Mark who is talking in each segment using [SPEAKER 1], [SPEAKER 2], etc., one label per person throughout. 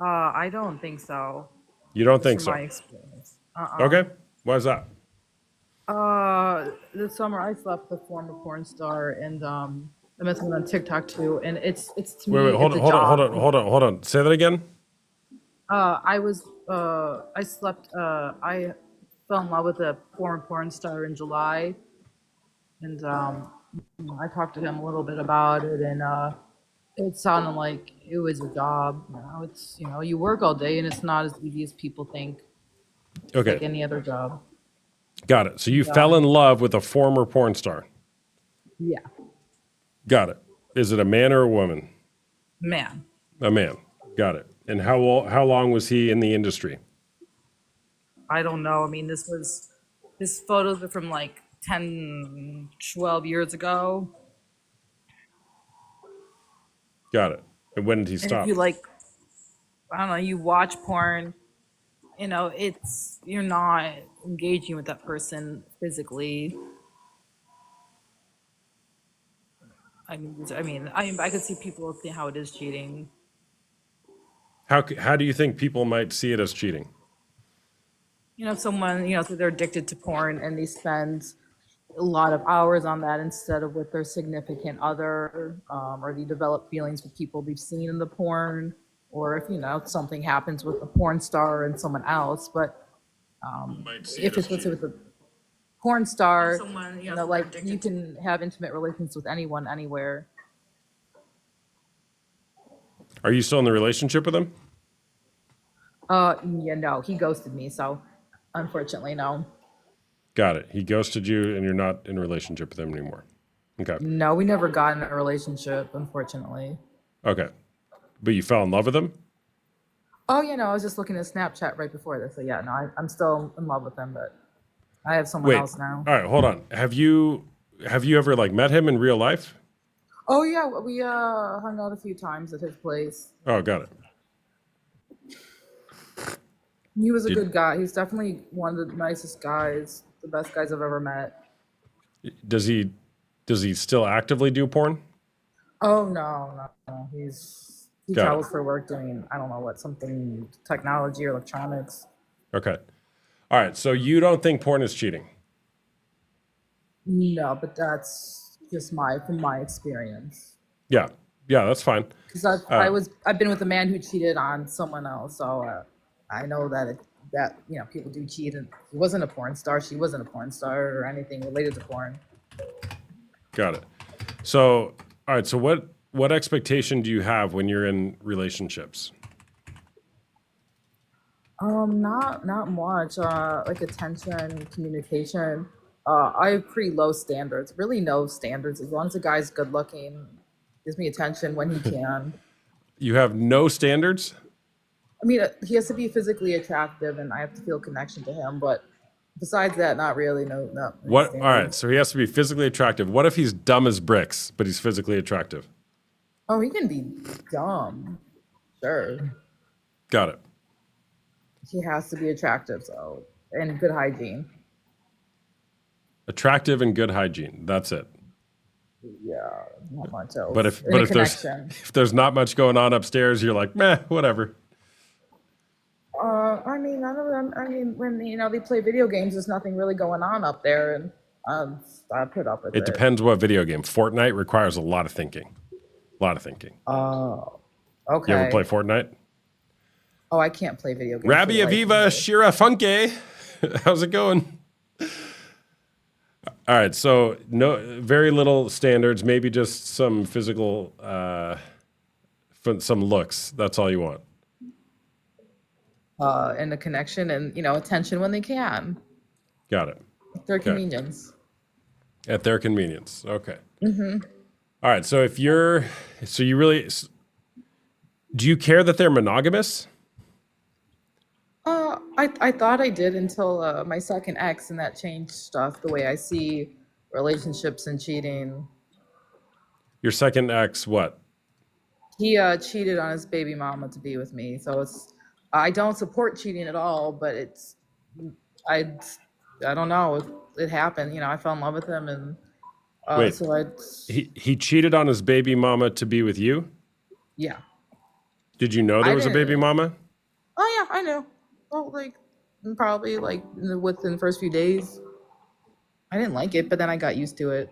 [SPEAKER 1] I don't think so.
[SPEAKER 2] You don't
[SPEAKER 1] Just
[SPEAKER 2] think
[SPEAKER 1] from my
[SPEAKER 2] so?
[SPEAKER 1] experience.
[SPEAKER 2] Okay. Why is that?
[SPEAKER 1] This summer I slept with a former porn star, and I met someone on TikTok too. And it's to
[SPEAKER 2] Wait,
[SPEAKER 1] me,
[SPEAKER 2] hold
[SPEAKER 1] it's
[SPEAKER 2] on,
[SPEAKER 1] a
[SPEAKER 2] hold on, hold
[SPEAKER 1] job.
[SPEAKER 2] on, hold on, hold on. Say that again.
[SPEAKER 1] I slept. I fell in love with a former porn star in July, and I talked to him a little bit about it, and it sounded like it was a job. It's you work all day, and it's not as easy as people think. It's
[SPEAKER 2] Okay,
[SPEAKER 1] like any other job.
[SPEAKER 2] got it. So you
[SPEAKER 1] And,
[SPEAKER 2] fell in love with a former porn star.
[SPEAKER 1] yeah,
[SPEAKER 2] Got it. Is it a man or a woman?
[SPEAKER 1] man.
[SPEAKER 2] A man. Got it. And how long was he in the industry?
[SPEAKER 1] I don't know. I mean, his photos are from like 10, 12 years ago.
[SPEAKER 2] Got it. And when did he
[SPEAKER 1] And if
[SPEAKER 2] stop?
[SPEAKER 1] you like, I don't know, you watch porn, you're not engaging with that person physically. I could see people see how it is cheating.
[SPEAKER 2] How do you think people might see it as cheating?
[SPEAKER 1] Someone, so they're addicted to porn and they spend a lot of hours on that instead of with their significant other, or they develop feelings with people they've seen in the porn, or if something happens with a porn star and someone else. But
[SPEAKER 2] Might see it
[SPEAKER 1] if
[SPEAKER 2] as
[SPEAKER 1] it's let's say
[SPEAKER 2] cheating.
[SPEAKER 1] with a porn star, someone, so they're
[SPEAKER 2] Right.
[SPEAKER 1] like you can have intimate relations with anyone anywhere.
[SPEAKER 2] Are you still in the relationship with him?
[SPEAKER 1] Yeah, no, he ghosted me, so unfortunately, no.
[SPEAKER 2] Got it. He ghosted you and you're not in a relationship with him anymore. Okay.
[SPEAKER 1] No, we never got in a relationship, unfortunately.
[SPEAKER 2] Okay. But you fell in love with him?
[SPEAKER 1] Oh, I was just looking at Snapchat right before this. So yeah, no, I'm still in love with him, but I have someone
[SPEAKER 2] Wait.
[SPEAKER 1] else now.
[SPEAKER 2] All right, hold on. Have you ever like met him in real life?
[SPEAKER 1] Oh yeah, we hung out a few times at his place.
[SPEAKER 2] Oh, got it.
[SPEAKER 1] He was a
[SPEAKER 2] Did
[SPEAKER 1] good guy. He's definitely one of the nicest guys, the best guys I've ever met.
[SPEAKER 2] does he still actively do porn?
[SPEAKER 1] Oh no, no, no. He
[SPEAKER 2] Got it.
[SPEAKER 1] travels for work doing I don't know what something technology or electronics.
[SPEAKER 2] Okay. All right. So you don't think porn is cheating?
[SPEAKER 1] No, but that's just from my experience.
[SPEAKER 2] Yeah. Yeah, that's fine.
[SPEAKER 1] Because
[SPEAKER 2] Uh,
[SPEAKER 1] I've been with a man who cheated on someone else, so I know that people do cheat, and he wasn't a porn star, she wasn't a porn star or anything related to porn.
[SPEAKER 2] got it. So, all right. So what expectation do you have when you're in relationships?
[SPEAKER 1] Not much. Like attention, communication. I have pretty low standards. Really, no standards. As long as the guy's good looking, gives me attention when he can.
[SPEAKER 2] You have no standards?
[SPEAKER 1] I mean, he has to be physically attractive, and I have to feel connection to him. But besides that, not really. No, not any
[SPEAKER 2] What? All right.
[SPEAKER 1] standards.
[SPEAKER 2] So he has to be physically attractive. What if he's dumb as bricks, but he's physically attractive?
[SPEAKER 1] Oh, he can be dumb. Sure.
[SPEAKER 2] Got it.
[SPEAKER 1] He has to be attractive, so and good hygiene.
[SPEAKER 2] Attractive and good hygiene. That's it.
[SPEAKER 1] Yeah, not much
[SPEAKER 2] But
[SPEAKER 1] else.
[SPEAKER 2] if
[SPEAKER 1] And
[SPEAKER 2] but
[SPEAKER 1] a
[SPEAKER 2] if there's
[SPEAKER 1] connection.
[SPEAKER 2] if there's not much going on upstairs, you're like, meh, whatever.
[SPEAKER 1] I mean, none of them. I mean, when they play video games, there's nothing really going on up there, and I put up with
[SPEAKER 2] It
[SPEAKER 1] it.
[SPEAKER 2] depends what video game. Fortnite requires a lot of thinking. A lot of thinking.
[SPEAKER 1] Oh,
[SPEAKER 2] You ever play
[SPEAKER 1] okay.
[SPEAKER 2] Fortnite?
[SPEAKER 1] Oh, I can't play video games for the
[SPEAKER 2] Rabbi
[SPEAKER 1] life of
[SPEAKER 2] Aviva
[SPEAKER 1] me.
[SPEAKER 2] Shira Funke. How's it going? All right, so no, very little standards. Maybe just some physical, some looks. That's all you want.
[SPEAKER 1] And a connection, and attention when they can.
[SPEAKER 2] Got it.
[SPEAKER 1] Their
[SPEAKER 2] Okay,
[SPEAKER 1] convenience.
[SPEAKER 2] at their convenience. Okay. All right. So so you really, do you care that they're monogamous?
[SPEAKER 1] I thought I did until my second ex, and that changed stuff. The way I see relationships and cheating.
[SPEAKER 2] Your second ex, what?
[SPEAKER 1] He cheated on his baby mama to be with me, so I don't support cheating at all, but I I don't know. It happened. I fell in love with him, and
[SPEAKER 2] Wait,
[SPEAKER 1] so I
[SPEAKER 2] he cheated on his baby mama to be with you?
[SPEAKER 1] yeah.
[SPEAKER 2] Did you know there
[SPEAKER 1] I
[SPEAKER 2] was a baby
[SPEAKER 1] didn't.
[SPEAKER 2] mama?
[SPEAKER 1] Oh yeah, I knew. Well, like probably like within the first few days. I didn't like it, but then I got used to it.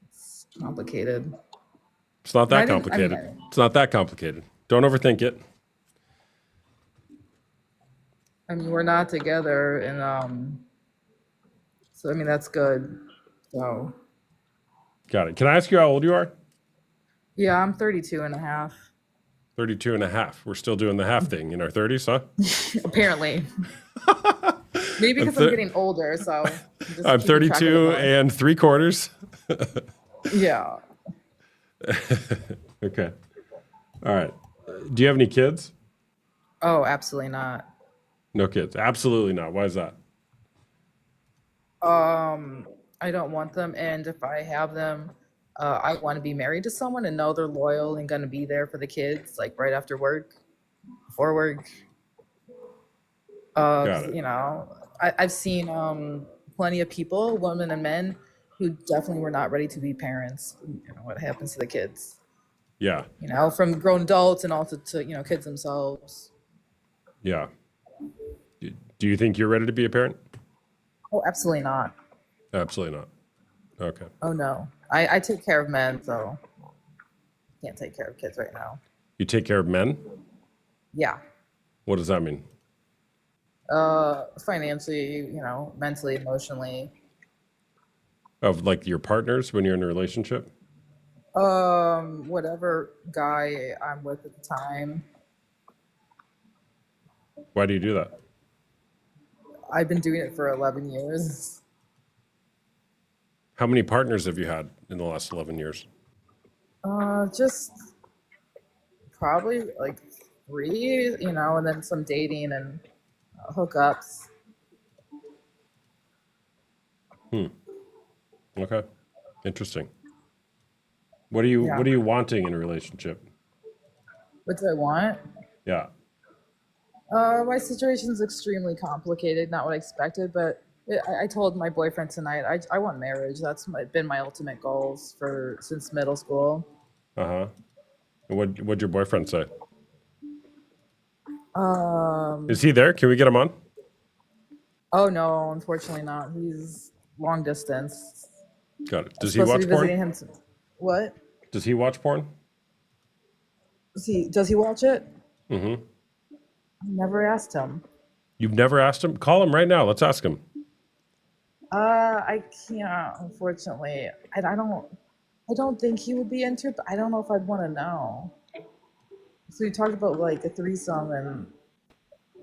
[SPEAKER 1] It's complicated.
[SPEAKER 2] It's not
[SPEAKER 1] And
[SPEAKER 2] that
[SPEAKER 1] I didn't. I mean,
[SPEAKER 2] complicated. It's not that complicated. Don't overthink it.
[SPEAKER 1] we're not together, and so I mean that's good. So
[SPEAKER 2] Got it. Can I ask you how old you are?
[SPEAKER 1] yeah, I'm 32 and a half.
[SPEAKER 2] 32 and a half. We're still doing the half thing in our 30s, huh?
[SPEAKER 1] Apparently, maybe
[SPEAKER 2] I'm,
[SPEAKER 1] because I'm
[SPEAKER 2] thir-
[SPEAKER 1] getting older, so I'm just
[SPEAKER 2] I'm
[SPEAKER 1] keeping track of it
[SPEAKER 2] 32
[SPEAKER 1] more.
[SPEAKER 2] and three quarters.
[SPEAKER 1] Yeah.
[SPEAKER 2] Okay. All right. Do you have any kids?
[SPEAKER 1] Oh, absolutely not.
[SPEAKER 2] No kids. Absolutely not. Why is that?
[SPEAKER 1] I don't want them, and if I have them, I want to be married to someone and know they're loyal and gonna be there for the kids, like right after work, before work.
[SPEAKER 2] Got
[SPEAKER 1] 'Cause,
[SPEAKER 2] it.
[SPEAKER 1] I've seen plenty of people, women and men, who definitely were not ready to be parents. What happens to the kids?
[SPEAKER 2] Yeah.
[SPEAKER 1] From grown adults and also to kids themselves.
[SPEAKER 2] Yeah. Do you think you're ready to be a parent?
[SPEAKER 1] Oh, absolutely not.
[SPEAKER 2] Absolutely not. Okay.
[SPEAKER 1] Oh no, I take care of men, so can't take care of kids right now.
[SPEAKER 2] You take care of men?
[SPEAKER 1] Yeah.
[SPEAKER 2] What does that mean?
[SPEAKER 1] Financially, mentally, emotionally.
[SPEAKER 2] Of like your partners when you're in a relationship?
[SPEAKER 1] Whatever guy I'm with at the time.
[SPEAKER 2] Why do you do that?
[SPEAKER 1] I've been doing it for 11 years.
[SPEAKER 2] How many partners have you had in the last 11 years?
[SPEAKER 1] Just probably like three, and then some dating and hookups.
[SPEAKER 2] Okay. Interesting. What are
[SPEAKER 1] Yeah.
[SPEAKER 2] you wanting in a relationship?
[SPEAKER 1] What do I want?
[SPEAKER 2] Yeah.
[SPEAKER 1] My situation's extremely complicated, not what I expected, but I told my boyfriend tonight I want marriage. That's been my ultimate goals for since middle school.
[SPEAKER 2] Uh-huh. And what'd your boyfriend say? Is
[SPEAKER 1] Um,
[SPEAKER 2] he there? Can we get him on?
[SPEAKER 1] oh no, unfortunately not. He's long distance.
[SPEAKER 2] Got it.
[SPEAKER 1] I'm
[SPEAKER 2] Does he
[SPEAKER 1] supposed to be
[SPEAKER 2] watch porn?
[SPEAKER 1] visiting him. What?
[SPEAKER 2] Does he watch porn?
[SPEAKER 1] Does he watch it?
[SPEAKER 2] Mm-hmm.
[SPEAKER 1] I never asked him.
[SPEAKER 2] You've never asked him? Call him right now. Let's ask him.
[SPEAKER 1] I can't, unfortunately. I don't think he would be into it, but I don't know if I'd want to know. So you talked about like a threesome, and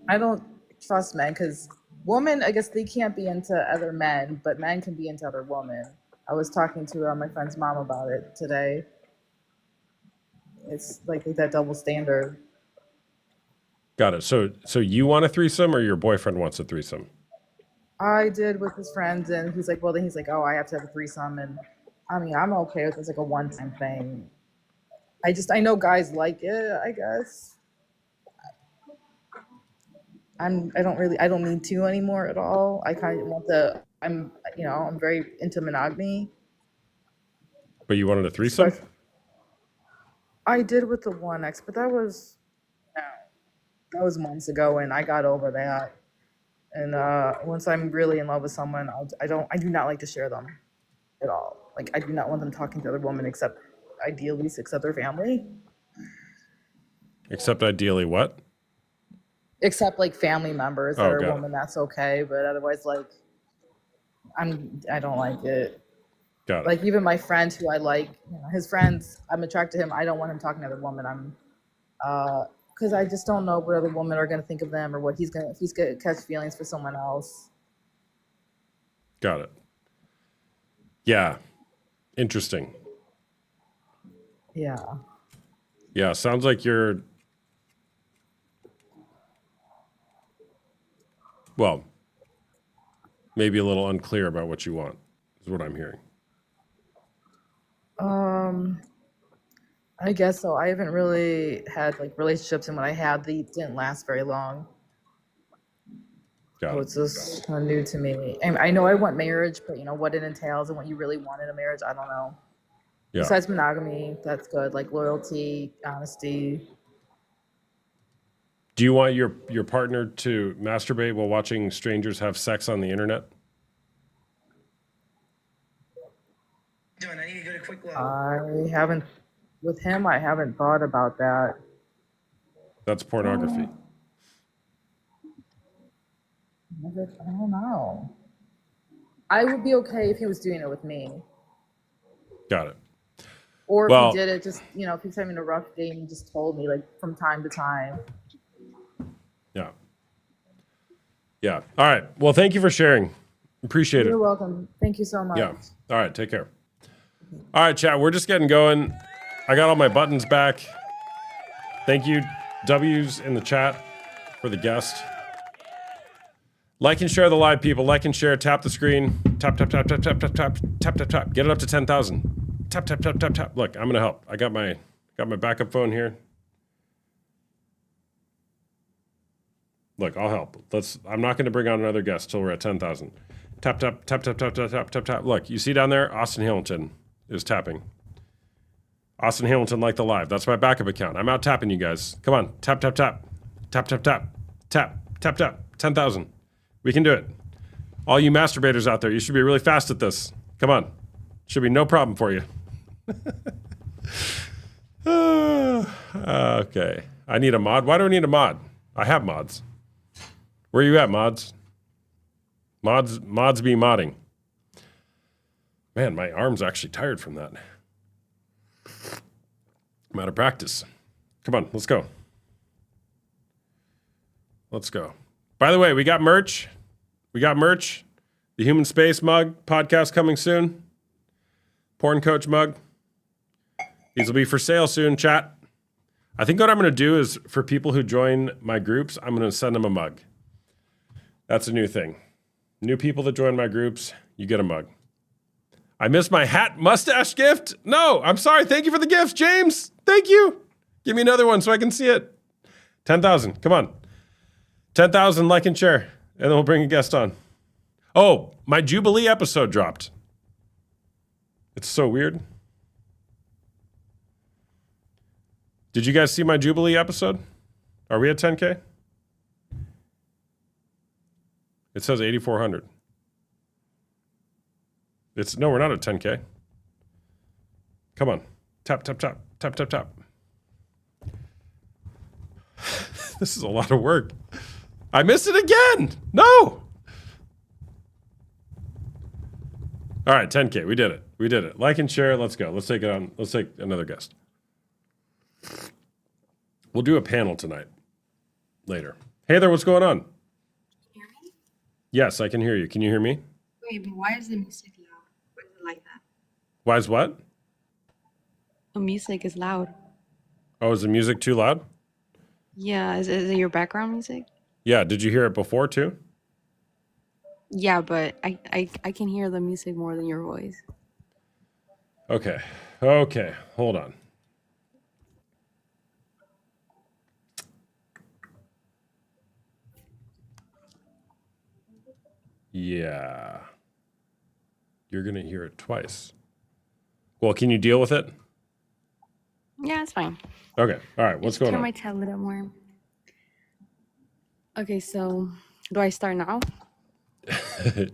[SPEAKER 1] I don't trust men because women, I guess they can't be into other men, but men can be into other women. I was talking to my friend's mom about it today. It's like that double standard.
[SPEAKER 2] Got it. So you want a threesome or your boyfriend wants a threesome?
[SPEAKER 1] I did with his friends, and he's like, well, then he's like, oh, I have to have a threesome, and I mean, I'm okay with it. It's like a one-time thing. I know guys like it, I guess. I don't need to anymore at all. I kind of want I'm very into monogamy.
[SPEAKER 2] But you wanted a threesome?
[SPEAKER 1] Especially, I did with the one ex, but no, that was months ago, and I got over that. And once I'm really in love with someone, I do not like to share them at all. Like I do not want them talking to other women except ideally except their family,
[SPEAKER 2] Except ideally what?
[SPEAKER 1] except like family members that
[SPEAKER 2] Oh,
[SPEAKER 1] are
[SPEAKER 2] got it.
[SPEAKER 1] women. That's okay, but otherwise, like I don't like it.
[SPEAKER 2] Got it.
[SPEAKER 1] Like even my friend who I like, his friends, I'm attracted to him. I don't want him talking to other women. Because I just don't know what other women are gonna think of them or what if he's gonna catch feelings for someone else.
[SPEAKER 2] Got it. Yeah. Interesting.
[SPEAKER 1] Yeah.
[SPEAKER 2] Yeah. Sounds like you're, well, maybe a little unclear about what you want, is what I'm hearing.
[SPEAKER 1] Um, I guess so. I haven't really had like relationships, and when I had, they didn't last very long.
[SPEAKER 2] Got
[SPEAKER 1] So
[SPEAKER 2] it.
[SPEAKER 1] it's just kind of new to me. And I know I want marriage, but what it entails and what you really want in a marriage, I don't know.
[SPEAKER 2] Yeah.
[SPEAKER 1] Besides monogamy, that's good. Like loyalty, honesty.
[SPEAKER 2] Do you want your partner to masturbate while watching strangers have sex on the internet?
[SPEAKER 3] Done. I need to go to quick load.
[SPEAKER 1] I haven't, with him, I haven't thought about that.
[SPEAKER 2] That's pornography.
[SPEAKER 1] I don't know. I would be okay if he was doing it with me.
[SPEAKER 2] Got it.
[SPEAKER 1] Or if
[SPEAKER 2] Well-
[SPEAKER 1] he did it, just, you know, if he's having a rough day and he just told me, like, from time to time.
[SPEAKER 2] Yeah. Yeah. All right. Well, thank you for sharing. Appreciate
[SPEAKER 1] You're
[SPEAKER 2] it.
[SPEAKER 1] welcome. Thank you so much.
[SPEAKER 2] Yeah. All right. Take care. All right, chat. We're just getting going. I got all my buttons back. Thank you, W's in the chat, for the guest. Like and share the live, people. Like and share. Tap the screen. Tap, tap, tap, tap, tap, tap, tap, tap, tap, tap. Get it up to 10,000. Tap, tap, tap, tap, tap. Look, I'm gonna help. I got my backup phone here. Look, I'll help. I'm not gonna bring on another guest till we're at 10,000. Tap, tap, tap, tap, tap, tap, tap, tap, tap. Look, you see down there, Austin Hamilton is tapping. Austin Hamilton liked the live. That's my backup account. I'm out tapping you guys. Come on, tap, tap, tap, tap, tap, tap, tap, tap, tap. 10,000. We can do it. All you masturbators out there, you should be really fast at this. Come on, should be no problem for you. Okay, I need a mod. Why do I need a mod? I have mods. Where are you at, mods? Mods be modding. Man, my arm's actually tired from that. I'm out of practice. Come on, let's go. Let's go. By the way, we got merch. The Human Space mug podcast coming soon. Porn Coach mug. These will be for sale soon, chat. I think what I'm going to do is for people who join my groups, I'm going to send them a mug. That's a new thing. New people that join my groups, you get a mug. I missed my hat mustache gift. No, I'm sorry. Thank you for the gift, James. Thank you. Give me another one so I can see it. 10,000. Come on. 10,000, like and share. And then we'll bring a guest on. Oh, my Jubilee episode dropped. It's so weird. Did you guys see my Jubilee episode? Are we at 10K? It says 8,400. No, we're not at 10K. Come on. Tap, tap, tap, tap, tap, tap. This is a lot of work. I missed it again. No. All right, 10K. We did it. We did it. Like and share. Let's go. Let's take it on. Let's take another guest. We'll do a panel tonight. Later. Hey there, what's going on?
[SPEAKER 4] Can you hear me?
[SPEAKER 2] Yes, I can hear you. Can you hear me?
[SPEAKER 4] Wait, but why is the music loud? Why is it like that?
[SPEAKER 2] Why is what?
[SPEAKER 4] The music is loud.
[SPEAKER 2] Oh, is the music too loud?
[SPEAKER 4] Yeah, is it your background music?
[SPEAKER 2] Yeah, did you hear it before too?
[SPEAKER 4] Yeah, but I can hear the music more than your voice.
[SPEAKER 2] Okay. Okay, hold on. Yeah. You're going to hear it twice. Well, can you deal with it?
[SPEAKER 4] Yeah, it's fine.
[SPEAKER 2] Okay. All right. What's going
[SPEAKER 4] Turn
[SPEAKER 2] on?
[SPEAKER 4] my tablet up more. Okay, so do I start now?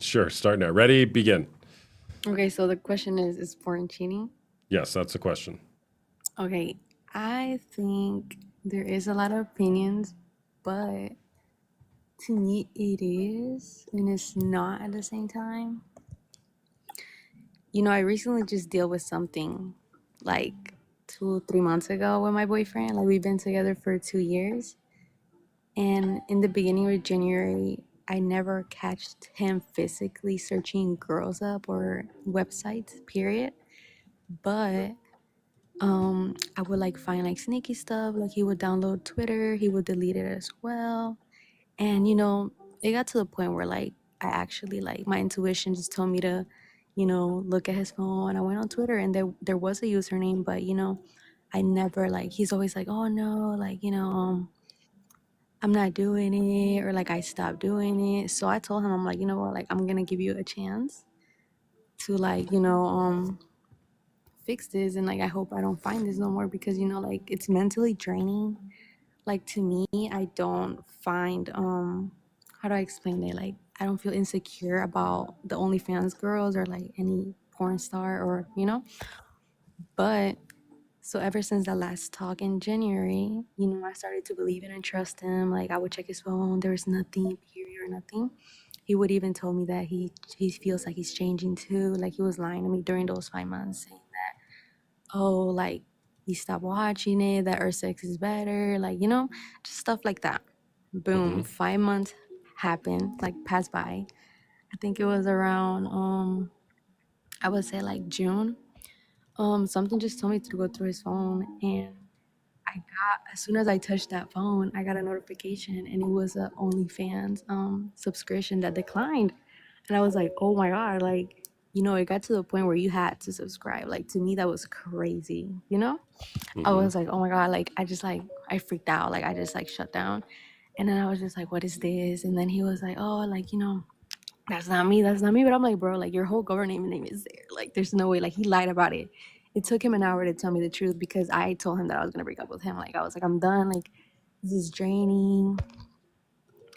[SPEAKER 2] Sure. Start now. Ready? Begin.
[SPEAKER 4] Okay, so the question is porn cheating?
[SPEAKER 2] Yes, that's the question.
[SPEAKER 4] Okay, I think there is a lot of opinions, but to me it is, and it's not at the same time. You know, I recently just dealt with something like 2-3 months ago with my boyfriend. Like, we've been together for 2 years. And in the beginning of January, I never catched him physically searching girls up or websites, period. But I would like find like sneaky stuff. Like, he would download Twitter, he would delete it as well. And, you know, it got to the point where like I actually, like, my intuition just told me to, you know, look at his phone. I went on Twitter and there was a username, but, you know, I never, like, he's always like, oh no, like, you know, I'm not doing it, or like I stopped doing it. So I told him, I'm like, you know what, like, I'm gonna give you a chance to, like, you know, fix this, and like I hope I don't find this no more, because, you know, like, it's mentally draining. like to me, I don't find how do I explain it? Like I don't feel insecure about the OnlyFans girls or like any porn star or But so ever since the last talk in January, I started to believe in and trust him. Like I would check his phone, there was nothing, period or nothing. He would even tell me that he feels like he's changing too. Like he was lying to me during those 5 months, saying that, oh, like he stopped watching it, that our sex is better, like just stuff like that. Boom, 5 months happened, like passed by. I think it was around I would say like June. Something just told me to go through his phone, and as soon as I touched that phone, I got a notification, and it was a OnlyFans subscription that declined, and I was like, oh my god, like it got to the point where you had to subscribe. Like to me, that was crazy. I was like, oh my god, like I freaked out, like I just like shut down, and then I was just like, what is this? And then he was like, oh, like that's not me, that's not me. But I'm like, bro, like your whole government name is there. Like there's no way. Like he lied about it. It took him an hour to tell me the truth because I told him that I was gonna break up with him. Like I was like, I'm done. Like this is draining.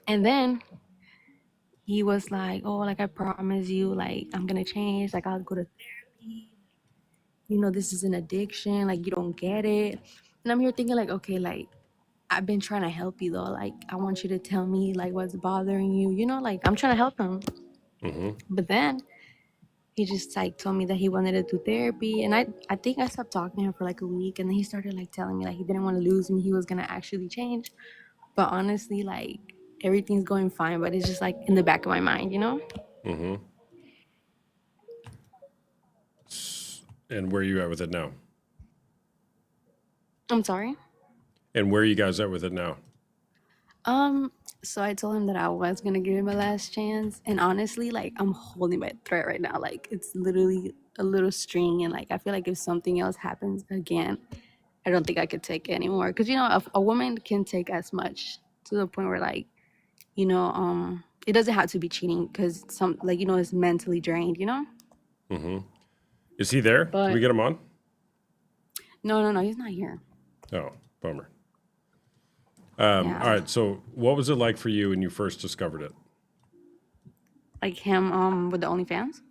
[SPEAKER 4] And then he was like, oh, like I promise you, like I'm gonna change. Like I'll go to therapy. This is an addiction. Like you don't get it. And I'm here thinking like, okay, like I've been trying to help you though. Like I want you to tell me like what's bothering you. Like I'm trying to help him. But then he just like told me that he wanted to do therapy, and I think I stopped talking to him for like a week, and then he started like telling me like he didn't want to lose me, he was gonna actually change. But honestly, like everything's going fine, but it's just like in the back of my mind.
[SPEAKER 2] And where are you at with it now?
[SPEAKER 4] I'm sorry.
[SPEAKER 2] And where are you guys at with it now?
[SPEAKER 4] So I told him that I was gonna give him a last chance, and honestly, like I'm holding my threat right now. Like it's literally a little string, and like I feel like if something else happens again, I don't think I could take it anymore. Because a woman can take as much to the point where like, it doesn't have to be cheating because some like it's mentally drained.
[SPEAKER 2] Is he there? Can we
[SPEAKER 4] But
[SPEAKER 2] get him on?
[SPEAKER 4] no, he's not here.
[SPEAKER 2] Oh, bummer.
[SPEAKER 4] Yeah,
[SPEAKER 2] All right. So what was it like for you when you first discovered it?
[SPEAKER 4] like him with the OnlyFans.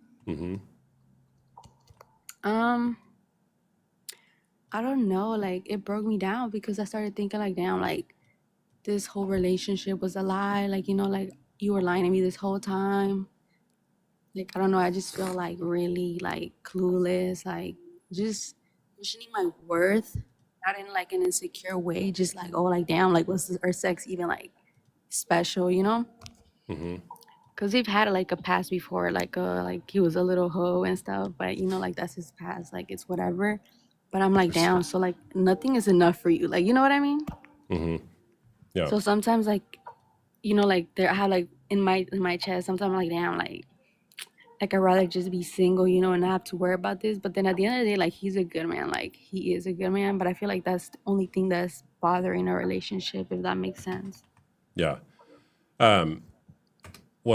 [SPEAKER 4] I don't know. Like it broke me down because I started thinking like, damn, like this whole relationship was a lie. Like like you were lying to me this whole time. Like I don't know. I just feel like really like clueless. Like just questioning my worth, not in like an insecure way. Just like, oh, like damn, like was our sex even like special? Because we've had like a past before, like he was a little hoe and stuff. But like that's his past. Like it's whatever. But I'm like, damn. So like nothing is enough for you. Like you know what I mean?
[SPEAKER 2] Yeah.
[SPEAKER 4] So sometimes like like there I have like in my chest. Sometimes I'm like, damn, like I'd rather just be single, and not have to worry about this. But then at the end of the day, like he's a good man. Like he is a good man. But I feel like that's the only thing that's bothering a relationship, if that makes sense.
[SPEAKER 2] Yeah. 1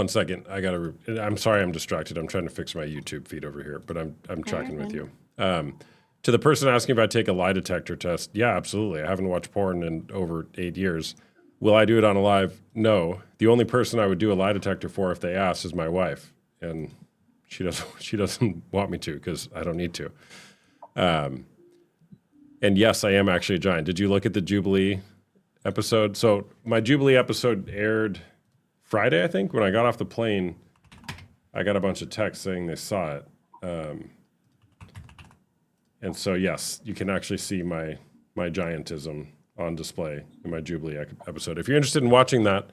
[SPEAKER 2] second. I'm sorry I'm distracted. I'm trying to fix my YouTube feed over here, but I'm tracking with you. To the person asking if I take a lie detector test, yeah, absolutely. I haven't watched porn in over 8 years. Will I do it on a live? No. The only person I would do a lie detector for if they ask is my wife, and she doesn't want me to because I don't need to. And yes, I am actually a giant. Did you look at the Jubilee episode? So my Jubilee episode aired Friday, I think. When I got off the plane, I got a bunch of texts saying they saw it. And so, yes, you can actually see my giantism on display in my Jubilee episode. If you're interested in watching that,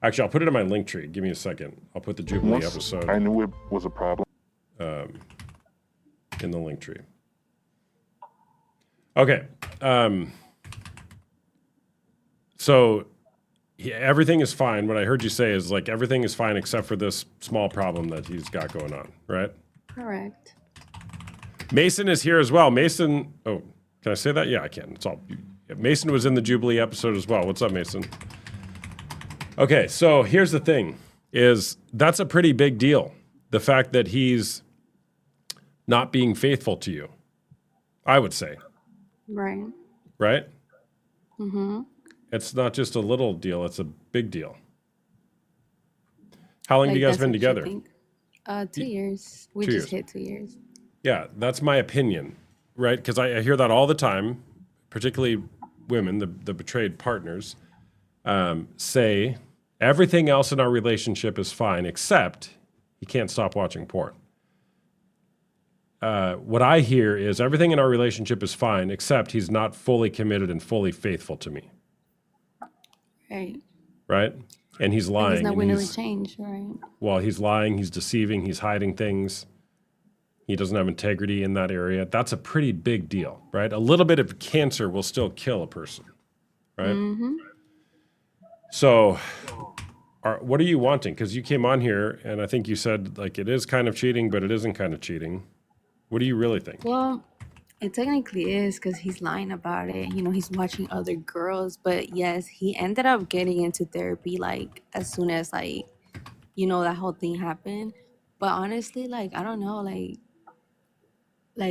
[SPEAKER 2] actually, I'll put it in my link tree. Give me a second. I'll put the Jubilee episode.
[SPEAKER 5] I knew it was a problem.
[SPEAKER 2] In the link tree. Okay. So everything is fine. What I heard you say is like everything is fine except for this small problem that he's got going on, right?
[SPEAKER 4] Correct.
[SPEAKER 2] Mason is here as well. Mason, oh, can I say that? Yeah, I can. It's all. Mason was in the Jubilee episode as well. What's up, Mason? Okay, so here's the thing: is that's a pretty big deal. The fact that he's not being faithful to you, I would say.
[SPEAKER 4] Right.
[SPEAKER 2] Right? It's not just a little deal, it's a big deal. How long have
[SPEAKER 4] Like
[SPEAKER 2] you guys
[SPEAKER 4] that's
[SPEAKER 2] been
[SPEAKER 4] what you
[SPEAKER 2] together?
[SPEAKER 4] think? 2 years. We
[SPEAKER 2] 2
[SPEAKER 4] just
[SPEAKER 2] years.
[SPEAKER 4] hit 2 years.
[SPEAKER 2] Yeah, that's my opinion, right? Because I hear that all the time, particularly women, the betrayed partners, say everything else in our relationship is fine except he can't stop watching porn. What I hear is everything in our relationship is fine except he's not fully committed and fully faithful to me,
[SPEAKER 4] Right.
[SPEAKER 2] right? And he's
[SPEAKER 4] Like he's
[SPEAKER 2] lying,
[SPEAKER 4] not
[SPEAKER 2] and
[SPEAKER 4] willing to change, right?
[SPEAKER 2] he's lying, he's deceiving, he's hiding things. He doesn't have integrity in that area. That's a pretty big deal, right? A little bit of cancer will still kill a person, right?
[SPEAKER 4] Mm-hmm.
[SPEAKER 2] So, what are you wanting? Because you came on here and I think you said like it is kind of cheating, but it isn't kind of cheating. What do you really think?
[SPEAKER 4] Well, it technically is because he's lying about it. You know, he's watching other girls, but yes, he ended up getting into therapy like as soon as like, you know, that whole thing happened. But honestly, like I don't know, like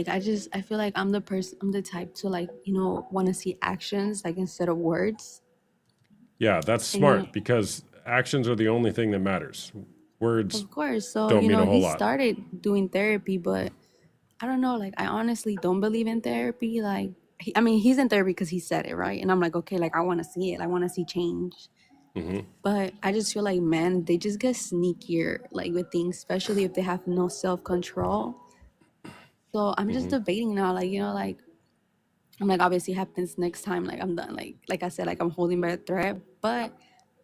[SPEAKER 4] I feel like I'm the type to like, you know, want to see actions like instead of words.
[SPEAKER 2] Yeah, that's
[SPEAKER 4] And you know,
[SPEAKER 2] smart because actions are the only thing that matters. Words
[SPEAKER 4] of course, so
[SPEAKER 2] don't
[SPEAKER 4] you
[SPEAKER 2] mean a
[SPEAKER 4] know,
[SPEAKER 2] whole
[SPEAKER 4] he
[SPEAKER 2] lot.
[SPEAKER 4] started doing therapy, but I don't know, like I honestly don't believe in therapy. Like I mean, he's in therapy because he said it, right? And I'm like, okay, like I want to see it. I want to see change.
[SPEAKER 2] Hmm.
[SPEAKER 4] But I just feel like men, they just get sneakier like with things, especially if they have no self-control. So I'm just
[SPEAKER 2] Hmm.
[SPEAKER 4] debating now, like, you know, like I'm like obviously happens next time, like I'm done. Like I said, like I'm holding by a thread. But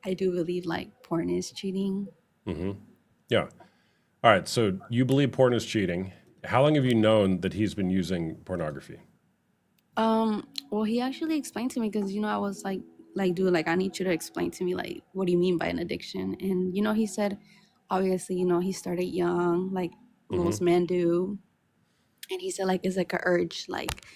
[SPEAKER 4] I do believe like porn is cheating.
[SPEAKER 2] Hmm. Yeah. All right. So you believe porn is cheating. How long have you known that he's been using pornography?
[SPEAKER 4] Well, he actually explained to me because you know I was like, dude, like I need you to explain to me like what do you mean by an addiction? And you know he said, obviously, you know he started young, like
[SPEAKER 2] Hmm.
[SPEAKER 4] most men do, and he said like it's like a urge, like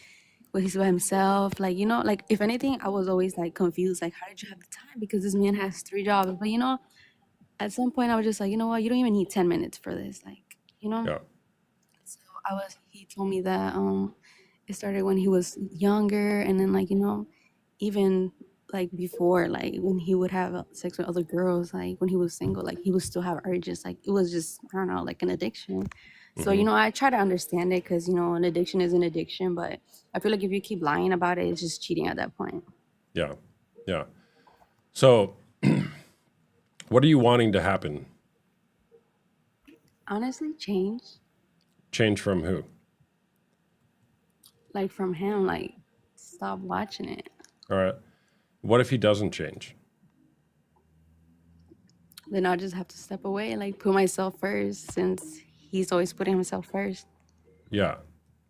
[SPEAKER 4] when he's by himself, like you know, like if anything, I was always like confused, like how did you have the time? Because this man has 3 jobs, but you know, at some point I was just like, you know what, you don't even need 10 minutes for this, like you know.
[SPEAKER 2] Yeah.
[SPEAKER 4] So he told me that it started when he was younger, and then like you know, even like before, like when he would have sex with other girls, like when he was single, like he would still have urges, like it was just I don't know, like an addiction. So
[SPEAKER 2] Hmm.
[SPEAKER 4] you know, I try to understand it because you know, an addiction is an addiction, but I feel like if you keep lying about it, it's just cheating at that point.
[SPEAKER 2] Yeah. Yeah. So what are you wanting to happen?
[SPEAKER 4] Honestly, change,
[SPEAKER 2] Change from who?
[SPEAKER 4] like from him, like stop watching it.
[SPEAKER 2] All right. What if he doesn't change?
[SPEAKER 4] Then I'll just have to step away and like put myself first, since he's always putting himself first.
[SPEAKER 2] Yeah.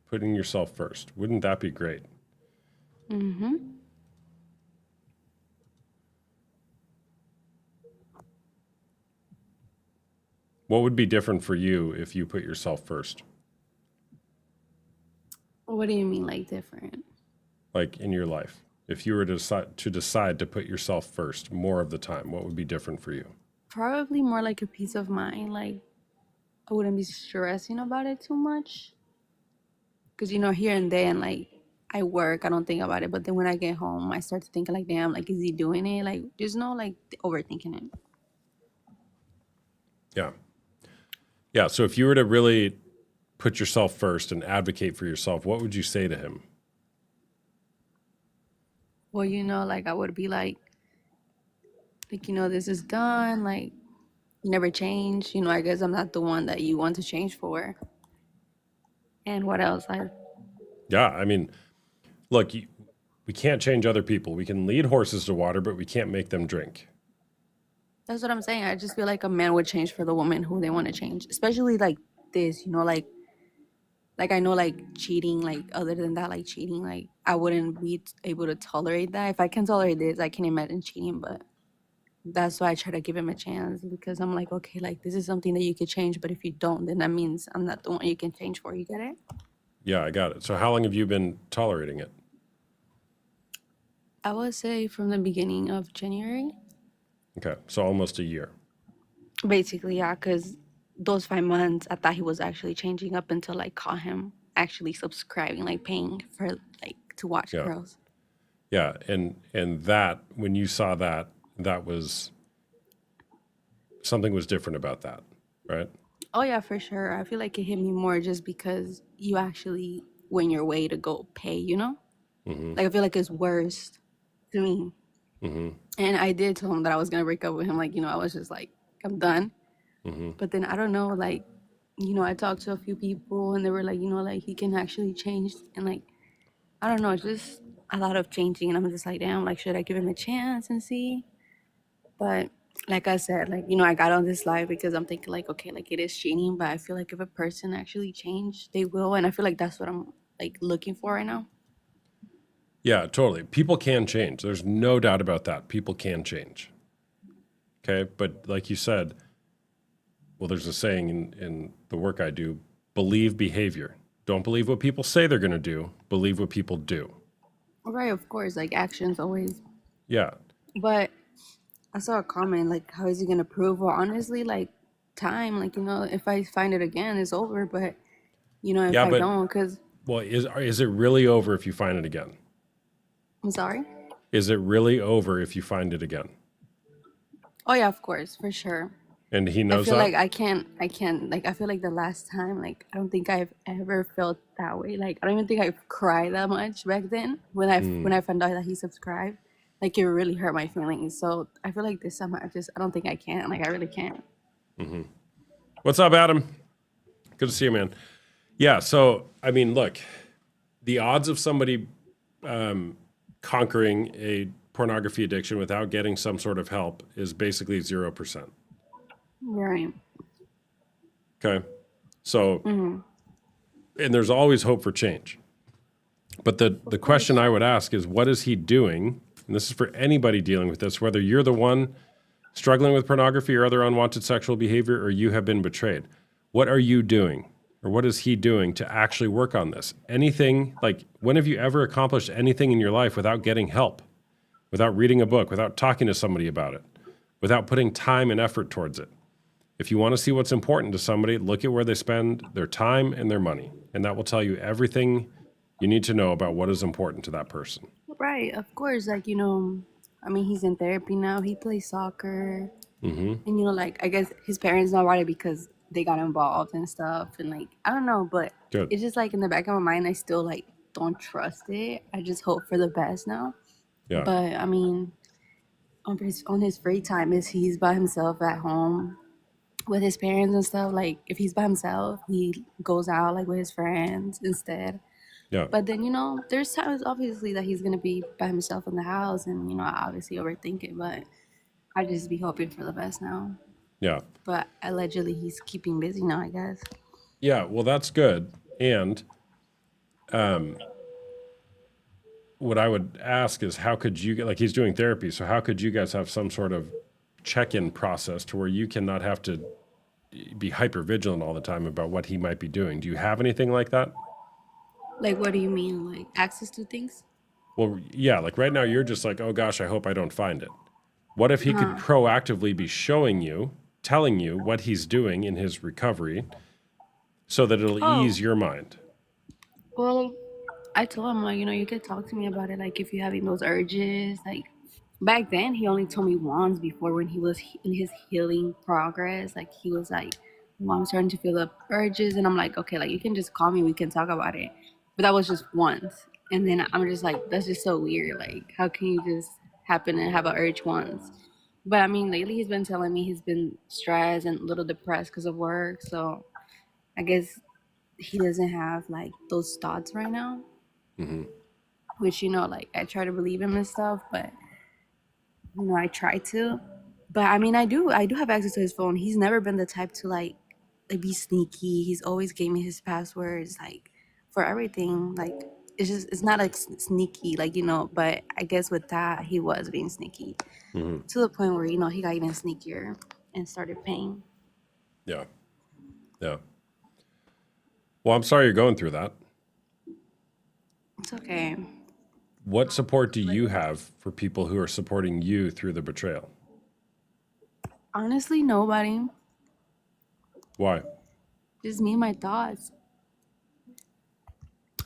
[SPEAKER 2] Putting yourself first. Wouldn't that be great?
[SPEAKER 4] Mm-hmm.
[SPEAKER 2] What would be different for you if you put yourself first?
[SPEAKER 4] What do you mean, like different?
[SPEAKER 2] Like in your life? If you were to decide to put yourself first more of the time, what would be different for you?
[SPEAKER 4] Probably more like a peace of mind. Like I wouldn't be stressing about it too much. Cause you know, here and then, like I work, I don't think about it. But then when I get home, I start to think like, damn, like is he doing it? Like there's no like overthinking it.
[SPEAKER 2] Yeah. Yeah. So if you were to really put yourself first and advocate for yourself, what would you say to him?
[SPEAKER 4] Well, you know, like I would be like you know, this is done. Like you never change. You know, I guess I'm not the one that you want to change for. And what else?
[SPEAKER 2] Yeah. I mean, look, we can't change other people. We can lead horses to water, but we can't make them drink.
[SPEAKER 4] That's what I'm saying. I just feel like a man would change for the woman who they want to change, especially like this. You know, like I know like cheating, like other than that, like cheating, like I wouldn't be able to tolerate that. If I can tolerate this, I can imagine cheating. But that's why I try to give him a chance, because I'm like, okay, like this is something that you could change, but if you don't, then that means I'm not the one you can change for. You get it?
[SPEAKER 2] Yeah, I got it. So how long have you been tolerating it?
[SPEAKER 4] I would say from the beginning of January.
[SPEAKER 2] Okay. So almost a year.
[SPEAKER 4] Basically, yeah, because those 5 months, I thought he was actually changing up until I caught him actually subscribing, like paying for like to watch
[SPEAKER 2] Yeah.
[SPEAKER 4] girls.
[SPEAKER 2] Yeah, and that when you saw that, that was something was different about that, right?
[SPEAKER 4] Oh yeah, for sure. I feel like it hit me more just because you actually went your way to go pay, you know?
[SPEAKER 2] Mm-hmm.
[SPEAKER 4] Like I feel like it's worse to me.
[SPEAKER 2] Mm-hmm.
[SPEAKER 4] And I did tell him that I was gonna break up with him. Like, I was just like, I'm done.
[SPEAKER 2] Mm-hmm.
[SPEAKER 4] But then I don't know, like, I talked to a few people and they were like, like he can actually change and like I don't know, just a lot of changing and I'm just like, damn, like should I give him a chance and see? But like I said, like, I got on this live because I'm thinking like, okay, like it is cheating, but I feel like if a person actually changed, they will. And I feel like that's what I'm like looking for right now.
[SPEAKER 2] Yeah, totally. People can change. There's no doubt about that. People can change. Okay, but like you said, well, there's a saying in the work I do: believe behavior. Don't believe what people say they're going to do. Believe what people do.
[SPEAKER 4] Right, of course, like actions always.
[SPEAKER 2] Yeah,
[SPEAKER 4] But I saw a comment like, how is he gonna prove? Well, honestly, like time, like if I find it again, it's over. But if
[SPEAKER 2] yeah,
[SPEAKER 4] I
[SPEAKER 2] but
[SPEAKER 4] don't, because
[SPEAKER 2] well, is it really over if you find it again?
[SPEAKER 4] I'm sorry.
[SPEAKER 2] Is it really over if you find it again?
[SPEAKER 4] Oh yeah, of course, for sure.
[SPEAKER 2] And he
[SPEAKER 4] I
[SPEAKER 2] knows
[SPEAKER 4] feel
[SPEAKER 2] that.
[SPEAKER 4] like I can't, like, I feel like the last time, like, I don't think I've ever felt that way. Like, I don't even think I cried that much back then when I found out that he subscribed. Like, it really hurt my feelings. So I feel like this time I don't think I can. Like, I really can't.
[SPEAKER 2] What's up, Adam? Good to see you, man. Yeah. So I mean, look, the odds of somebody conquering a pornography addiction without getting some sort of help is basically 0%.
[SPEAKER 4] Right.
[SPEAKER 2] Okay. So, and there's always hope for change. But the question I would ask is, what is he doing? And this is for anybody dealing with this, whether you're the one struggling with pornography or other unwanted sexual behavior, or you have been betrayed. What are you doing? Or what is he doing to actually work on this? Anything, like, when have you ever accomplished anything in your life without getting help, without reading a book, without talking to somebody about it, without putting time and effort towards it? If you want to see what's important to somebody, look at where they spend their time and their money. And that will tell you everything you need to know about what is important to that person.
[SPEAKER 4] Right. Of course. Like, I mean, he's in therapy now. He plays soccer.
[SPEAKER 2] Mm-hmm.
[SPEAKER 4] And, like, I guess his parents know about it because they got involved and stuff. And, like, I don't know. But
[SPEAKER 2] Good.
[SPEAKER 4] it's just, like, in the back of my mind, I still, like, don't trust it. I just hope for the best now.
[SPEAKER 2] Yeah.
[SPEAKER 4] But, I mean, on his free time, is he's by himself at home with his parents and stuff. Like, if he's by himself, he goes out, like, with his friends instead.
[SPEAKER 2] Yeah.
[SPEAKER 4] But then, there's times obviously that he's gonna be by himself in the house, and I obviously overthink it. But I just be hoping for the best now.
[SPEAKER 2] Yeah.
[SPEAKER 4] But allegedly, he's keeping busy now, I guess.
[SPEAKER 2] Yeah. Well, that's good. And what I would ask is, how could you get, like, he's doing therapy, so how could you guys have some sort of check-in process to where you cannot have to be hyper vigilant all the time about what he might be doing? Do you have anything like that?
[SPEAKER 4] Like, what do you mean, like access to things?
[SPEAKER 2] Well, yeah, like right now you're just like, oh gosh, I hope I don't find it. What if he could proactively be showing you, telling you what he's doing in his recovery so that it'll
[SPEAKER 4] Oh,
[SPEAKER 2] ease your mind?
[SPEAKER 4] well, I told him, like, you could talk to me about it, like, if you're having those urges. Like, back then, he only told me once before when he was in his healing progress. Like, he was like, well, I'm starting to feel the urges. And I'm like, okay, like, you can just call me, we can talk about it. But that was just once. And then I'm just like, that's just so weird. Like, how can you just happen and have an urge once? But I mean, lately he's been telling me he's been stressed and a little depressed because of work. So I guess he doesn't have like those thoughts right now,
[SPEAKER 2] Mm-hmm.
[SPEAKER 4] which like I try to believe him and stuff, but I try to. But I mean, I do have access to his phone. He's never been the type to like be sneaky. He's always gave me his passwords, like, for everything. Like, it's not like sneaky, like, but I guess with that he was being sneaky
[SPEAKER 2] Mm-hmm.
[SPEAKER 4] to the point where he got even sneakier and started paying.
[SPEAKER 2] Yeah. Yeah. Well, I'm sorry you're going through that.
[SPEAKER 4] It's okay.
[SPEAKER 2] What support do you have for people who are supporting you through the betrayal?
[SPEAKER 4] Honestly, nobody.
[SPEAKER 2] Why?
[SPEAKER 4] Just me and my thoughts.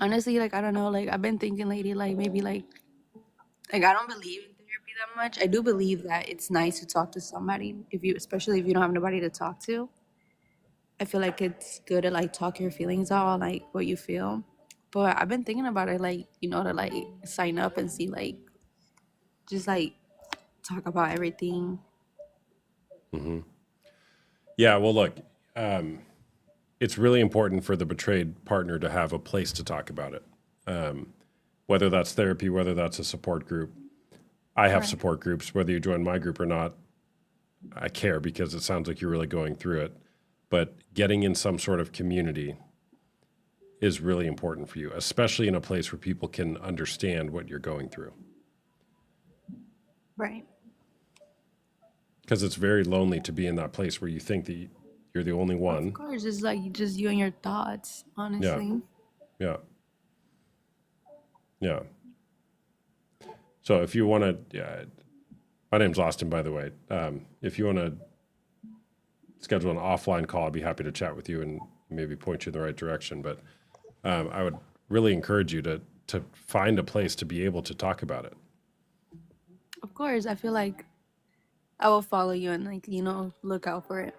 [SPEAKER 4] Honestly, like, I don't know, like, I've been thinking lately, like, maybe, like, Like, I don't believe in therapy that much. I do believe that it's nice to talk to somebody, especially if you don't have nobody to talk to. I feel like it's good to like talk your feelings out, or, like what you feel. But I've been thinking about it, like, to like sign up and see, like, just like talk about everything.
[SPEAKER 2] Yeah, well, look, it's really important for the betrayed partner to have a place to talk about it. Whether that's therapy, whether that's a support group. I have
[SPEAKER 4] Right.
[SPEAKER 2] support groups, whether you join my group or not. I care because it sounds like you're really going through it. But getting in some sort of community is really important for you, especially in a place where people can understand what you're going through.
[SPEAKER 4] Right.
[SPEAKER 2] Because it's very lonely to be in that place where you think that you're the only
[SPEAKER 4] Of
[SPEAKER 2] one.
[SPEAKER 4] course, it's like just you and your thoughts, honestly.
[SPEAKER 2] Yeah. Yeah. So if you want to, my name's Austin, by the way. If you want to schedule an offline call, I'd be happy to chat with you and maybe point you in the right direction. But I would really encourage you to find a place to be able to talk about it.
[SPEAKER 4] Of course, I feel like I will follow you and, like, look out for it.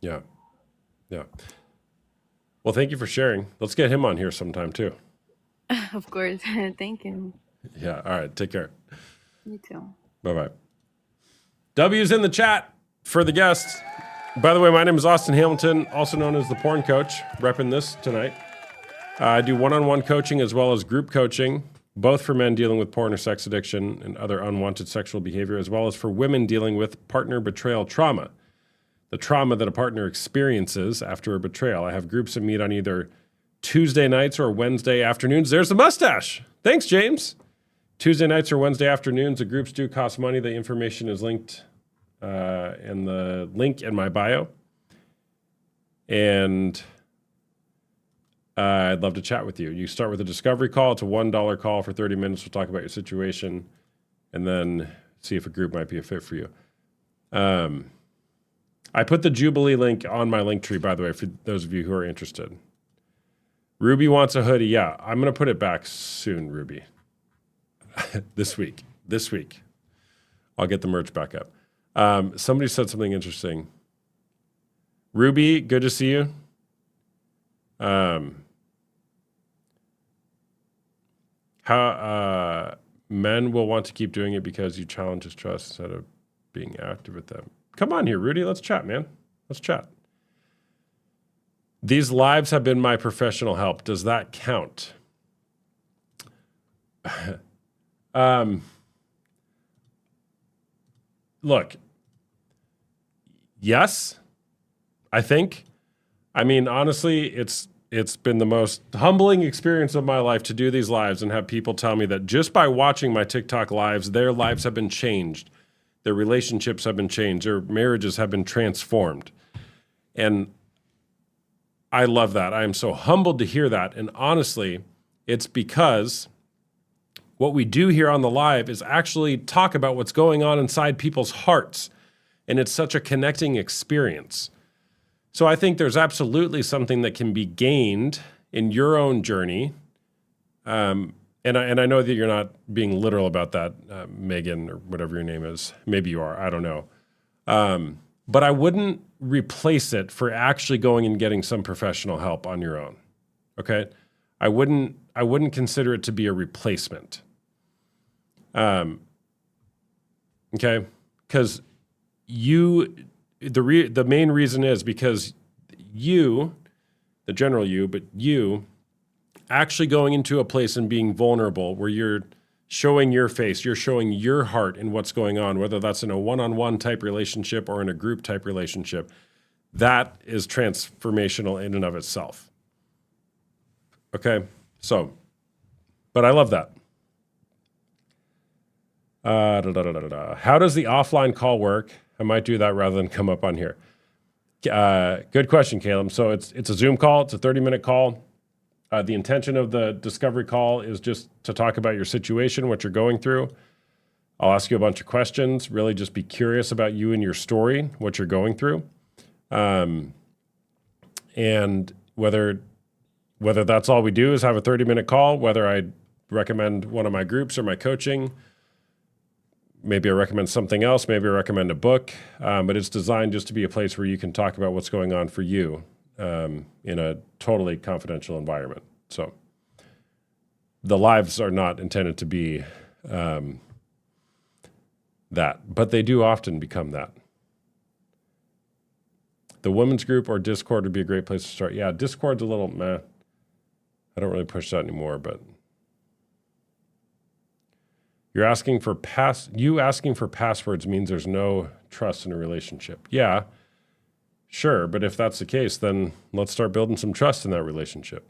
[SPEAKER 2] Yeah. Yeah. Well, thank you for sharing. Let's get him on here sometime too.
[SPEAKER 4] Of course. Thank you.
[SPEAKER 2] Yeah. All right. Take care.
[SPEAKER 4] You too.
[SPEAKER 2] Bye-bye. W's in the chat for the guests. By the way, my name is Austin Hamilton, also known as the Porn Coach, repping this tonight. I do one-on-one coaching as well as group coaching, both for men dealing with porn or sex addiction and other unwanted sexual behavior, as well as for women dealing with partner betrayal trauma, the trauma that a partner experiences after a betrayal. I have groups that meet on either Tuesday nights or Wednesday afternoons. There's the mustache. Thanks, James. Tuesday nights or Wednesday afternoons. The groups do cost money. The information is linked in the link in my bio. And I'd love to chat with you. You start with a discovery call. It's a $1 call for 30 minutes. We'll talk about your situation and then see if a group might be a fit for you. I put the Jubilee link on my link tree, by the way, for those of you who are interested. Ruby wants a hoodie. Yeah, I'm going to put it back soon, Ruby. This week. I'll get the merch back up. Somebody said something interesting. Ruby, good to see you. How men will want to keep doing it because you challenge his trust instead of being active with them. Come on here, Rudy. Let's chat, man. Let's chat. These lives have been my professional help. Does that count? Look, yes, I think. I mean, honestly, it's been the most humbling experience of my life to do these lives and have people tell me that just by watching my TikTok lives, their lives have been changed. Their relationships have been changed. Their marriages have been transformed. And I love that. I am so humbled to hear that. And honestly, it's because what we do here on the live is actually talk about what's going on inside people's hearts. And it's such a connecting experience. So I think there's absolutely something that can be gained in your own journey. And I know that you're not being literal about that, Megan, or whatever your name is. Maybe you are. I don't know. But I wouldn't replace it for actually going and getting some professional help on your own. Okay? I wouldn't consider it to be a replacement. Okay? Because the main reason is because you, the general you, but you actually going into a place and being vulnerable where you're showing your face, you're showing your heart in what's going on, whether that's in a one-on-one type relationship or in a group type relationship, that is transformational in and of itself. Okay? So, but I love that. How does the offline call work? I might do that rather than come up on here. Good question, Caleb. So it's a Zoom call. It's a 30-minute call. The intention of the discovery call is just to talk about your situation, what you're going through. I'll ask you a bunch of questions, really just be curious about you and your story, what you're going through. And whether that's all we do is have a 30-minute call, whether I recommend one of my groups or my coaching, maybe I recommend something else. Maybe I recommend a book. But it's designed just to be a place where you can talk about what's going on for you in a totally confidential environment. So the lives are not intended to be that, but they do often become that. The women's group or Discord would be a great place to start. Yeah, Discord's a little meh. I don't really push that anymore, but you asking for passwords means there's no trust in a relationship. Yeah, sure, but if that's the case, then let's start building some trust in that relationship.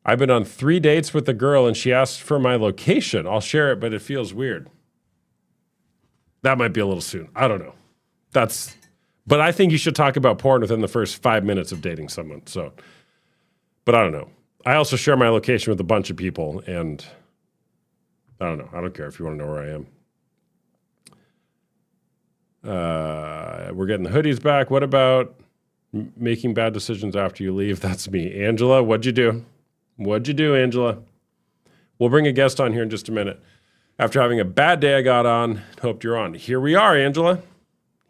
[SPEAKER 2] I've been on 3 dates with a girl and she asked for my location. I'll share it, but it feels weird. That might be a little soon. I don't know. But I think you should talk about porn within the first 5 minutes of dating someone. So, but I don't know. I also share my location with a bunch of people, and I don't know. I don't care if you want to know where I am. We're getting the hoodies back. What about making bad decisions after you leave? That's me. Angela, what'd you do? What'd you do, Angela? We'll bring a guest on here in just a minute. After having a bad day, I got on. Hoped you're on. Here we are, Angela.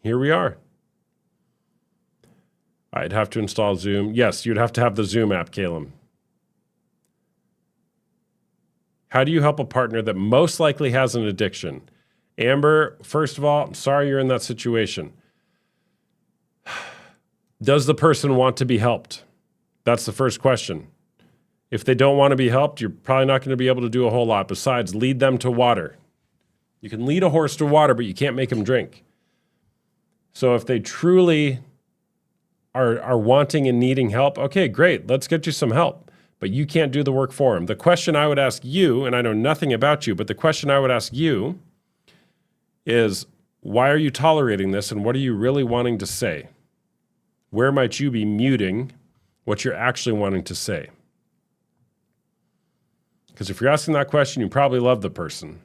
[SPEAKER 2] Here we are. I'd have to install Zoom. Yes, you'd have to have the Zoom app, Caleb. How do you help a partner that most likely has an addiction? Amber, first of all, I'm sorry you're in that situation. Does the person want to be helped? That's the first question. If they don't want to be helped, you're probably not going to be able to do a whole lot besides lead them to water. You can lead a horse to water, but you can't make him drink. So if they truly are wanting and needing help, okay, great, let's get you some help. But you can't do the work for them. The question I would ask you, and I know nothing about you, but the question I would ask you is, why are you tolerating this, and what are you really wanting to say? Where might you be muting what you're actually wanting to say? Because if you're asking that question, you probably love the person.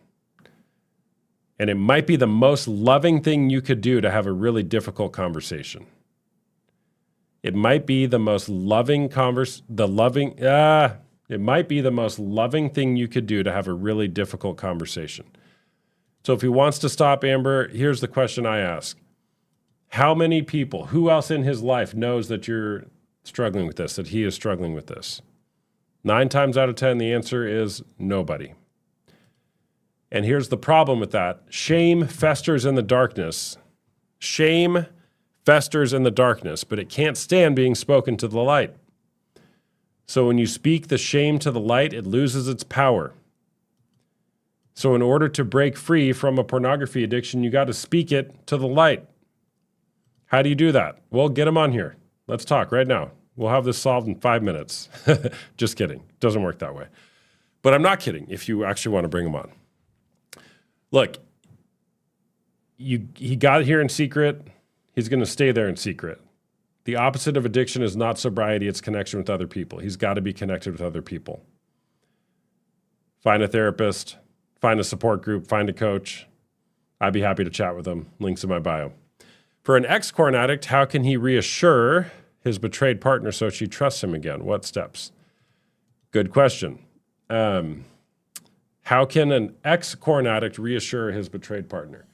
[SPEAKER 2] And it might be the most loving thing you could do to have a really difficult conversation. It might be the most loving it might be the most loving thing you could do to have a really difficult conversation. So if he wants to stop, Amber, here's the question I ask. How many people, who else in his life knows that you're struggling with this, that he is struggling with this? 9 times out of 10, the answer is nobody. And here's the problem with that. Shame festers in the darkness. Shame festers in the darkness, but it can't stand being spoken to the light. So when you speak the shame to the light, it loses its power. So in order to break free from a pornography addiction, you got to speak it to the light. How do you do that? Well, get him on here. Let's talk right now. We'll have this solved in 5 minutes. Just kidding. Doesn't work that way. But I'm not kidding if you actually want to bring him on. Look, he got here in secret. He's going to stay there in secret. The opposite of addiction is not sobriety, it's connection with other people. He's got to be connected with other people. Find a therapist, find a support group, find a coach. I'd be happy to chat with him. Links in my bio. For an ex-porn addict, how can he reassure his betrayed partner so she trusts him again? What steps? Good question. How can an ex-porn addict reassure his betrayed partner?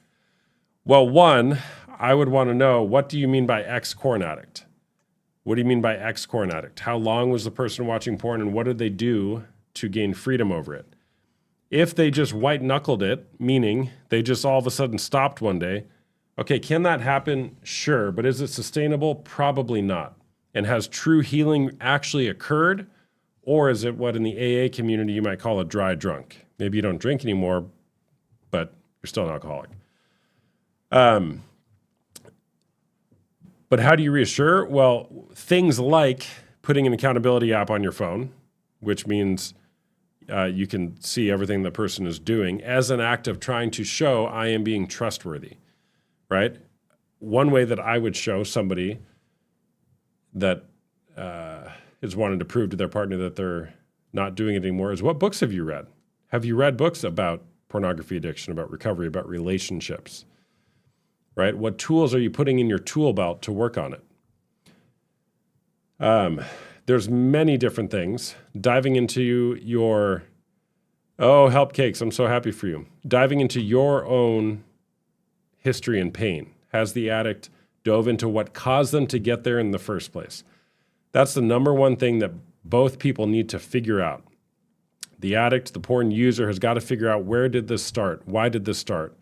[SPEAKER 2] Well, one, I would want to know, what do you mean by ex-porn addict? What do you mean by ex-porn addict? How long was the person watching porn, and what did they do to gain freedom over it? If they just white-knuckled it, meaning they just all of a sudden stopped one day, okay, can that happen? Sure, but is it sustainable? Probably not. And has true healing actually occurred? Or is it what in the AA community you might call a dry drunk? Maybe you don't drink anymore, but you're still an alcoholic. But how do you reassure? Well, things like putting an accountability app on your phone, which means you can see everything the person is doing as an act of trying to show I am being trustworthy, right? One way that I would show somebody that is wanting to prove to their partner that they're not doing it anymore is, what books have you read? Have you read books about pornography addiction, about recovery, about relationships, right? What tools are you putting in your tool belt to work on it? There's many different things. Diving into your, oh, help cakes, I'm so happy for you. Diving into your own history and pain. Has the addict dove into what caused them to get there in the first place? That's the number one thing that both people need to figure out. The addict, the porn user, has got to figure out, where did this start? Why did this start?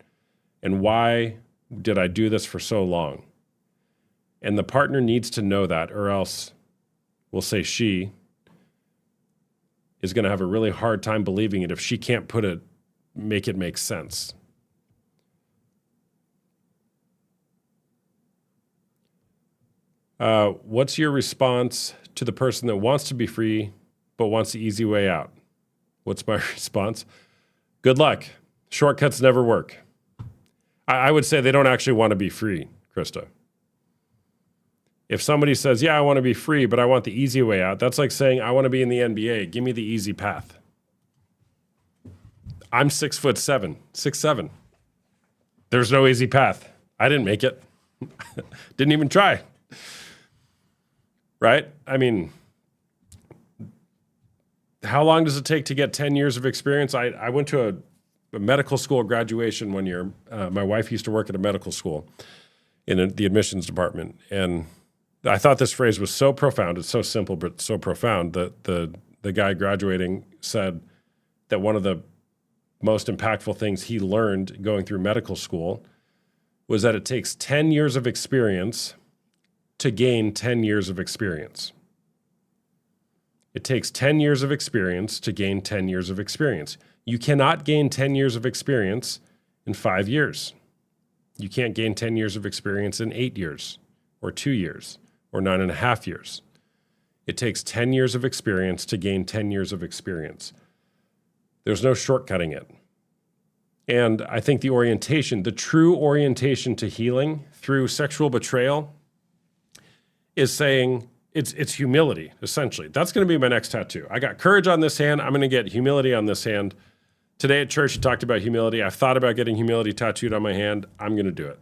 [SPEAKER 2] And why did I do this for so long? And the partner needs to know that, or else we'll say she is going to have a really hard time believing it if she can't make it make sense. What's your response to the person that wants to be free but wants the easy way out? What's my response? Good luck. Shortcuts never work. I would say they don't actually want to be free, Krista. If somebody says, yeah, I want to be free, but I want the easy way out, that's like saying, I want to be in the NBA. Give me the easy path. I'm 6'7", 6'7". There's no easy path. I didn't make it. Didn't even try. Right? I mean, how long does it take to get 10 years of experience? I went to a medical school graduation one year. My wife used to work at a medical school in the admissions department. And I thought this phrase was so profound. It's so simple, but so profound that the guy graduating said that one of the most impactful things he learned going through medical school was that it takes 10 years of experience to gain 10 years of experience. It takes 10 years of experience to gain 10 years of experience. You cannot gain 10 years of experience in 5 years. You can't gain 10 years of experience in 8 years or 2 years or 9.5 years. It takes 10 years of experience to gain 10 years of experience. There's no shortcutting it. And I think the true orientation to healing through sexual betrayal is saying it's humility, essentially. That's going to be my next tattoo. I got courage on this hand. I'm going to get humility on this hand. Today at church, you talked about humility. I've thought about getting humility tattooed on my hand. I'm going to do it.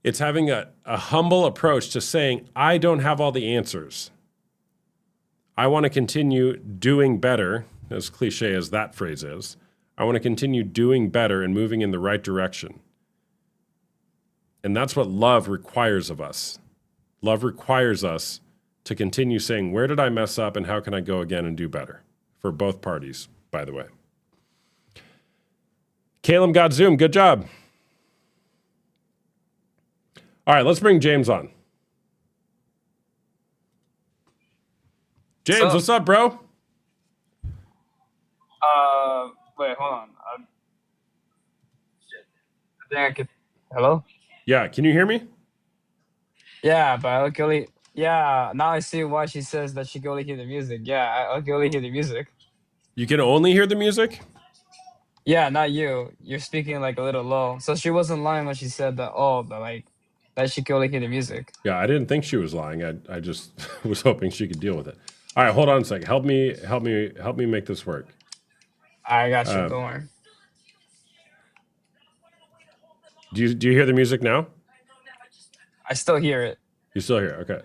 [SPEAKER 2] It's having a humble approach to saying, I don't have all the answers. I want to continue doing better, as cliche as that phrase is. I want to continue doing better and moving in the right direction. And that's what love requires of us. Love requires us to continue saying, where did I mess up and how can I go again and do better? For both parties, by the way. Caleb got Zoom. Good job. All right, let's bring James on. James, what's up, bro?
[SPEAKER 5] Wait, hold on. I think I could. Hello?
[SPEAKER 2] Yeah, can you hear me?
[SPEAKER 5] Yeah, but I can only. Yeah, now I see why she says that she can only hear the music. Yeah, I can only hear the music.
[SPEAKER 2] You can only hear the music?
[SPEAKER 5] Yeah, not you. You're speaking like a little low. So she wasn't lying when she said that. Oh, that she can only hear the music.
[SPEAKER 2] Yeah, I didn't think she was lying. I just was hoping she could deal with it. All right, hold on a second. Help me make this work.
[SPEAKER 5] I got you. Don't worry.
[SPEAKER 2] Do you hear the music now?
[SPEAKER 5] I still hear it.
[SPEAKER 2] You still hear? Okay.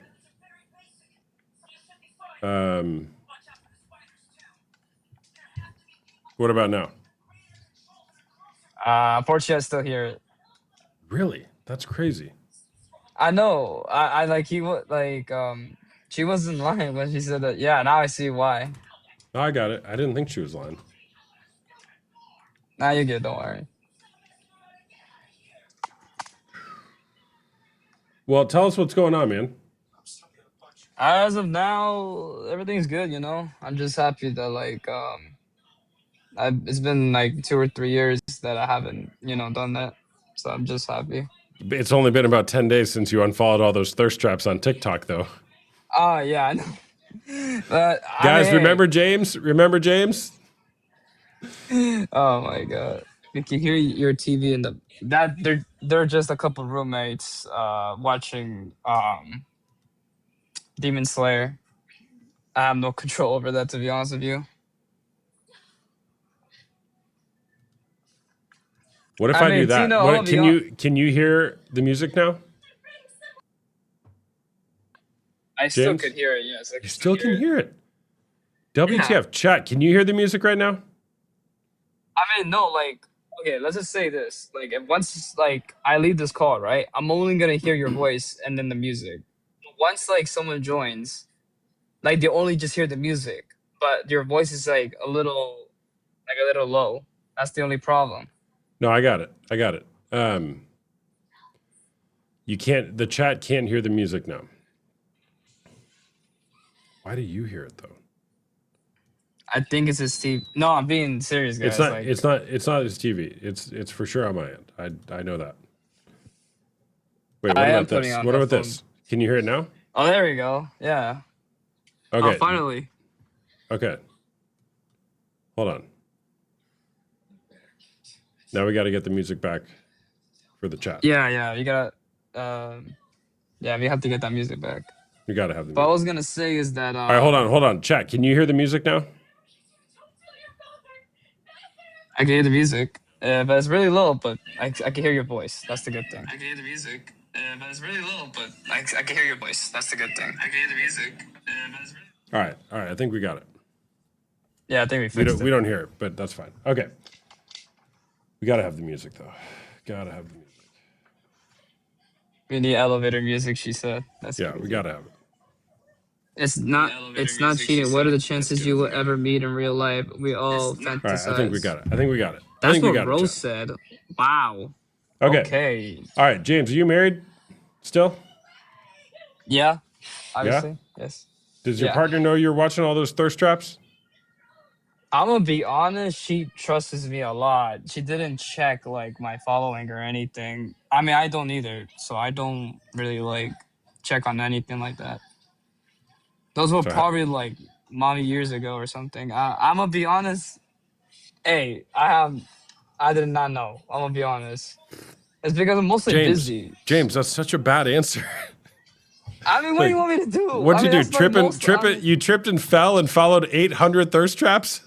[SPEAKER 2] What about now?
[SPEAKER 5] Unfortunately, I still hear it.
[SPEAKER 2] Really? That's crazy.
[SPEAKER 5] I know. I like he was like she wasn't lying when she said that. Yeah, now I see why.
[SPEAKER 2] No, I got it. I didn't think she was lying.
[SPEAKER 5] Now you're good. Don't worry.
[SPEAKER 2] Well, tell us what's going on, man.
[SPEAKER 5] As of now, everything's good. You know, I'm just happy that it's been like 2 or 3 years that I haven't done that. So I'm just happy.
[SPEAKER 2] It's only been about 10 days since you unfollowed all those thirst traps on TikTok, though.
[SPEAKER 5] Oh yeah, I know. But
[SPEAKER 2] Guys, remember James? Remember James?
[SPEAKER 5] Oh my god, you can hear your TV in they're just a couple roommates watching Demon Slayer. I have no control over that, to be honest with you.
[SPEAKER 2] What if
[SPEAKER 5] I
[SPEAKER 2] I do
[SPEAKER 5] mean,
[SPEAKER 2] that?
[SPEAKER 5] Tino, I'm
[SPEAKER 2] What
[SPEAKER 5] gonna be
[SPEAKER 2] can you hear the music now?
[SPEAKER 5] I still
[SPEAKER 2] James?
[SPEAKER 5] could hear it. Yes, I
[SPEAKER 2] You
[SPEAKER 5] can still
[SPEAKER 2] still can
[SPEAKER 5] hear it.
[SPEAKER 2] hear it. WTF, chat, can you hear the music right now?
[SPEAKER 5] I mean, no, like, okay, let's just say this. Like, if once, like, I leave this call, right, I'm only gonna hear your voice and then the music. Once, like, someone joins, like, they only just hear the music, but your voice is, like, a little low. That's the only problem.
[SPEAKER 2] No, I got it. I got it. The chat can't hear the music now. Why do you hear it though?
[SPEAKER 5] I think it's his TV. No, I'm being serious, guys. Like,
[SPEAKER 2] It's not his TV. It's for sure on my end. I know that. Wait, what
[SPEAKER 5] I am
[SPEAKER 2] about
[SPEAKER 5] putting
[SPEAKER 2] this?
[SPEAKER 5] on
[SPEAKER 2] What about
[SPEAKER 5] headphones.
[SPEAKER 2] this? Can you hear it now?
[SPEAKER 5] Oh, there we go. Yeah. Oh,
[SPEAKER 2] Okay.
[SPEAKER 5] finally.
[SPEAKER 2] Okay. Hold on. Now we got to get the music back for the chat.
[SPEAKER 5] Yeah. You gotta. Yeah, we have to get that music back.
[SPEAKER 2] We got to have the
[SPEAKER 5] But what I
[SPEAKER 2] music.
[SPEAKER 5] was gonna say is that.
[SPEAKER 2] All right, hold on. Chat, can you hear the music now?
[SPEAKER 5] I can hear the music, but it's really low. But I can hear your voice. That's the good thing. I can hear the music, but it's really low. But I can hear your voice. That's the good thing. I can hear the music, but it's really.
[SPEAKER 2] All right. I think we got it.
[SPEAKER 5] Yeah, I think we fixed
[SPEAKER 2] We
[SPEAKER 5] it.
[SPEAKER 2] don't hear it, but that's fine. Okay. We got to have the music though. Got to have the music.
[SPEAKER 5] We need elevator music. She said. That's
[SPEAKER 2] Yeah,
[SPEAKER 5] crazy.
[SPEAKER 2] we got to have it.
[SPEAKER 5] It's not. It's not cheating. What are the chances you will ever meet in real life? We all fantasize.
[SPEAKER 2] All right, I think we got it. I think we got it. I
[SPEAKER 5] That's
[SPEAKER 2] think we
[SPEAKER 5] what
[SPEAKER 2] got
[SPEAKER 5] Rose
[SPEAKER 2] it. Chat.
[SPEAKER 5] said. Wow.
[SPEAKER 2] Okay.
[SPEAKER 5] Okay.
[SPEAKER 2] All right, James, are you married still?
[SPEAKER 5] Yeah. Obviously. Yes.
[SPEAKER 2] Does your
[SPEAKER 5] Yeah.
[SPEAKER 2] partner know you're watching all those thirst traps?
[SPEAKER 5] I'm gonna be honest. She trusts me a lot. She didn't check like my following or anything. I mean, I don't either. So I don't really like check on anything like that. Those were
[SPEAKER 2] So
[SPEAKER 5] probably like mommy years ago or something. I'm gonna be honest. Hey, I did not know. I'm gonna be honest. It's because I'm mostly busy.
[SPEAKER 2] James, that's such a bad answer.
[SPEAKER 5] I mean, what do you want me to do?
[SPEAKER 2] What'd you do?
[SPEAKER 5] That's my most-
[SPEAKER 2] You tripped and fell and followed 800 thirst traps?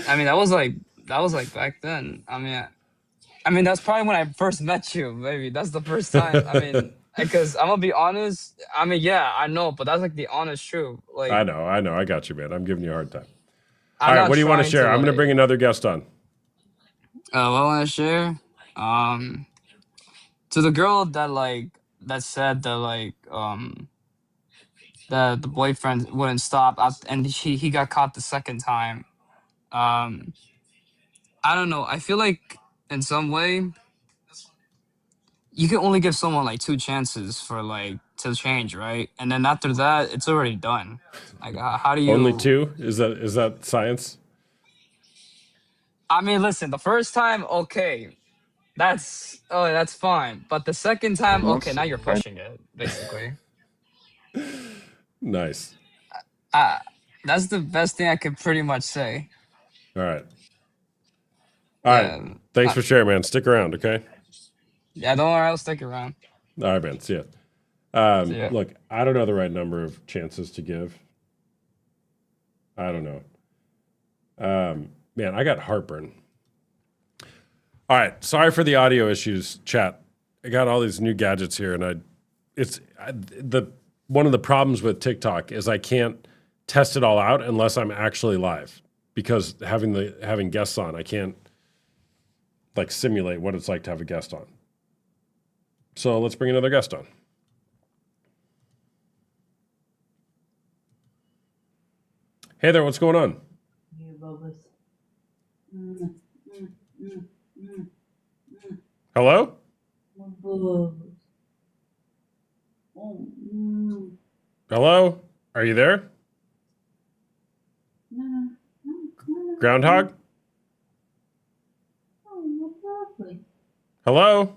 [SPEAKER 5] I mean, that was like back then. I mean, that's probably when I first met you. Maybe that's the first time. I mean, because I'm gonna be honest. I mean, yeah, I know, but that's like the honest truth. Like,
[SPEAKER 2] I know. I got you, man. I'm giving you a hard time.
[SPEAKER 5] I'm
[SPEAKER 2] All right,
[SPEAKER 5] not
[SPEAKER 2] what do you want to
[SPEAKER 5] trying
[SPEAKER 2] share? I'm going to
[SPEAKER 5] like-
[SPEAKER 2] bring another guest on.
[SPEAKER 5] what I want to share, to the girl that said that that the boyfriend wouldn't stop and he got caught the second time. I don't know. I feel like in some way you can only give someone like two chances for like to change, right? And then after that, it's already done. Like, how do you?
[SPEAKER 2] Only two? Is that science?
[SPEAKER 5] I mean, listen. The first time, okay, that's fine. But the second time, okay, now you're pushing it, basically.
[SPEAKER 2] Nice.
[SPEAKER 5] That's the best thing I could pretty much say.
[SPEAKER 2] All right. All right. Thanks for sharing, man. Stick around, okay?
[SPEAKER 5] Yeah, don't worry. I'll stick around.
[SPEAKER 2] All right, man. See ya.
[SPEAKER 5] See ya.
[SPEAKER 2] Look, I don't know the right number of chances to give. I don't know. Man, I got heartburn. All right. Sorry for the audio issues, chat. I got all these new gadgets here, and one of the problems with TikTok is I can't test it all out unless I'm actually live, because having guests on, I can't like simulate what it's like to have a guest on. So let's bring another guest on. Hey there, what's going on?
[SPEAKER 1] You love this.
[SPEAKER 2] Hello? Hello? Are you there? Groundhog? Hello?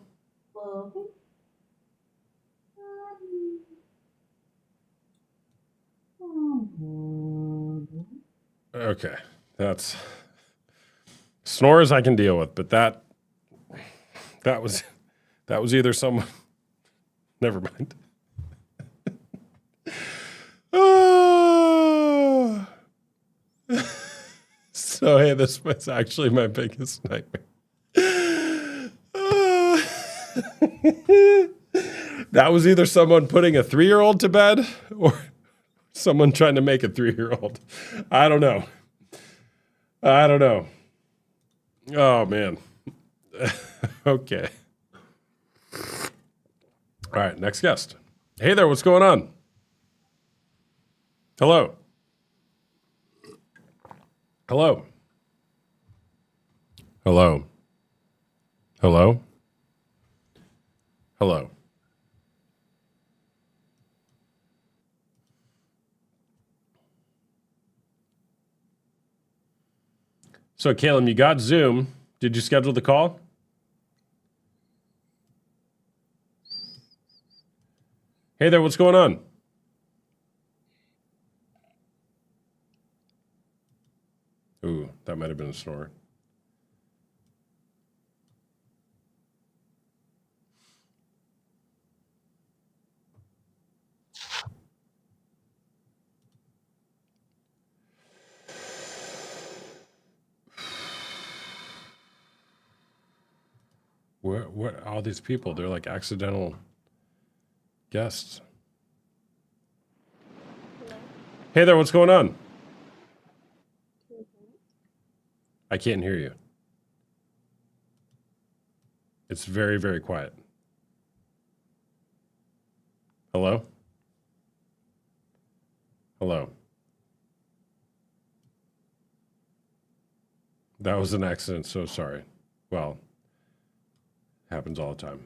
[SPEAKER 2] Okay, that's snores I can deal with, but that was either someone. Never mind. Oh. So hey, this was actually my biggest nightmare. That was either someone putting a 3-year-old to bed or someone trying to make a 3-year-old. I don't know. Oh, man. Okay. All right, next guest. Hey there, what's going on? Hello. Hello. Hello. Hello. Hello. So, Caleb, you got Zoom. Did you schedule the call? Hey there, what's going on? Ooh, that might have been a snore. What all these people? They're like accidental guests. Hey there, what's going on? I can't hear you. It's very, very quiet. Hello? Hello. That was an accident, so sorry. Well, happens all the time.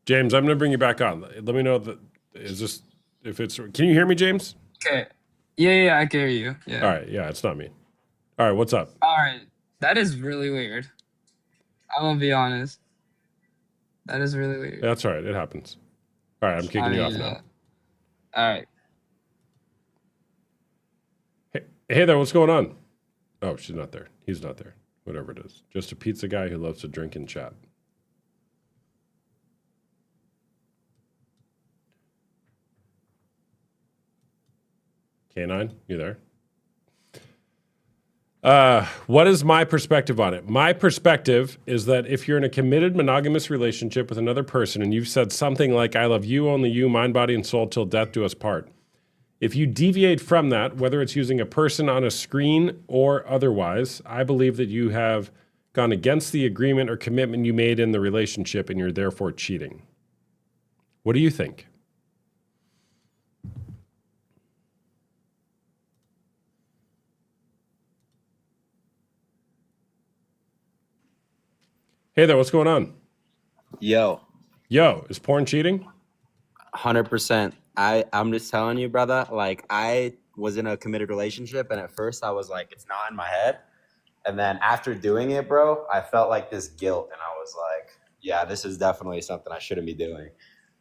[SPEAKER 2] James, I'm going to bring you back on. Let me know that if it's. Can you hear me, James?
[SPEAKER 5] Okay. Yeah, I can hear you. Yeah.
[SPEAKER 2] All right. Yeah, it's not me. All right. What's up?
[SPEAKER 5] All right. That is really weird. I'm gonna be honest. That is really weird.
[SPEAKER 2] That's all right. It happens. All right. I'm kicking you off now.
[SPEAKER 5] All right.
[SPEAKER 2] Hey there. What's going on? Oh, she's not there. He's not there. Whatever it is. Just a pizza guy who loves to drink and chat. K9, you there? What is my perspective on it? My perspective is that if you're in a committed monogamous relationship with another person and you've said something like, I love you, only you, mind, body, and soul till death do us part. If you deviate from that, whether it's using a person on a screen or otherwise, I believe that you have gone against the agreement or commitment you made in the relationship and you're therefore cheating. What do you think? Hey there, what's going on?
[SPEAKER 6] Yo,
[SPEAKER 2] Yo, is porn cheating?
[SPEAKER 6] 100%. I'm just telling you, brother. Like, I was in a committed relationship, and at first I was like, it's not in my head. And then after doing it, bro, I felt like this guilt, and I was like, yeah, this is definitely something I shouldn't be doing.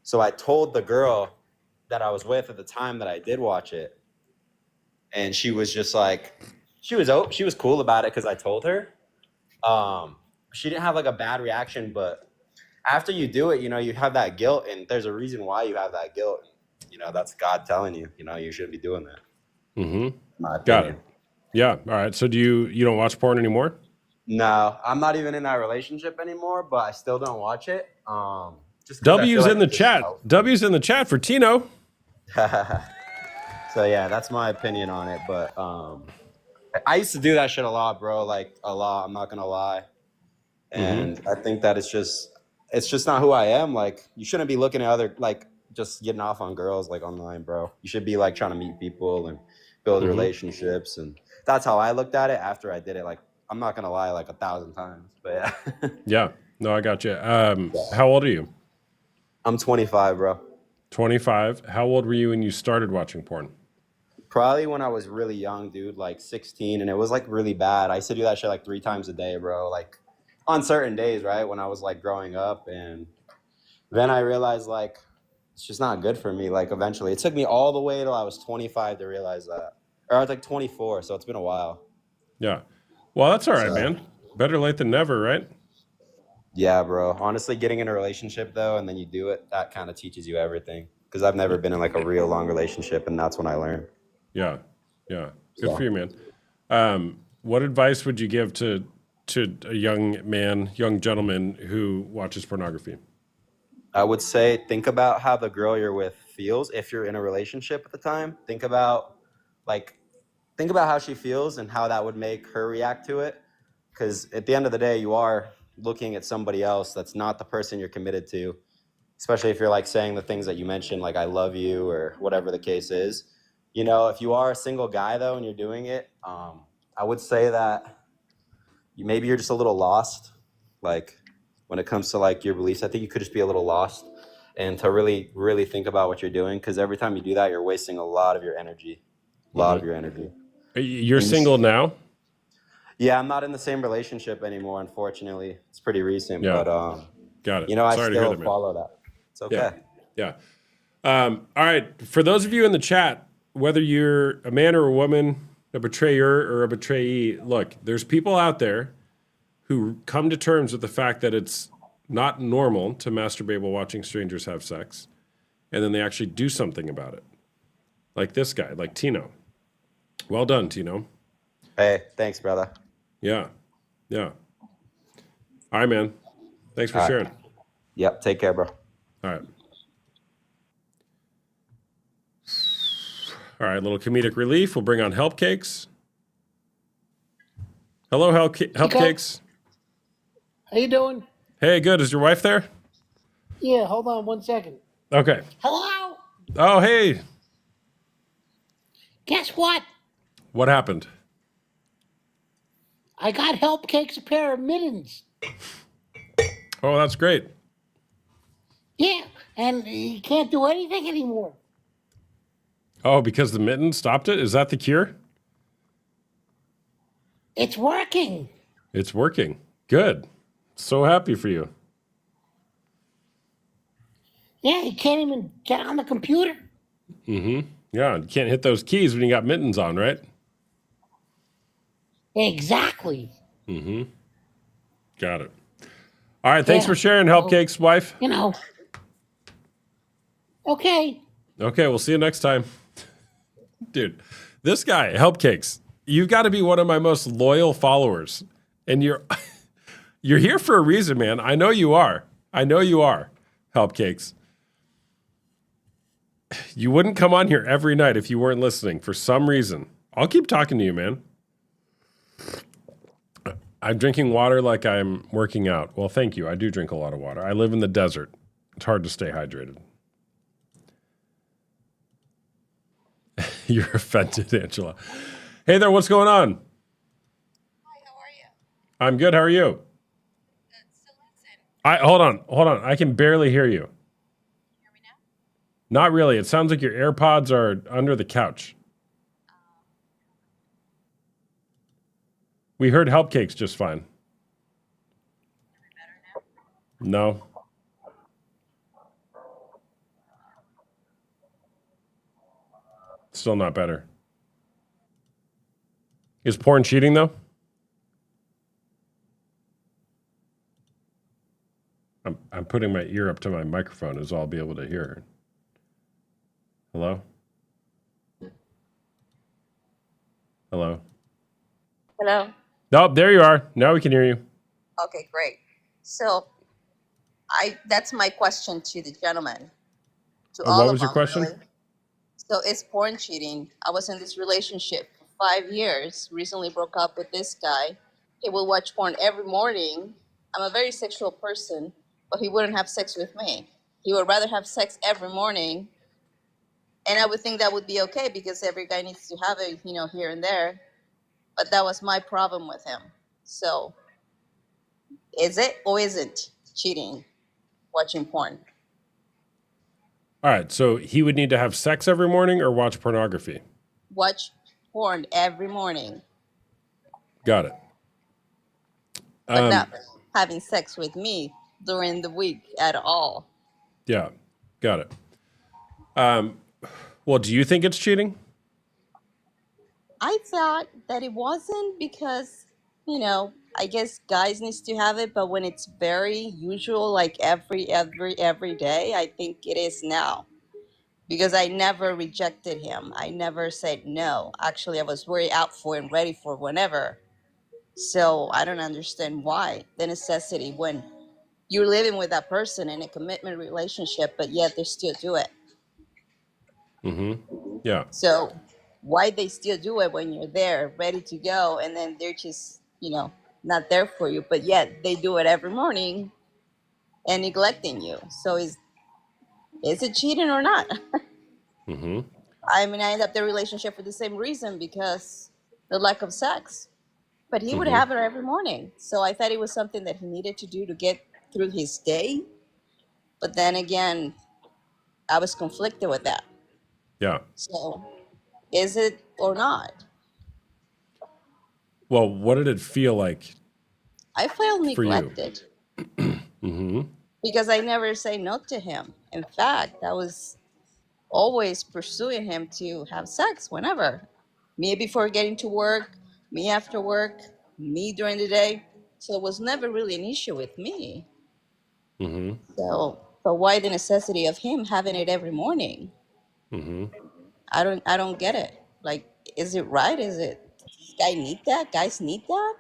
[SPEAKER 6] So I told the girl that I was with at the time that I did watch it, and she was just like, she was cool about it because I told her. She didn't have like a bad reaction, but after you do it, you have that guilt, and there's a reason why you have that guilt. That's God telling you, you shouldn't be doing that.
[SPEAKER 2] Mm-hmm.
[SPEAKER 6] My
[SPEAKER 2] Got
[SPEAKER 6] opinion.
[SPEAKER 2] it. Yeah. All right. So you don't watch porn anymore?
[SPEAKER 6] No, I'm not even in that relationship anymore, but I still don't watch it. Just 'cause I feel
[SPEAKER 2] W's
[SPEAKER 6] like
[SPEAKER 2] in the
[SPEAKER 6] it's just
[SPEAKER 2] chat.
[SPEAKER 6] helpful.
[SPEAKER 2] W's in the chat for Tino.
[SPEAKER 6] So yeah, that's my opinion on it. But I used to do that shit a lot, bro. Like a lot. I'm not gonna lie. And I think that it's just not who I am. Like, you shouldn't be looking at just getting off on girls like online, bro. You should be like trying to meet people and build relationships, and that's how I looked at it after I did it. Like, I'm not gonna lie, like 1,000 times, but yeah.
[SPEAKER 2] Yeah. No, I got you. How old are you?
[SPEAKER 6] I'm 25, bro.
[SPEAKER 2] 25. How old were you when you started watching porn?
[SPEAKER 6] Probably when I was really young, dude, like 16, and it was like really bad. I used to do that shit like 3 times a day, bro. Like on certain days, right? When I was like growing up, and then I realized like it's just not good for me. Like eventually, it took me all the way till I was 25 to realize that, or I was like 24, so it's been a while.
[SPEAKER 2] Yeah. Well, that's all right,
[SPEAKER 6] So
[SPEAKER 2] man. Better late than never, right?
[SPEAKER 6] yeah, bro. Honestly, getting in a relationship though, and then you do it, that kind of teaches you everything. Because I've never been in like a real long relationship, and that's when I learned.
[SPEAKER 2] Yeah. Yeah. Good
[SPEAKER 6] So
[SPEAKER 2] for you, man. What advice would you give to a young gentleman who watches pornography?
[SPEAKER 6] I would say think about how the girl you're with feels if you're in a relationship at the time. Think about how she feels and how that would make her react to it. Because at the end of the day, you are looking at somebody else that's not the person you're committed to, especially if you're like saying the things that you mentioned, like I love you or whatever the case is. You know, if you are a single guy though and you're doing it, I would say that maybe you're just a little lost. Like when it comes to like your beliefs, I think you could just be a little lost, and to really, really think about what you're doing. Because every time you do that, you're wasting a lot of your energy.
[SPEAKER 2] You're
[SPEAKER 6] And
[SPEAKER 2] single now?
[SPEAKER 6] Yeah, I'm not in the same relationship anymore, unfortunately. It's pretty recent,
[SPEAKER 2] Yeah.
[SPEAKER 6] but
[SPEAKER 2] Got it.
[SPEAKER 6] you know, I
[SPEAKER 2] Sorry to hear
[SPEAKER 6] still
[SPEAKER 2] that, man.
[SPEAKER 6] follow that. It's okay.
[SPEAKER 2] Yeah. All right. For those of you in the chat, whether you're a man or a woman, a betrayer or a betrayee, look, there's people out there who come to terms with the fact that it's not normal to masturbate while watching strangers have sex, and then they actually do something about it. Like this guy, like Tino. Well done, Tino.
[SPEAKER 6] Hey, thanks, brother.
[SPEAKER 2] Yeah. All right, man. Thanks for sharing.
[SPEAKER 6] Yep, take care, bro.
[SPEAKER 2] All right. All right, little comedic relief. We'll bring on Help Cakes. Hello, Help Cakes.
[SPEAKER 7] How you doing?
[SPEAKER 2] Hey, good. Is your wife there?
[SPEAKER 7] Yeah, hold on 1 second.
[SPEAKER 2] Okay.
[SPEAKER 7] Hello?
[SPEAKER 2] Oh, hey.
[SPEAKER 7] Guess what?
[SPEAKER 2] What happened?
[SPEAKER 7] I got Help Cakes a pair of mittens.
[SPEAKER 2] Oh, that's great.
[SPEAKER 7] Yeah, and you can't do anything anymore.
[SPEAKER 2] Oh, because the mitten stopped it? Is that the cure?
[SPEAKER 7] It's working.
[SPEAKER 2] It's working. Good. So happy for you.
[SPEAKER 7] Yeah, you can't even get on the computer.
[SPEAKER 2] Mm-hmm. Yeah, you can't hit those keys when you got mittens on, right?
[SPEAKER 7] Exactly.
[SPEAKER 2] Mm-hmm. Got it. All right, thanks
[SPEAKER 7] Yeah.
[SPEAKER 2] for sharing, Help Cakes wife.
[SPEAKER 7] You know. Okay.
[SPEAKER 2] Okay, we'll see you next time. Dude, this guy, Help Cakes, you've got to be one of my most loyal followers. And you're here for a reason, man. I know you are. Help Cakes. You wouldn't come on here every night if you weren't listening for some reason. I'll keep talking to you, man. I'm drinking water like I'm working out. Well, thank you. I do drink a lot of water. I live in the desert. It's hard to stay hydrated. You're offended, Angela. Hey there, what's going on?
[SPEAKER 8] Hi, how are you?
[SPEAKER 2] I'm good. How are you?
[SPEAKER 8] Good. So listen,
[SPEAKER 2] Hold on. I can barely hear you.
[SPEAKER 8] can you hear me now?
[SPEAKER 2] Not really. It sounds like your AirPods are under the couch. We heard Help Cakes just fine.
[SPEAKER 8] Hear me better now?
[SPEAKER 2] No. Still not better. Is porn cheating though? I'm putting my ear up to my microphone as I'll be able to hear her. Hello? Hello?
[SPEAKER 8] Hello.
[SPEAKER 2] Oh, there you are. Now we can hear you.
[SPEAKER 8] Okay, great. So, that's my question to the gentleman, to all
[SPEAKER 2] What
[SPEAKER 8] of
[SPEAKER 2] was your
[SPEAKER 8] them,
[SPEAKER 2] question?
[SPEAKER 8] really. So, is porn cheating? I was in this relationship for 5 years. Recently broke up with this guy. He will watch porn every morning. I'm a very sexual person, but he wouldn't have sex with me. He would rather have sex every morning, and I would think that would be okay because every guy needs to have it, here and there. But that was my problem with him. So, is it or isn't cheating watching porn?
[SPEAKER 2] All right. So he would need to have sex every morning or watch pornography.
[SPEAKER 8] Watch porn every morning,
[SPEAKER 2] Got it.
[SPEAKER 8] but not having sex with me during the week at all.
[SPEAKER 2] Yeah. Got it. Well, do you think it's cheating?
[SPEAKER 8] I thought that it wasn't because, I guess guys needs to have it, but when it's very usual, like every day, I think it is now. Because I never rejected him. I never said no. Actually, I was very out for and ready for whenever. So I don't understand why the necessity when you're living with that person in a commitment relationship, but yet they still do it.
[SPEAKER 2] Yeah.
[SPEAKER 8] So why they still do it when you're there, ready to go, and then they're just, not there for you, but yet they do it every morning and neglecting you. So is it cheating or not? I mean, I ended up the relationship for the same reason, because the lack of sex. But he would have her every morning. So I thought it was something that he needed to do to get through his day. But then again, I was conflicted with that.
[SPEAKER 2] Yeah.
[SPEAKER 8] So is it or not?
[SPEAKER 2] Well, what did it feel like
[SPEAKER 8] I felt
[SPEAKER 2] for you?
[SPEAKER 8] neglected because I never say no to him. In fact, I was always pursuing him to have sex whenever. Me before getting to work, me after work, me during the day. So it was never really an issue with me. So, but why the necessity of him having it every morning? I don't get it. Like, is it right? Is it guy need that? Guys need that?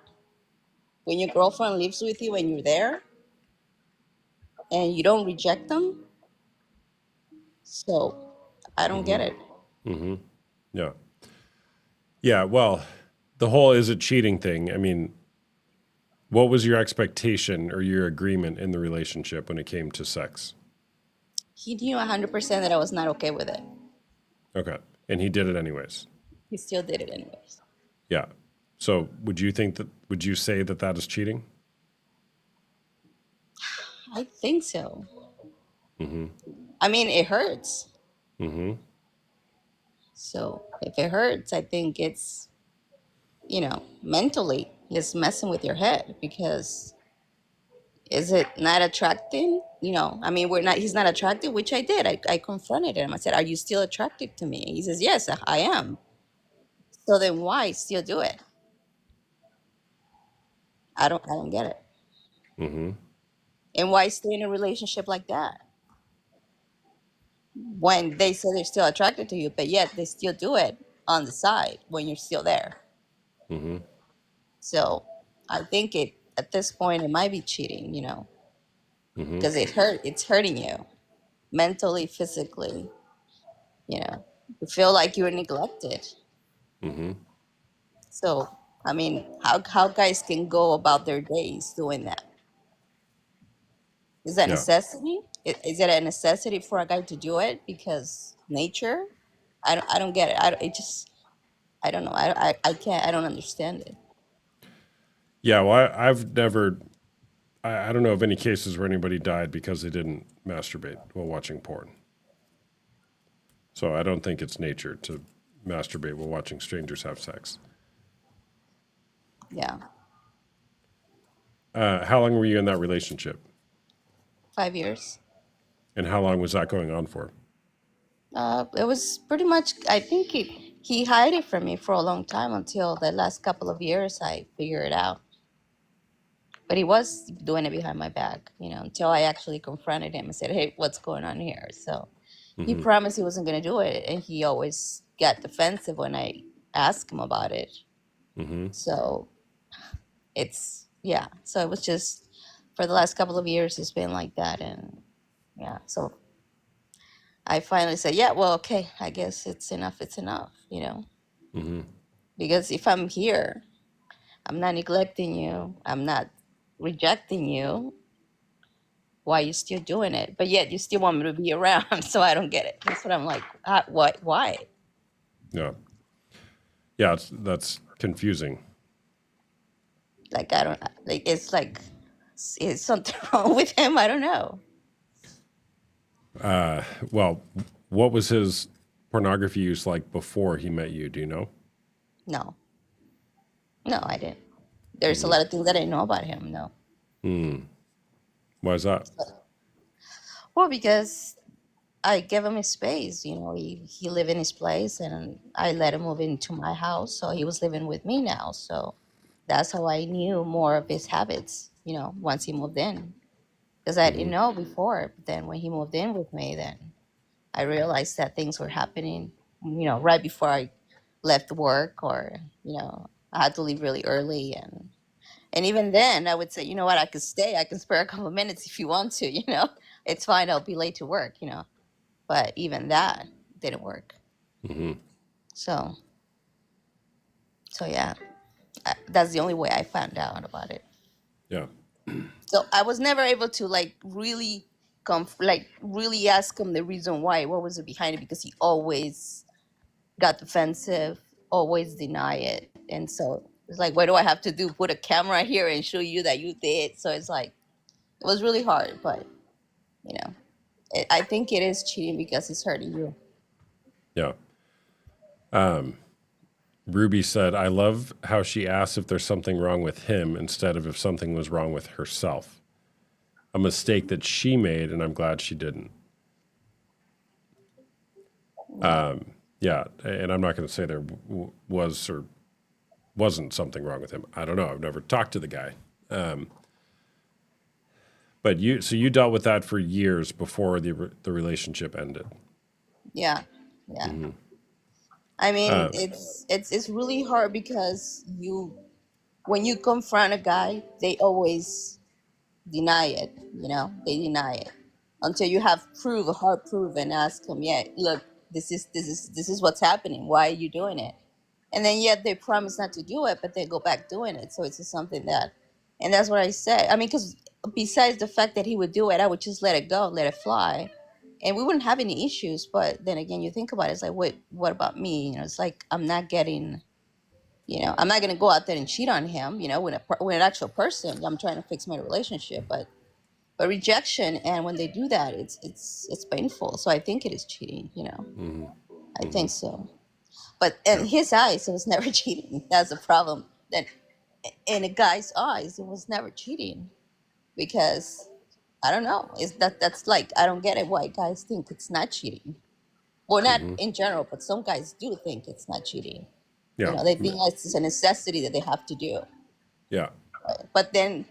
[SPEAKER 8] When your girlfriend lives with you and you're there and you don't reject them? So I don't get it.
[SPEAKER 2] Yeah. Yeah. Well, the whole is it cheating thing. I mean, what was your expectation or your agreement in the relationship when it came to sex?
[SPEAKER 8] He knew 100% that I was not okay with it.
[SPEAKER 2] Okay. And he did it anyways.
[SPEAKER 8] He still did it anyways.
[SPEAKER 2] Yeah. So would you say that that is cheating?
[SPEAKER 8] I think so. I mean, it hurts. So if it hurts, I think it's, mentally, it's messing with your head, because is it not attracting? I mean, he's not attractive, which I did. I confronted him. I said, are you still attracted to me? He says, yes, I am. So then why still do it? I don't get it. And why stay in a relationship like that when they say they're still attracted to you, but yet they still do it on the side when you're still there? So I think at this point it might be cheating, because it's hurting you mentally, physically. You feel like you're neglected. So I mean, how guys can go about their days doing that? Is that
[SPEAKER 2] Yeah.
[SPEAKER 8] necessity? Is it a necessity for a guy to do it because nature? I don't get it. I don't know. I can't. I don't understand it.
[SPEAKER 2] Yeah. Well, I don't know of any cases where anybody died because they didn't masturbate while watching porn. So I don't think it's nature to masturbate while watching strangers have sex.
[SPEAKER 8] Yeah,
[SPEAKER 2] How long were you in that relationship?
[SPEAKER 8] 5 years.
[SPEAKER 2] And how long was that going on for?
[SPEAKER 8] It was pretty much. I think he hid it from me for a long time until the last couple of years. I figured it out. But he was doing it behind my back, until I actually confronted him and said, "Hey, what's going on here?" So he promised he wasn't going to do it, and he always got defensive when I asked him about it. So so it was just, for the last couple of years it's been like that. And yeah, so I finally said, yeah, well, okay, I guess it's enough, because if I'm here, I'm not neglecting you, I'm not rejecting you, why are you still doing it? But yet you still want me to be around. So I don't get it. That's what I'm like, what, why?
[SPEAKER 2] Yeah. Yeah, that's confusing.
[SPEAKER 8] Like, I don't, like, it's like, is something wrong with him? I don't know.
[SPEAKER 2] Well, what was his pornography use like before he met you? Do you know?
[SPEAKER 8] No, I didn't. There's a lot of things that I know about him. No.
[SPEAKER 2] Why is that?
[SPEAKER 8] Well, because I gave him his space. He lived in his place, and I let him move into my house. So he was living with me now. So that's how I knew more of his habits, once he moved in. Because I didn't know before. But then when he moved in with me, then I realized that things were happening, right before I left work, or, I had to leave really early. And even then, I would say, you know what, I could stay. I can spare a couple of minutes if you want to. It's fine. I'll be late to work. But even that didn't work.
[SPEAKER 2] Mm-hmm.
[SPEAKER 8] So yeah, that's the only way I found out about it.
[SPEAKER 2] Yeah.
[SPEAKER 8] So I was never able to like really really ask him the reason why. What was it behind it? Because he always got defensive, always deny it, and so it's like, what do I have to do? Put a camera here and show you that you did? So it's like it was really hard, but I think it is cheating because it's hurting you.
[SPEAKER 2] Yeah. Ruby said, I love how she asked if there's something wrong with him instead of if something was wrong with herself. A mistake that she made, and I'm glad she didn't. Yeah, and I'm not going to say there was or wasn't something wrong with him. I don't know. I've never talked to the guy. But you dealt with that for years before the relationship ended.
[SPEAKER 8] Yeah. I mean, it's really hard because when you confront a guy, they always deny it. They deny it until you have hard proof, and ask them, yeah, look, this is what's happening. Why are you doing it? And then yet they promise not to do it, but they go back doing it. So it's just something and that's what I said. I mean, because besides the fact that he would do it, I would just let it go, let it fly, and we wouldn't have any issues. But then again, you think about it, it's like, wait, what about me? It's like I'm not getting. I'm not gonna go out there and cheat on him. When an actual person, I'm trying to fix my relationship, but rejection, and when they do that, it's painful. So I think it is cheating. I think so. But in his eyes, it was never cheating. That's the problem. That in a guy's eyes, it was never cheating because I don't know. That's like, I don't get it. Why guys think it's not cheating? Well, not in general, but some guys do think it's not cheating.
[SPEAKER 2] Yeah.
[SPEAKER 8] They think it's a necessity that they have to do.
[SPEAKER 2] Yeah.
[SPEAKER 8] But then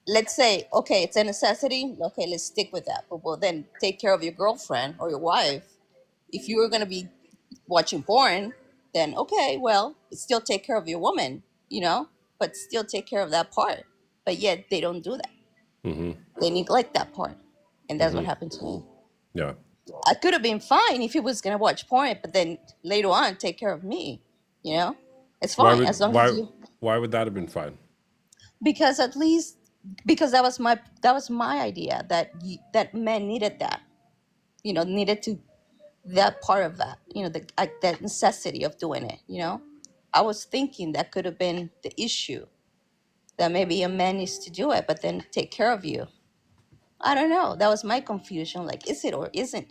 [SPEAKER 8] let's say, okay, it's a necessity. Okay, let's stick with that. But well, then take care of your girlfriend or your wife. If you were going to be watching porn, then okay, well, still take care of your woman, but still take care of that part. But yet they don't do that.
[SPEAKER 2] Mm-hmm.
[SPEAKER 8] They neglect that part. And that's what happened to me.
[SPEAKER 2] Yeah.
[SPEAKER 8] I could have been fine if he was going to watch porn, but then later on take care of me. It's fine as long as you.
[SPEAKER 2] Why would that have been fine?
[SPEAKER 8] Because at least that was my idea that men needed that, needed to that part of that, that necessity of doing it. I was thinking that could have been the issue, that maybe a man needs to do it, but then take care of you. I don't know. That was my confusion. Like, is it or isn't?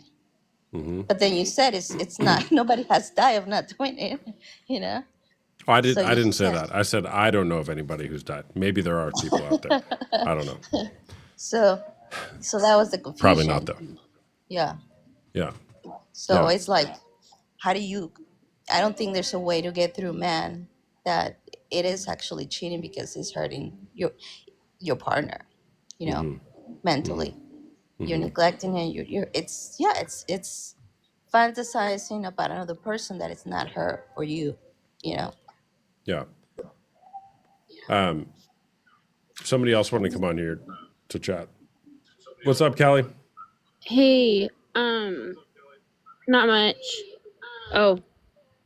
[SPEAKER 8] But then you said it's not. Nobody has died of not doing it.
[SPEAKER 2] Oh, I didn't say that. I said I don't know of anybody who's died. Maybe there are people out there. I don't know.
[SPEAKER 8] So that was the confusion.
[SPEAKER 2] Probably not though.
[SPEAKER 8] Yeah.
[SPEAKER 2] Yeah.
[SPEAKER 8] So it's like, how do you? I don't think there's a way to get through, man, that it is actually cheating because it's hurting your partner, mentally. You're neglecting it. It's fantasizing about another person that is not her or you.
[SPEAKER 2] Yeah. Somebody else wanted to come on here to chat. What's up, Callie?
[SPEAKER 9] Hey, not much. Oh,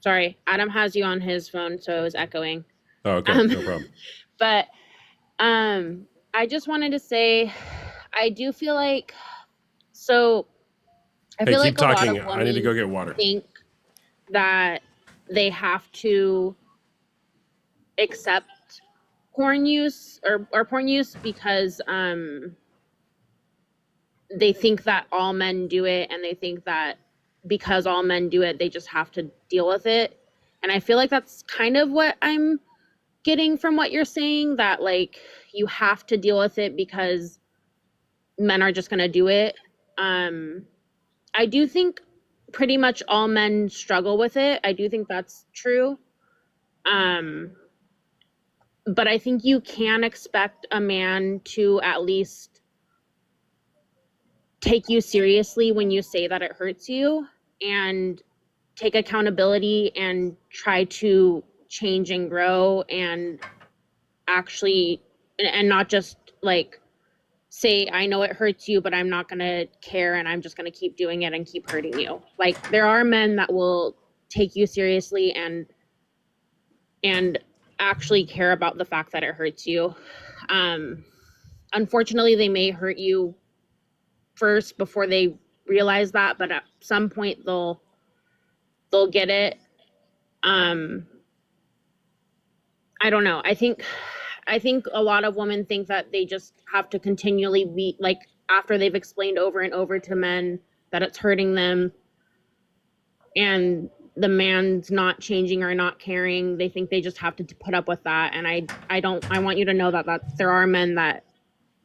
[SPEAKER 9] sorry. Adam has you on his phone, so it was echoing.
[SPEAKER 2] Oh, okay, no problem.
[SPEAKER 9] But I just wanted to say, I do feel like, so I
[SPEAKER 2] Hey,
[SPEAKER 9] feel
[SPEAKER 2] keep
[SPEAKER 9] like
[SPEAKER 2] talking.
[SPEAKER 9] a lot of
[SPEAKER 2] I need to go
[SPEAKER 9] women
[SPEAKER 2] get water.
[SPEAKER 9] think that they have to accept porn use or porn use because they think that all men do it, and they think that because all men do it, they just have to deal with it. And I feel like that's kind of what I'm getting from what you're saying, that like you have to deal with it because men are just going to do it. I do think pretty much all men struggle with it. I do think that's true. But I think you can expect a man to at least take you seriously when you say that it hurts you, and take accountability and try to change and grow and actually and not just like say, I know it hurts you, but I'm not going to care and I'm just going to keep doing it and keep hurting you. Like there are men that will take you seriously and actually care about the fact that it hurts you. Unfortunately, they may hurt you first before they realize that, but at some point they'll get it. I don't know. I think a lot of women think that they just have to continually be like, after they've explained over and over to men that it's hurting them and the man's not changing or not caring, they think they just have to put up with that. And I want you to know that there are men that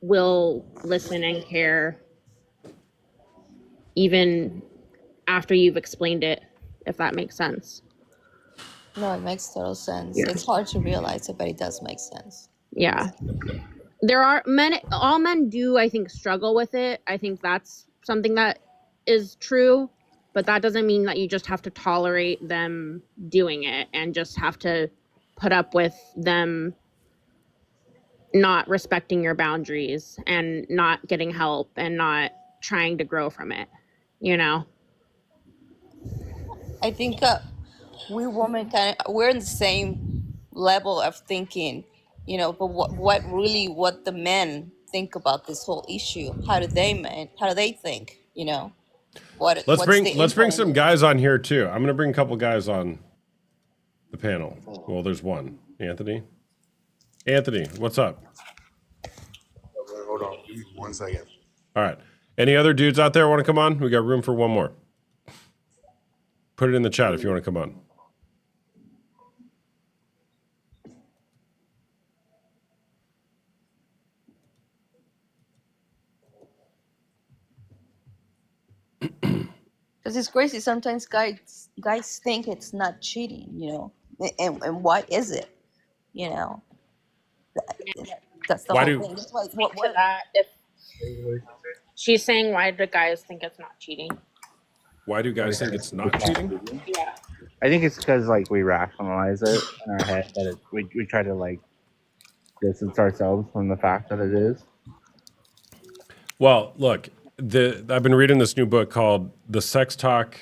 [SPEAKER 9] will listen and care even after you've explained it, if that makes sense.
[SPEAKER 8] No, it makes total sense.
[SPEAKER 9] Yeah.
[SPEAKER 8] It's hard to realize it, but it does make sense.
[SPEAKER 9] Yeah. There are men, all men do, I think, struggle with it. I think that's something that is true, but that doesn't mean that you just have to tolerate them doing it and just have to put up with them not respecting your boundaries and not getting help and not trying to grow from it, you know?
[SPEAKER 8] I think we women we're in the same level of thinking, you know. But what the men think about this whole issue? How do they think? You know,
[SPEAKER 2] Let's
[SPEAKER 8] what's
[SPEAKER 2] bring
[SPEAKER 8] the input?
[SPEAKER 2] some guys on here too. I'm gonna bring a couple guys on the panel. Well, there's one. Anthony, what's up?
[SPEAKER 10] Hold on, give me 1 second.
[SPEAKER 2] All right. Any other dudes out there want to come on? We got room for one more. Put it in the chat if you want to come on.
[SPEAKER 8] Because it's crazy. Sometimes guys think it's not cheating, you know, and why is it? You know, that's the
[SPEAKER 2] Why
[SPEAKER 8] whole
[SPEAKER 2] do-
[SPEAKER 8] thing. That's why,
[SPEAKER 9] To that, if she's saying, why do guys think it's not cheating?
[SPEAKER 2] Why do guys think it's not cheating?
[SPEAKER 9] Yeah.
[SPEAKER 11] I think it's because like we rationalize it in our head that we try to like distance ourselves from the fact that it is.
[SPEAKER 2] Well, look, I've been reading this new book called The Sex Talk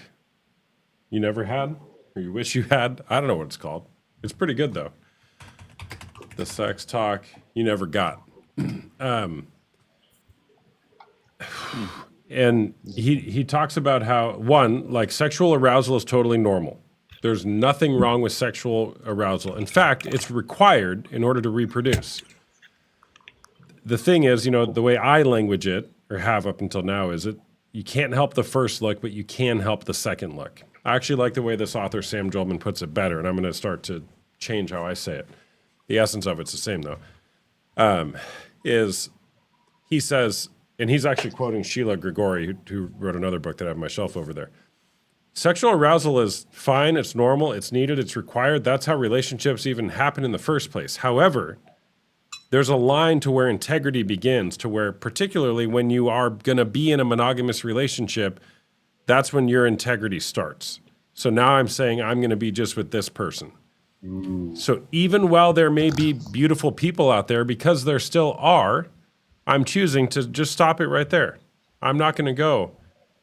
[SPEAKER 2] You Never Had, or You Wish You Had. I don't know what it's called. It's pretty good though. The Sex Talk You Never Got. And he talks about how, one, like sexual arousal is totally normal. There's nothing wrong with sexual arousal. In fact, it's required in order to reproduce. The thing is, you know, the way I language it, or have up until now, is you can't help the first look, but you can help the second look. I actually like the way this author, Sam Jolman, puts it better, and I'm going to start to change how I say it. The essence of it's the same, though. Is he says, and he's actually quoting Sheila Grigori, who wrote another book that I have on my shelf over there. Sexual arousal is fine, it's normal, it's needed, it's required. That's how relationships even happen in the first place. However, there's a line to where integrity begins, to where particularly when you are going to be in a monogamous relationship, that's when your integrity starts. So now I'm saying I'm going to be just with this person. So even while there may be beautiful people out there, because there still are, I'm choosing to just stop it right there. I'm not going to go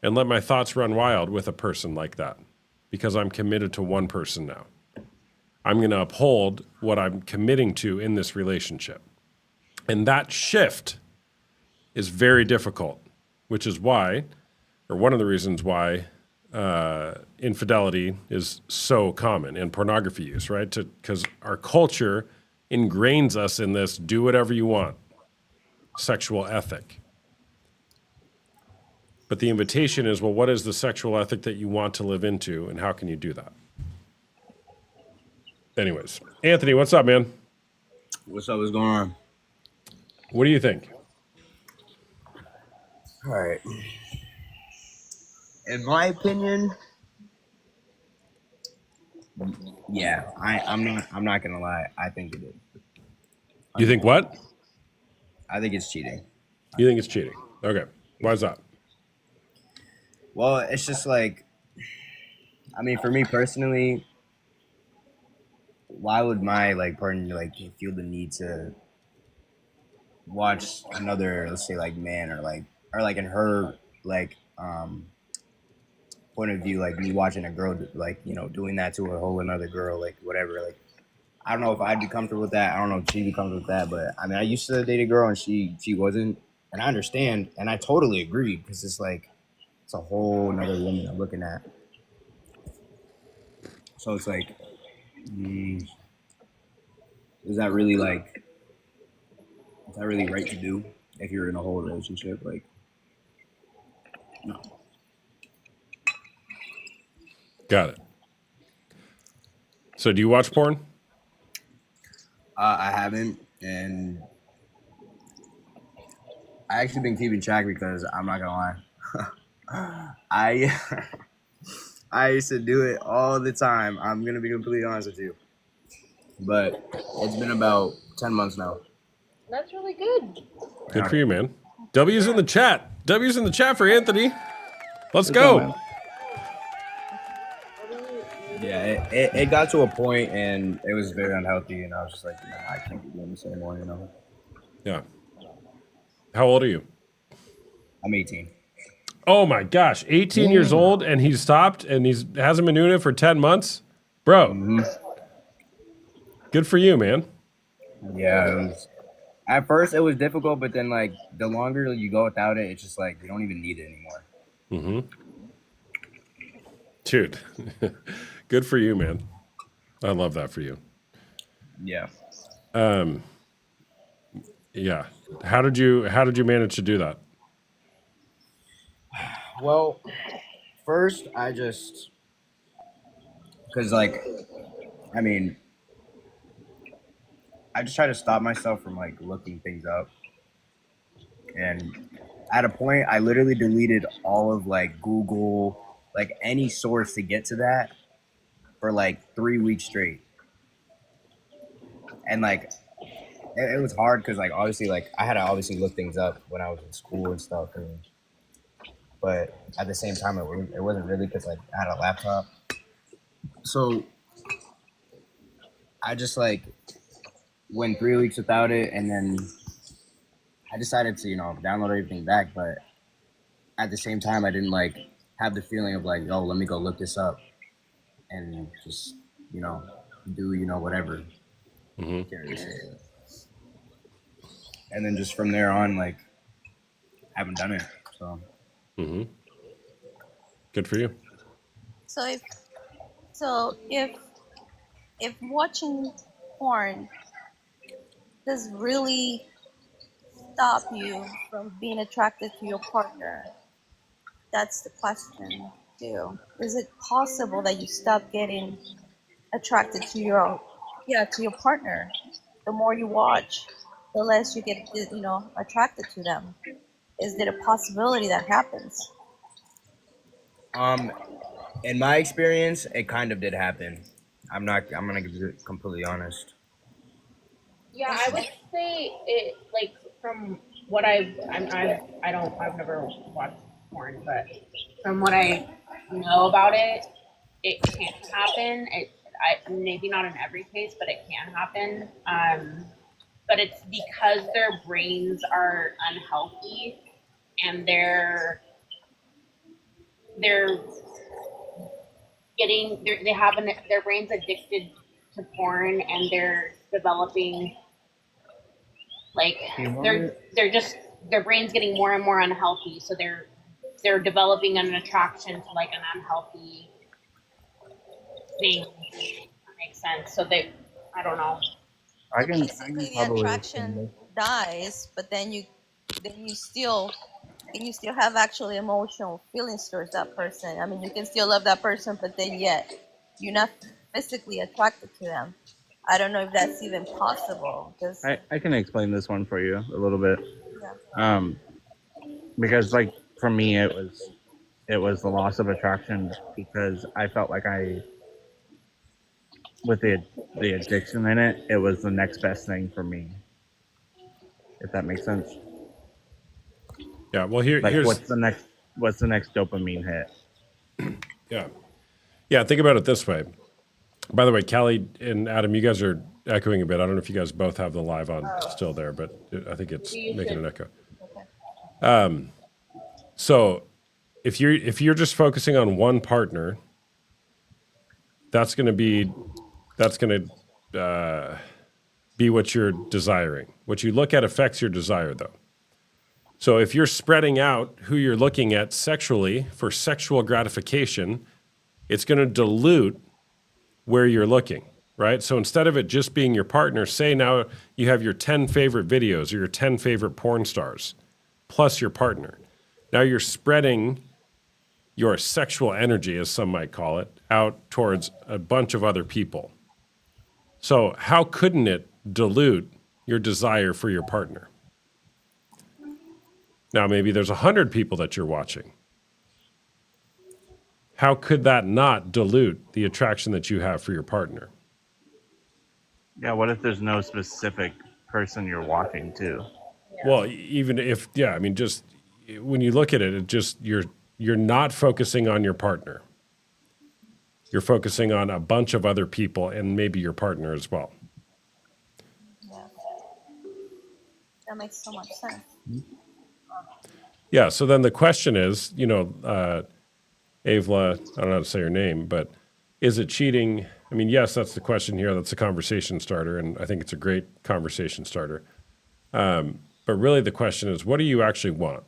[SPEAKER 2] and let my thoughts run wild with a person like that, because I'm committed to one person now. I'm going to uphold what I'm committing to in this relationship. And that shift is very difficult, which is why, or one of the reasons why, infidelity is so common and pornography use, right? Because our culture ingrains us in this do whatever you want sexual ethic. But the invitation is, well, what is the sexual ethic that you want to live into, and how can you do that? Anyways, Anthony, what's up, man?
[SPEAKER 12] What's up? What's going on?
[SPEAKER 2] What do you think?
[SPEAKER 12] All right. In my opinion, yeah, I'm not gonna lie. I think it is.
[SPEAKER 2] You think what?
[SPEAKER 12] I think it's cheating.
[SPEAKER 2] You think it's cheating? Okay. Why is that?
[SPEAKER 12] Well, it's just like, I mean, for me personally, why would my like partner like feel the need to watch another, let's say like man or like in her like point of view, like me watching a girl like doing that to a whole another girl, like whatever, like I don't know if I'd be comfortable with that. I don't know if she'd be comfortable with that, but I mean I used to date a girl and she wasn't, and I understand and I totally agree because it's like it's a whole another woman I'm looking at. So it's like, is that really like, is that really right to do if you're in a whole relationship? Like, no.
[SPEAKER 2] Got it. So do you watch porn?
[SPEAKER 12] I haven't, and I actually been keeping track because I'm not gonna lie, I I used to do it all the time. I'm gonna be completely honest with you, but it's been about 10 months now.
[SPEAKER 9] That's really good.
[SPEAKER 2] Good for you, man. W's in the chat. W's in the chat for Anthony. Let's go.
[SPEAKER 12] Yeah, it got to a point and it was very unhealthy, and I was just like, nah, I can't be doing this anymore,
[SPEAKER 2] Yeah. How old are you?
[SPEAKER 12] I'm 18.
[SPEAKER 2] Oh my gosh, 18 years old and he's stopped and hasn't been doing it for 10 months? Bro. Good for you, man.
[SPEAKER 12] Yeah, at first it was difficult, but then like the longer you go without it, it's just like you don't even need it anymore.
[SPEAKER 2] Dude. Good for you, man. I love that for you.
[SPEAKER 12] Yeah.
[SPEAKER 2] Yeah. How did you manage to do that?
[SPEAKER 12] Well, first I just, because like, I mean, I just try to stop myself from like looking things up, and at a point I literally deleted all of like Google, like any source to get to that for like 3 weeks straight, and like it was hard because like obviously like I had to obviously look things up when I was in school and stuff, but at the same time it wasn't really because like I had a laptop, so I just like went 3 weeks without it, and then I decided to download everything back, but at the same time I didn't like have the feeling of like, oh, let me go look this up and just do whatever. Can't really say that. And then just from there on, like, haven't done it. So.
[SPEAKER 2] Good for you.
[SPEAKER 8] So if watching porn does really stop you from being attracted to your partner, that's the question too. Is it possible that you stop getting attracted to your partner? The more you watch, the less you get attracted to them. Is there a possibility that happens?
[SPEAKER 12] In my experience, it kind of did happen. I'm gonna be completely honest.
[SPEAKER 9] Yeah, I would say it like from what I've never watched porn, but from what I know about it, it can happen. Maybe not in every case, but it can happen. But it's because their brains are unhealthy and their brain's addicted to porn, and they're developing like their brain's getting more and more unhealthy, so they're developing an attraction to like an unhealthy thing. If that makes sense. So I don't know.
[SPEAKER 8] Basically, the attraction dies, but then you still have actually emotional feelings towards that person. I mean, you can still love that person, but then yet you're not physically attracted to them. I don't know if that's even possible.
[SPEAKER 11] I can explain this one for you a little bit.
[SPEAKER 8] Yeah.
[SPEAKER 11] Because like for me, it was the loss of attraction because I felt like with the addiction in it, it was the next best thing for me. If that makes sense.
[SPEAKER 2] Yeah. Well, here's
[SPEAKER 11] what's the next dopamine hit?
[SPEAKER 2] Yeah. Think about it this way. By the way, Callie and Adam, you guys are echoing a bit. I don't know if you guys both have the live on still there, but I think it's making an echo. So if you're just focusing on one partner, that's going to be what you're desiring. What you look at affects your desire, though. So if you're spreading out who you're looking at sexually for sexual gratification, it's going to dilute where you're looking, right? So instead of it just being your partner, say now you have your 10 favorite videos or your 10 favorite porn stars plus your partner. Now you're spreading your sexual energy, as some might call it, out towards a bunch of other people. So how couldn't it dilute your desire for your partner? Now, maybe there's 100 people that you're watching. How could that not dilute the attraction that you have for your partner?
[SPEAKER 11] Yeah, what if there's no specific person you're watching to?
[SPEAKER 2] Well, even if, yeah, I mean, just when you look at it, you're not focusing on your partner. You're focusing on a bunch of other people and maybe your partner as well.
[SPEAKER 8] Yeah. That makes so much sense.
[SPEAKER 2] Yeah, so then the question is, Avla, I don't know how to say her name, but is it cheating? I mean, yes, that's the question here. That's a conversation starter, and I think it's a great conversation starter. But really the question is, what do you actually want?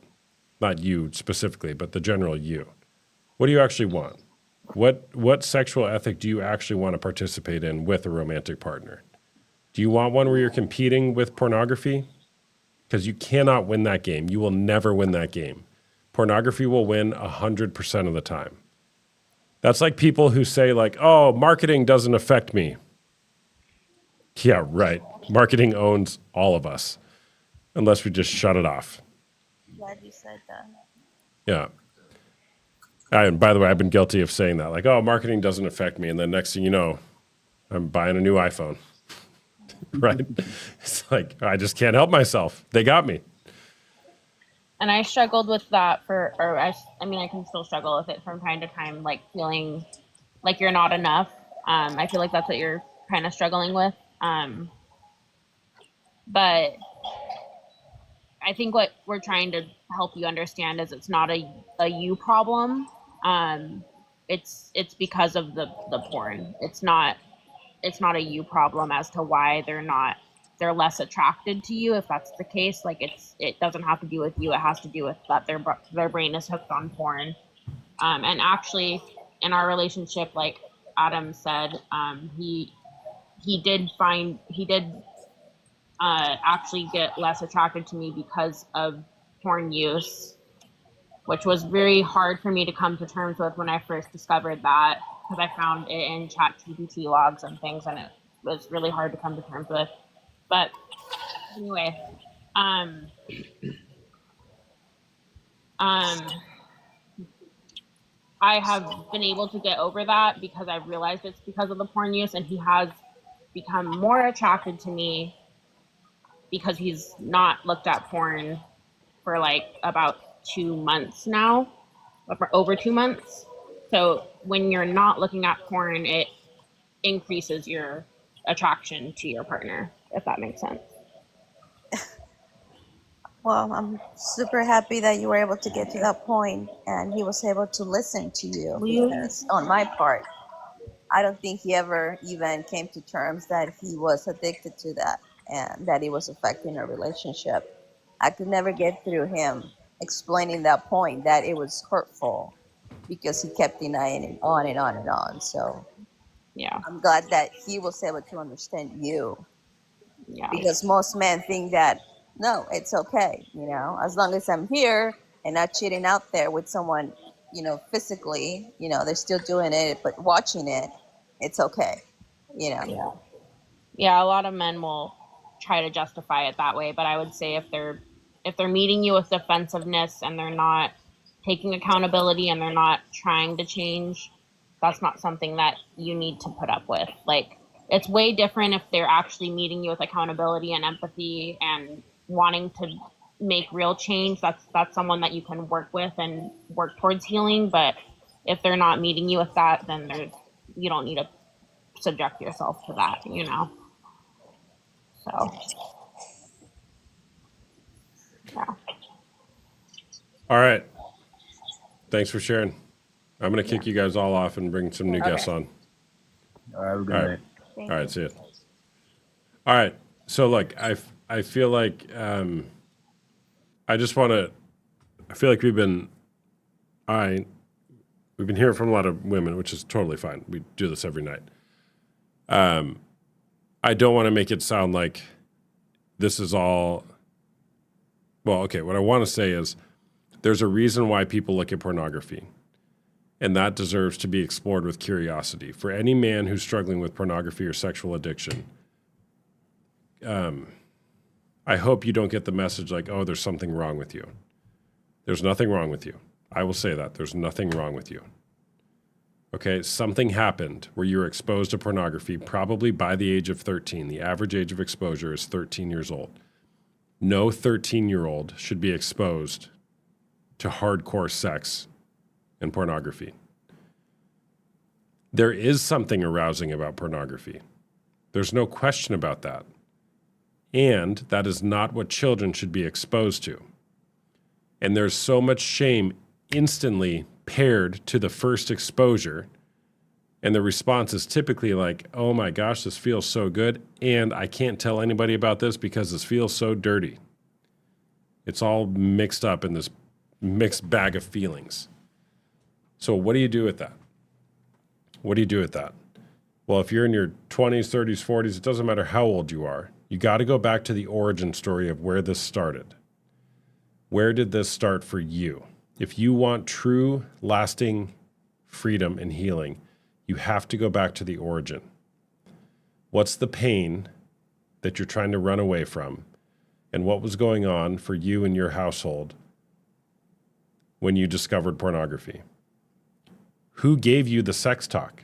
[SPEAKER 2] Not you specifically, but the general you. What do you actually want? What sexual ethic do you actually want to participate in with a romantic partner? Do you want one where you're competing with pornography? Because you cannot win that game. You will never win that game. Pornography will win 100% of the time. That's like people who say like, oh, marketing doesn't affect me. Yeah, right. Marketing owns all of us, unless we just shut it off.
[SPEAKER 8] Glad you said that.
[SPEAKER 2] Yeah. And by the way, I've been guilty of saying that. Like, oh, marketing doesn't affect me. And then next thing you know, I'm buying a new iPhone. Right? It's like, I just can't help myself. They got me.
[SPEAKER 9] And I struggled with that I can still struggle with it from time to time, like feeling like you're not enough. I feel like that's what you're kind of struggling with. But I think what we're trying to help you understand is it's not a you problem. It's because of the porn. It's not a you problem as to why they're less attracted to you. If that's the case, like it doesn't have to do with you. It has to do with that their brain is hooked on porn. And actually, in our relationship, like Adam said, he did actually get less attracted to me because of porn use, which was very hard for me to come to terms with when I first discovered that, because I found it in ChatGPT logs and things, and it was really hard to come to terms with. But anyway, I have been able to get over that because I've realized it's because of the porn use, and he has become more attracted to me because he's not looked at porn for like about 2 months now, or for over 2 months. So when you're not looking at porn, it increases your attraction to your partner, if that makes sense.
[SPEAKER 8] Well, I'm super happy that you were able to get to that point and he was able to listen to you, because on my part, I don't think he ever even came to terms that he was addicted to that and that it was affecting our relationship. I could never get through him explaining that point, that it was hurtful, because he kept denying it on and on and on. So
[SPEAKER 9] Yeah.
[SPEAKER 8] I'm glad that he was able to understand you,
[SPEAKER 9] Yeah.
[SPEAKER 8] because most men think that, no, it's okay, as long as I'm here and not cheating out there with someone, physically, they're still doing it, but watching it, it's okay,
[SPEAKER 9] Yeah. Yeah, a lot of men will try to justify it that way, but I would say if they're meeting you with defensiveness and they're not taking accountability and they're not trying to change, that's not something that you need to put up with. Like, it's way different if they're actually meeting you with accountability and empathy and wanting to make real change. That's someone that you can work with and work towards healing. But if they're not meeting you with that, then you don't need to subject yourself to that.
[SPEAKER 13] So, yeah.
[SPEAKER 2] All right. Thanks for sharing. I'm going to kick you guys all off and bring some new guests on.
[SPEAKER 12] All right, have a good
[SPEAKER 2] All right.
[SPEAKER 12] night.
[SPEAKER 2] All right. See you. All right. So look, I feel like I just want to. I feel like we've been hearing from a lot of women, which is totally fine. We do this every night. I don't want to make it sound like this is all. Well, okay. What I want to say is there's a reason why people look at pornography, and that deserves to be explored with curiosity. For any man who's struggling with pornography or sexual addiction, I hope you don't get the message like, oh, there's something wrong with you. There's nothing wrong with you. I will say that. There's nothing wrong with you. Okay, something happened where you were exposed to pornography probably by the age of 13. The average age of exposure is 13 years old. No 13-year-old should be exposed to hardcore sex and pornography. There is something arousing about pornography. There's no question about that. And that is not what children should be exposed to. And there's so much shame instantly paired to the first exposure. And the response is typically like, oh my gosh, this feels so good. And I can't tell anybody about this because this feels so dirty. It's all mixed up in this mixed bag of feelings. So what do you do with that? What do you do with that? Well, if you're in your 20s, 30s, 40s, it doesn't matter how old you are. You got to go back to the origin story of where this started. Where did this start for you? If you want true, lasting freedom and healing, you have to go back to the origin. What's the pain that you're trying to run away from? And what was going on for you and your household when you discovered pornography? Who gave you the sex talk?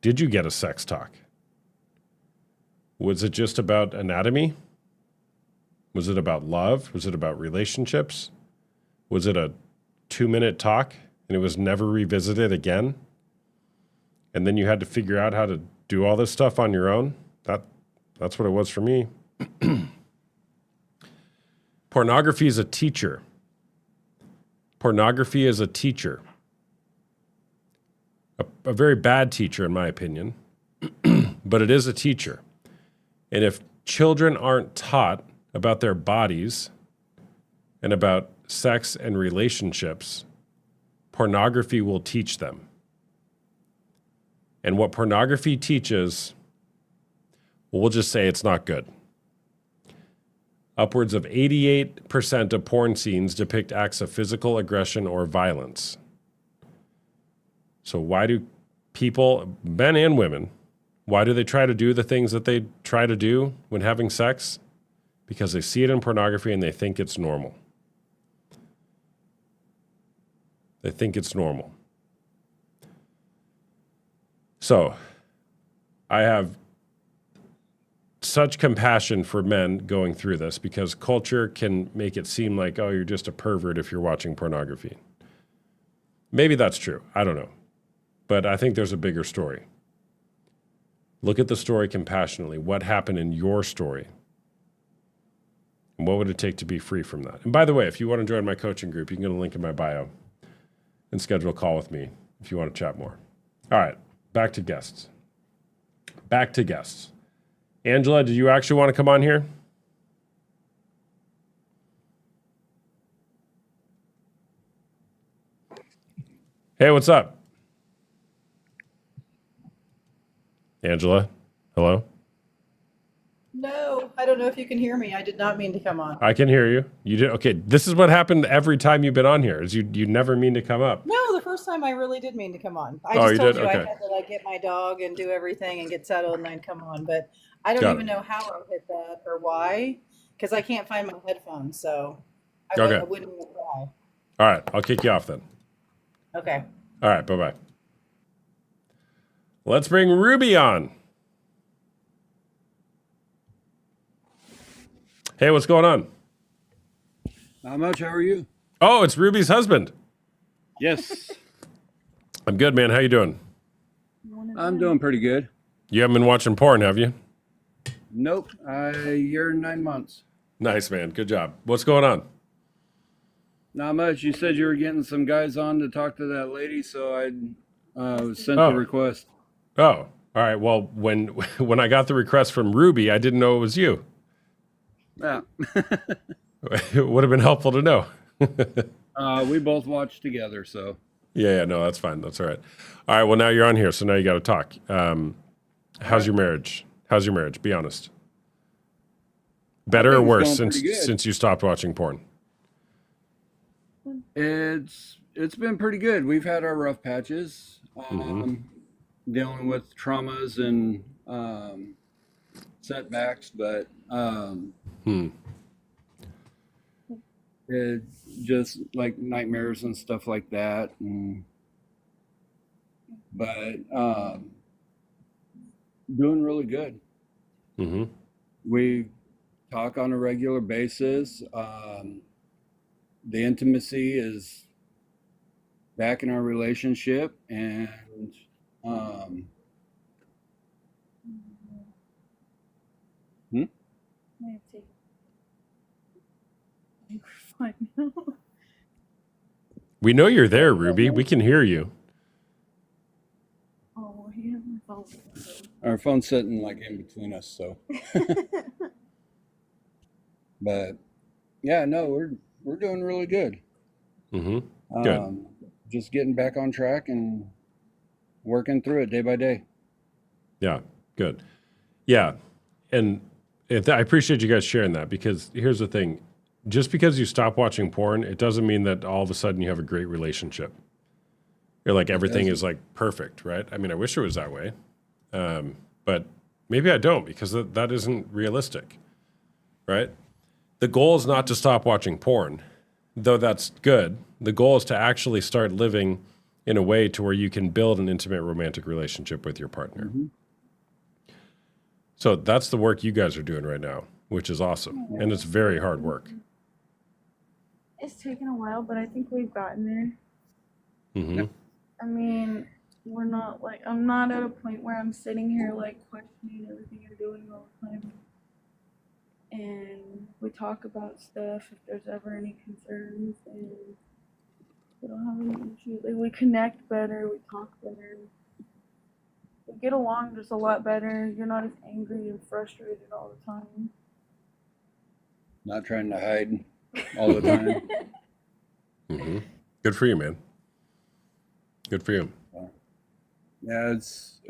[SPEAKER 2] Did you get a sex talk? Was it just about anatomy? Was it about love? Was it about relationships? Was it a 2-minute talk and it was never revisited again? And then you had to figure out how to do all this stuff on your own? That's what it was for me. Pornography is a teacher. Pornography is a teacher. A very bad teacher, in my opinion, but it is a teacher. And if children aren't taught about their bodies and about sex and relationships, pornography will teach them. And what pornography teaches, well, we'll just say it's not good. Upwards of 88% of porn scenes depict acts of physical aggression or violence. So why do people, men and women, why do they try to do the things that they try to do when having sex? Because they see it in pornography and they think it's normal. They think it's normal. So I have such compassion for men going through this because culture can make it seem like, oh, you're just a pervert if you're watching pornography. Maybe that's true. I don't know. But I think there's a bigger story. Look at the story compassionately. What happened in your story? And what would it take to be free from that? And by the way, if you want to join my coaching group, you can go to the link in my bio and schedule a call with me if you want to chat more. All right, back to guests. Back to guests. Angela, did you actually want to come on here? Hey, what's up? Angela, hello?
[SPEAKER 14] No, I don't know if you can hear me. I did not mean to come on.
[SPEAKER 2] I can hear you. You did okay. This is what happened every time you've been on here. Is you never mean to come up.
[SPEAKER 14] No, the first time I really did mean to come on. I
[SPEAKER 2] Oh,
[SPEAKER 14] just
[SPEAKER 2] you
[SPEAKER 14] told
[SPEAKER 2] did?
[SPEAKER 14] you I
[SPEAKER 2] Okay.
[SPEAKER 14] had to like get my dog and do everything and get settled and then come on. But I don't
[SPEAKER 2] Got
[SPEAKER 14] even
[SPEAKER 2] it.
[SPEAKER 14] know how I hit that or why, because I can't find my headphones. So
[SPEAKER 2] Okay.
[SPEAKER 14] I wouldn't even try.
[SPEAKER 2] All right, I'll kick you off then.
[SPEAKER 14] Okay.
[SPEAKER 2] All right, bye-bye. Let's bring Ruby on. Hey, what's going on?
[SPEAKER 15] Not much. How are you?
[SPEAKER 2] Oh, it's Ruby's husband.
[SPEAKER 15] Yes,
[SPEAKER 2] I'm good, man. How you doing?
[SPEAKER 15] I'm doing pretty good.
[SPEAKER 2] You haven't been watching porn, have you?
[SPEAKER 15] Nope. A year and 9 months.
[SPEAKER 2] Nice, man. Good job. What's going on?
[SPEAKER 15] Not much. You said you were getting some guys on to talk to that lady, so I sent
[SPEAKER 2] Oh.
[SPEAKER 15] the request.
[SPEAKER 2] Oh, all right. Well, when when I got the request from Ruby, I didn't know it was you.
[SPEAKER 15] Yeah.
[SPEAKER 2] It would have been helpful to know.
[SPEAKER 15] We both watched together, so.
[SPEAKER 2] Yeah, no, that's fine. That's all right. All right. Well, now you're on here, so now you got to talk. How's your marriage? How's your marriage? Be honest. Better or worse since you stopped watching porn?
[SPEAKER 15] It's been pretty good. We've had our rough patches, dealing with traumas and setbacks, but it just like nightmares and stuff like that. But doing really good. We talk on a regular basis. The intimacy is back in our relationship, and
[SPEAKER 2] We know you're there, Ruby. We can hear you.
[SPEAKER 14] Oh, he has my phone.
[SPEAKER 15] our phone's sitting like in between us, so. But yeah, no, we're doing really good.
[SPEAKER 2] Good.
[SPEAKER 15] Just getting back on track and working through it day by day.
[SPEAKER 2] Yeah, good. Yeah, and I appreciate you guys sharing that, because here's the thing. Just because you stop watching porn, it doesn't mean that all of a sudden you have a great relationship. You're like, everything is like perfect, right? I mean, I wish it was that way. But maybe I don't, because that isn't realistic, right? The goal is not to stop watching porn, though that's good. The goal is to actually start living in a way to where you can build an intimate romantic relationship with your partner. So that's the work you guys are doing right now, which is awesome. And it's very hard work.
[SPEAKER 13] It's taken a while, but I think we've gotten there. I mean, we're not like, I'm not at a point where I'm sitting here like questioning everything you're doing all the time. And we talk about stuff if there's ever any concerns, and we don't have any issues. Like, we connect better, we talk better. We get along just a lot better. You're not as angry and frustrated all the time.
[SPEAKER 15] Not trying to hide all the time.
[SPEAKER 2] Good for you, man. Good for you.
[SPEAKER 15] Yeah, it's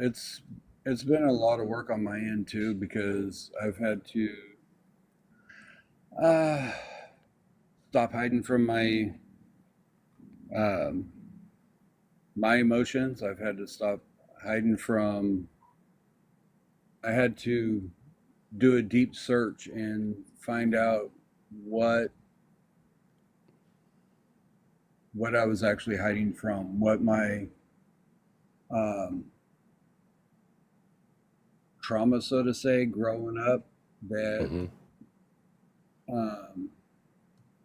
[SPEAKER 15] been a lot of work on my end too, because I've had to stop hiding from my my emotions. I've had to stop hiding from. I had to do a deep search and find out what I was actually hiding from, what my trauma, so to say, growing up that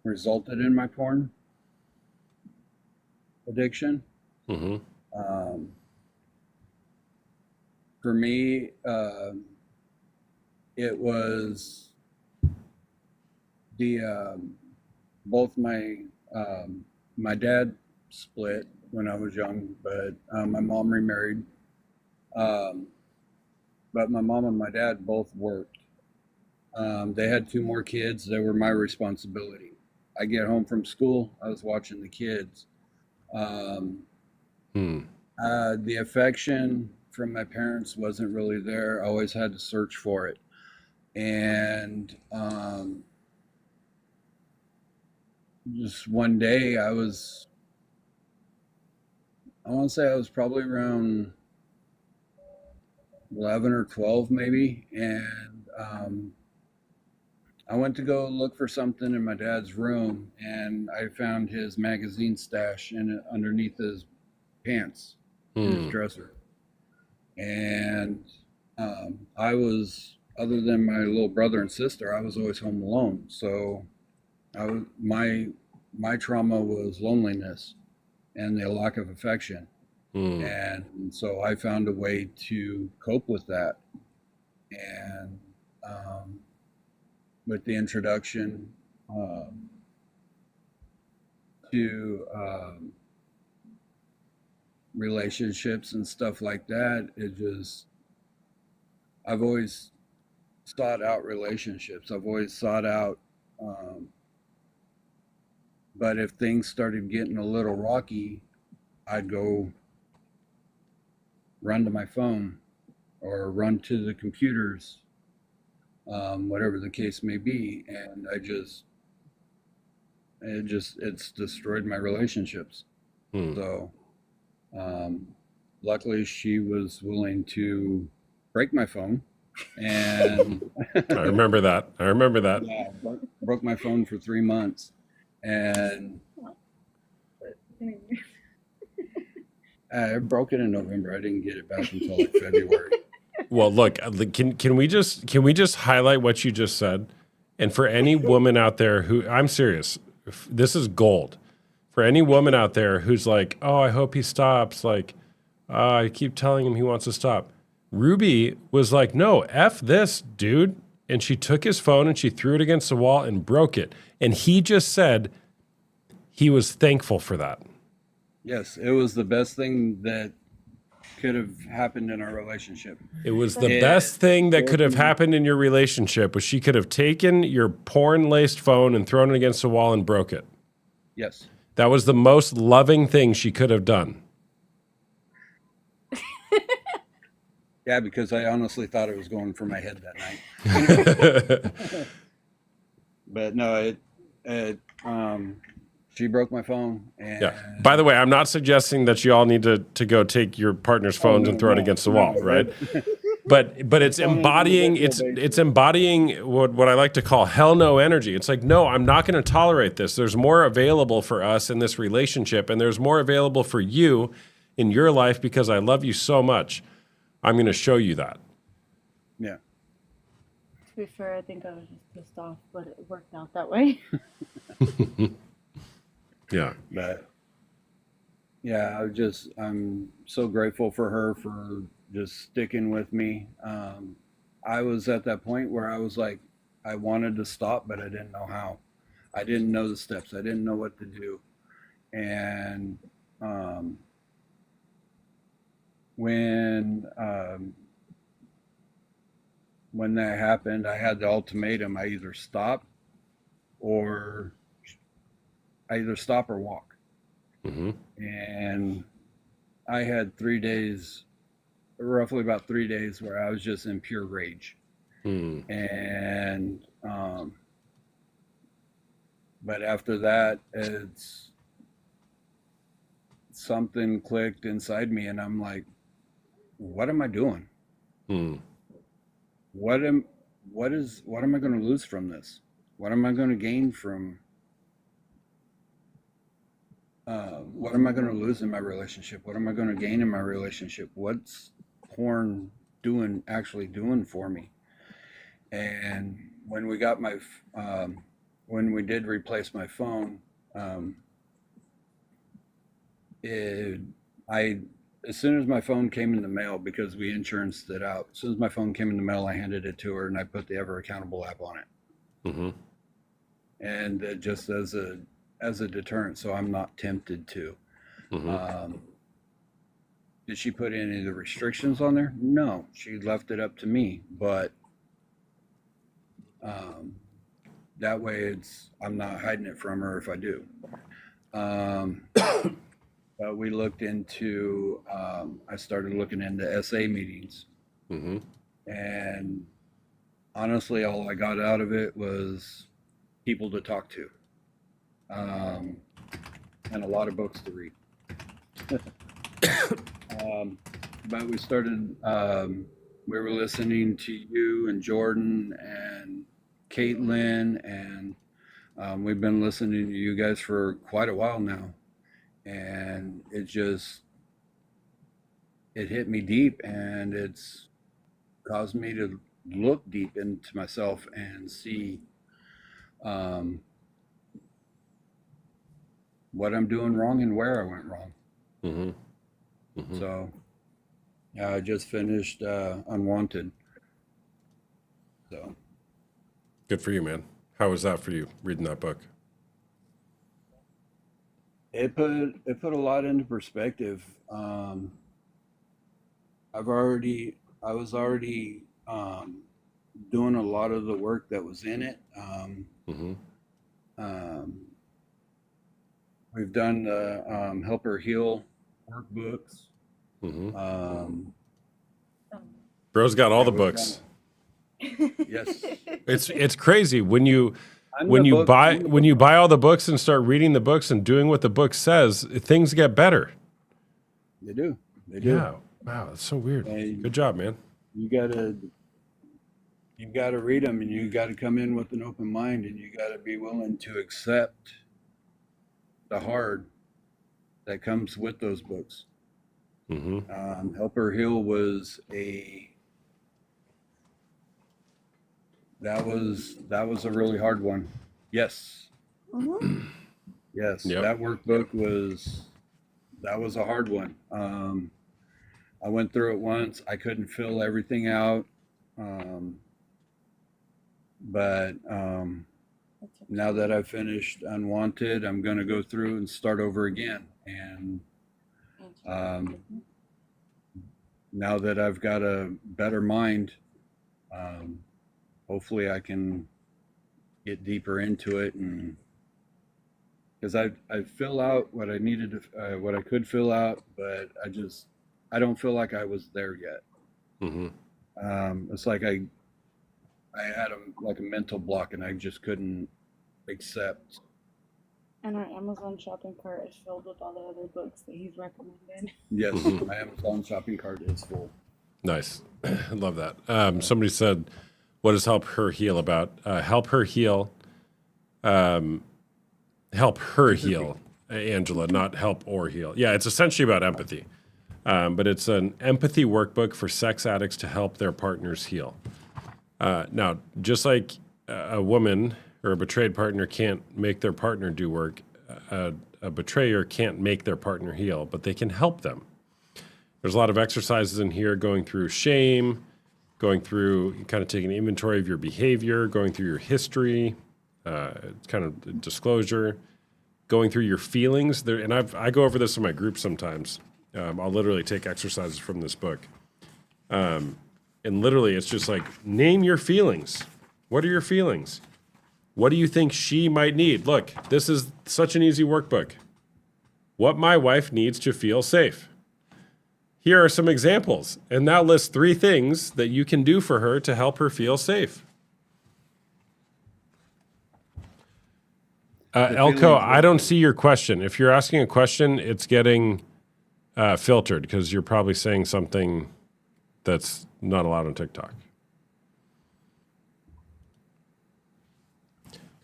[SPEAKER 15] resulted in my porn addiction. For me, it was the both my dad split when I was young, but my mom remarried. But my mom and my dad both worked. They had 2 more kids. They were my responsibility. I get home from school, I was watching the kids. The affection from my parents wasn't really there. I always had to search for it. And just one day I want to say I was probably around 11 or 12 maybe, and I went to go look for something in my dad's room, and I found his magazine stash underneath his pants in his dresser. And I was, other than my little brother and sister, I was always home alone. So my trauma was loneliness and the lack of affection. And so I found a way to cope with that. And with the introduction to relationships and stuff like that, I've always sought out relationships. I've always sought out, but if things started getting a little rocky, I'd go run to my phone or run to the computers, whatever the case may be. And it's destroyed my relationships. So, luckily she was willing to break my phone, and
[SPEAKER 2] I remember that.
[SPEAKER 15] Yeah, broke my phone for 3 months, and I broke it in November. I didn't get it back until like February.
[SPEAKER 2] Well, look, can we just highlight what you just said? And for any woman out there who, I'm serious, this is gold. For any woman out there who's like, oh, I hope he stops. Like, I keep telling him he wants to stop. Ruby was like, no, F this, dude. And she took his phone and she threw it against the wall and broke it. And he just said he was thankful for that.
[SPEAKER 15] Yes, it was the best thing that could have happened in our relationship.
[SPEAKER 2] It was the best thing that could have happened in your relationship, was she could have taken your porn-laced phone and thrown it against the wall and broke it.
[SPEAKER 15] Yes.
[SPEAKER 2] That was the most loving thing she could have done.
[SPEAKER 15] Yeah, because I honestly thought it was going for my head that night. But no, she broke my phone. And
[SPEAKER 2] Yeah. By the way, I'm not suggesting that you all need to go take your partner's phones and throw it against the wall, right? But it's embodying what I like to call hell no energy. It's like, no, I'm not going to tolerate this. There's more available for us in this relationship, and there's more available for you in your life because I love you so much. I'm going to show you that.
[SPEAKER 15] Yeah.
[SPEAKER 13] To be fair, I think I was just pissed off, but it worked out that way.
[SPEAKER 2] Yeah.
[SPEAKER 15] But yeah, I'm so grateful for her for just sticking with me. I was at that point where I was like, I wanted to stop, but I didn't know how. I didn't know the steps. I didn't know what to do. And when that happened, I had the ultimatum: I either stop or walk.
[SPEAKER 2] Mm-hmm.
[SPEAKER 15] And I had 3 days, roughly about 3 days, where I was just in pure rage. And but after that, it's something clicked inside me, and I'm like, what am I doing? What am I going to lose from this? What am I going to gain from what am I going to lose in my relationship? What am I going to gain in my relationship? What's porn actually doing for me? And when we got when we did replace my phone, as soon as my phone came in the mail, because we insuranced it out, as soon as my phone came in the mail, I handed it to her and I put the Ever Accountable app on it.
[SPEAKER 2] Mm-hmm.
[SPEAKER 15] And just as a deterrent, so I'm not tempted to.
[SPEAKER 2] Mm-hmm.
[SPEAKER 15] Did she put any of the restrictions on there? No, she left it up to me. But that way, I'm not hiding it from her if I do. But we looked into. I started looking into SA meetings, and honestly, all I got out of it was people to talk to. And a lot of books to read. But we started, we were listening to you and Jordan and Caitlin, and we've been listening to you guys for quite a while now. And it hit me deep, and it's caused me to look deep into myself and see what I'm doing wrong and where I went wrong. So, yeah, I just finished Unwanted. So
[SPEAKER 2] Good for you, man. How was that for you reading that book?
[SPEAKER 15] it put a lot into perspective. I was already doing a lot of the work that was in it.
[SPEAKER 2] Mm-hmm.
[SPEAKER 15] We've done the Help Her Heal workbooks.
[SPEAKER 2] Mm-hmm. Bro's got all the books.
[SPEAKER 15] Yes.
[SPEAKER 2] It's crazy when you
[SPEAKER 15] I'm the book- I'm the
[SPEAKER 2] when you buy all the books and start reading the books and doing what the book says, things get better.
[SPEAKER 15] They do. They do.
[SPEAKER 2] Yeah. Wow, that's so weird.
[SPEAKER 15] And
[SPEAKER 2] Good job, man.
[SPEAKER 15] you gotta read them, and you gotta come in with an open mind, and you gotta be willing to accept the hard that comes with those books.
[SPEAKER 2] Mm-hmm.
[SPEAKER 15] Help Her Heal was that was a really hard one. Yes. Yes.
[SPEAKER 2] Yep.
[SPEAKER 15] That workbook was a hard one. I went through it once. I couldn't fill everything out. But now that I've finished Unwanted, I'm going to go through and start over again. And now that I've got a better mind, hopefully I can get deeper into it, and because I fill out what I needed to, what I could fill out, but I don't feel like I was there yet.
[SPEAKER 2] Mm-hmm.
[SPEAKER 15] It's like I had a mental block, and I just couldn't accept.
[SPEAKER 13] And our Amazon shopping cart is filled with all the other books that he's recommended.
[SPEAKER 15] Yes,
[SPEAKER 2] Mhm.
[SPEAKER 15] my Amazon shopping cart is full.
[SPEAKER 2] Nice. I love that. Somebody said, what is Help Her Heal about? Help Her Heal. Help Her Heal, Angela, not Help or Heal. Yeah, it's essentially about empathy. But it's an empathy workbook for sex addicts to help their partners heal. Now, just like a woman or a betrayed partner can't make their partner do work, a betrayer can't make their partner heal, but they can help them. There's a lot of exercises in here going through shame, going through kind of taking inventory of your behavior, going through your history, kind of disclosure, going through your feelings. There, and I go over this in my group sometimes. I'll literally take exercises from this book. And literally, it's just like, name your feelings. What are your feelings? What do you think she might need? Look, this is such an easy workbook. What my wife needs to feel safe. Here are some examples. And now list 3 things that you can do for her to help her feel safe. Elko, I don't see your question. If you're asking a question, it's getting filtered because you're probably saying something that's not allowed on TikTok.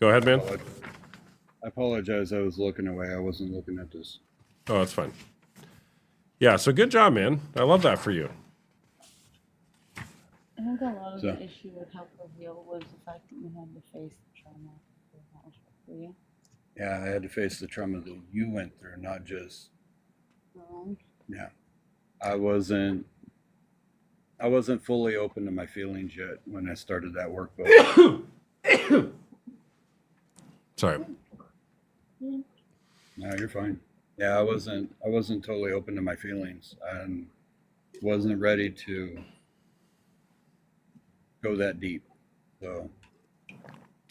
[SPEAKER 2] Go ahead, man.
[SPEAKER 15] I apologize. I was looking away. I wasn't looking at this.
[SPEAKER 2] Oh, that's fine. Yeah, so good job, man. I love that for you.
[SPEAKER 13] I think a lot of
[SPEAKER 15] So-
[SPEAKER 13] the issue with Help Her Heal was the fact that you had to face the trauma. That was for you.
[SPEAKER 15] Yeah, I had to face the trauma that you went through, not just. Yeah, I wasn't fully open to my feelings yet when I started that workbook.
[SPEAKER 2] Sorry.
[SPEAKER 15] No, you're fine. Yeah, I wasn't totally open to my feelings. I wasn't ready to go that deep. So.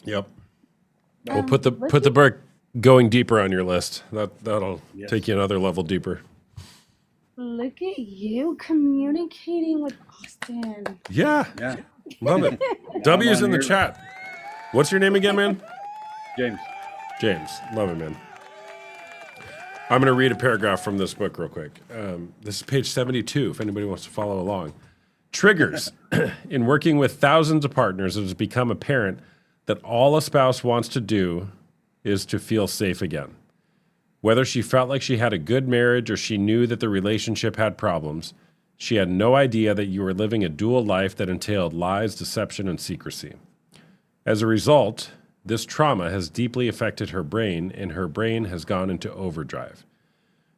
[SPEAKER 2] Yep. We'll put the book going deeper on your list. That'll take you another level deeper.
[SPEAKER 13] Look at you communicating with Austin.
[SPEAKER 2] Yeah.
[SPEAKER 15] Yeah.
[SPEAKER 2] Love it. W's in the chat. What's your name again, man?
[SPEAKER 15] James.
[SPEAKER 2] James. Love it, man. I'm going to read a paragraph from this book real quick. This is page 72, if anybody wants to follow along. Triggers. In working with thousands of partners, it has become apparent that all a spouse wants to do is to feel safe again. Whether she felt like she had a good marriage or she knew that the relationship had problems, she had no idea that you were living a dual life that entailed lies, deception, and secrecy. As a result, this trauma has deeply affected her brain, and her brain has gone into overdrive.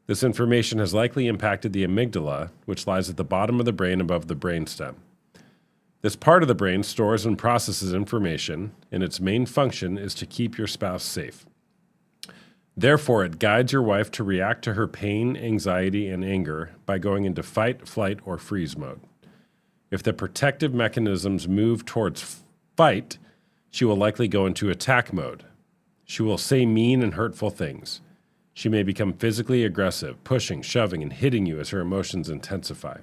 [SPEAKER 2] This information has likely impacted the amygdala, which lies at the bottom of the brain above the brainstem. This part of the brain stores and processes information, and its main function is to keep your spouse safe. Therefore, it guides your wife to react to her pain, anxiety, and anger by going into fight, flight, or freeze mode. If the protective mechanisms move towards fight, she will likely go into attack mode. She will say mean and hurtful things. She may become physically aggressive, pushing, shoving, and hitting you as her emotions intensify.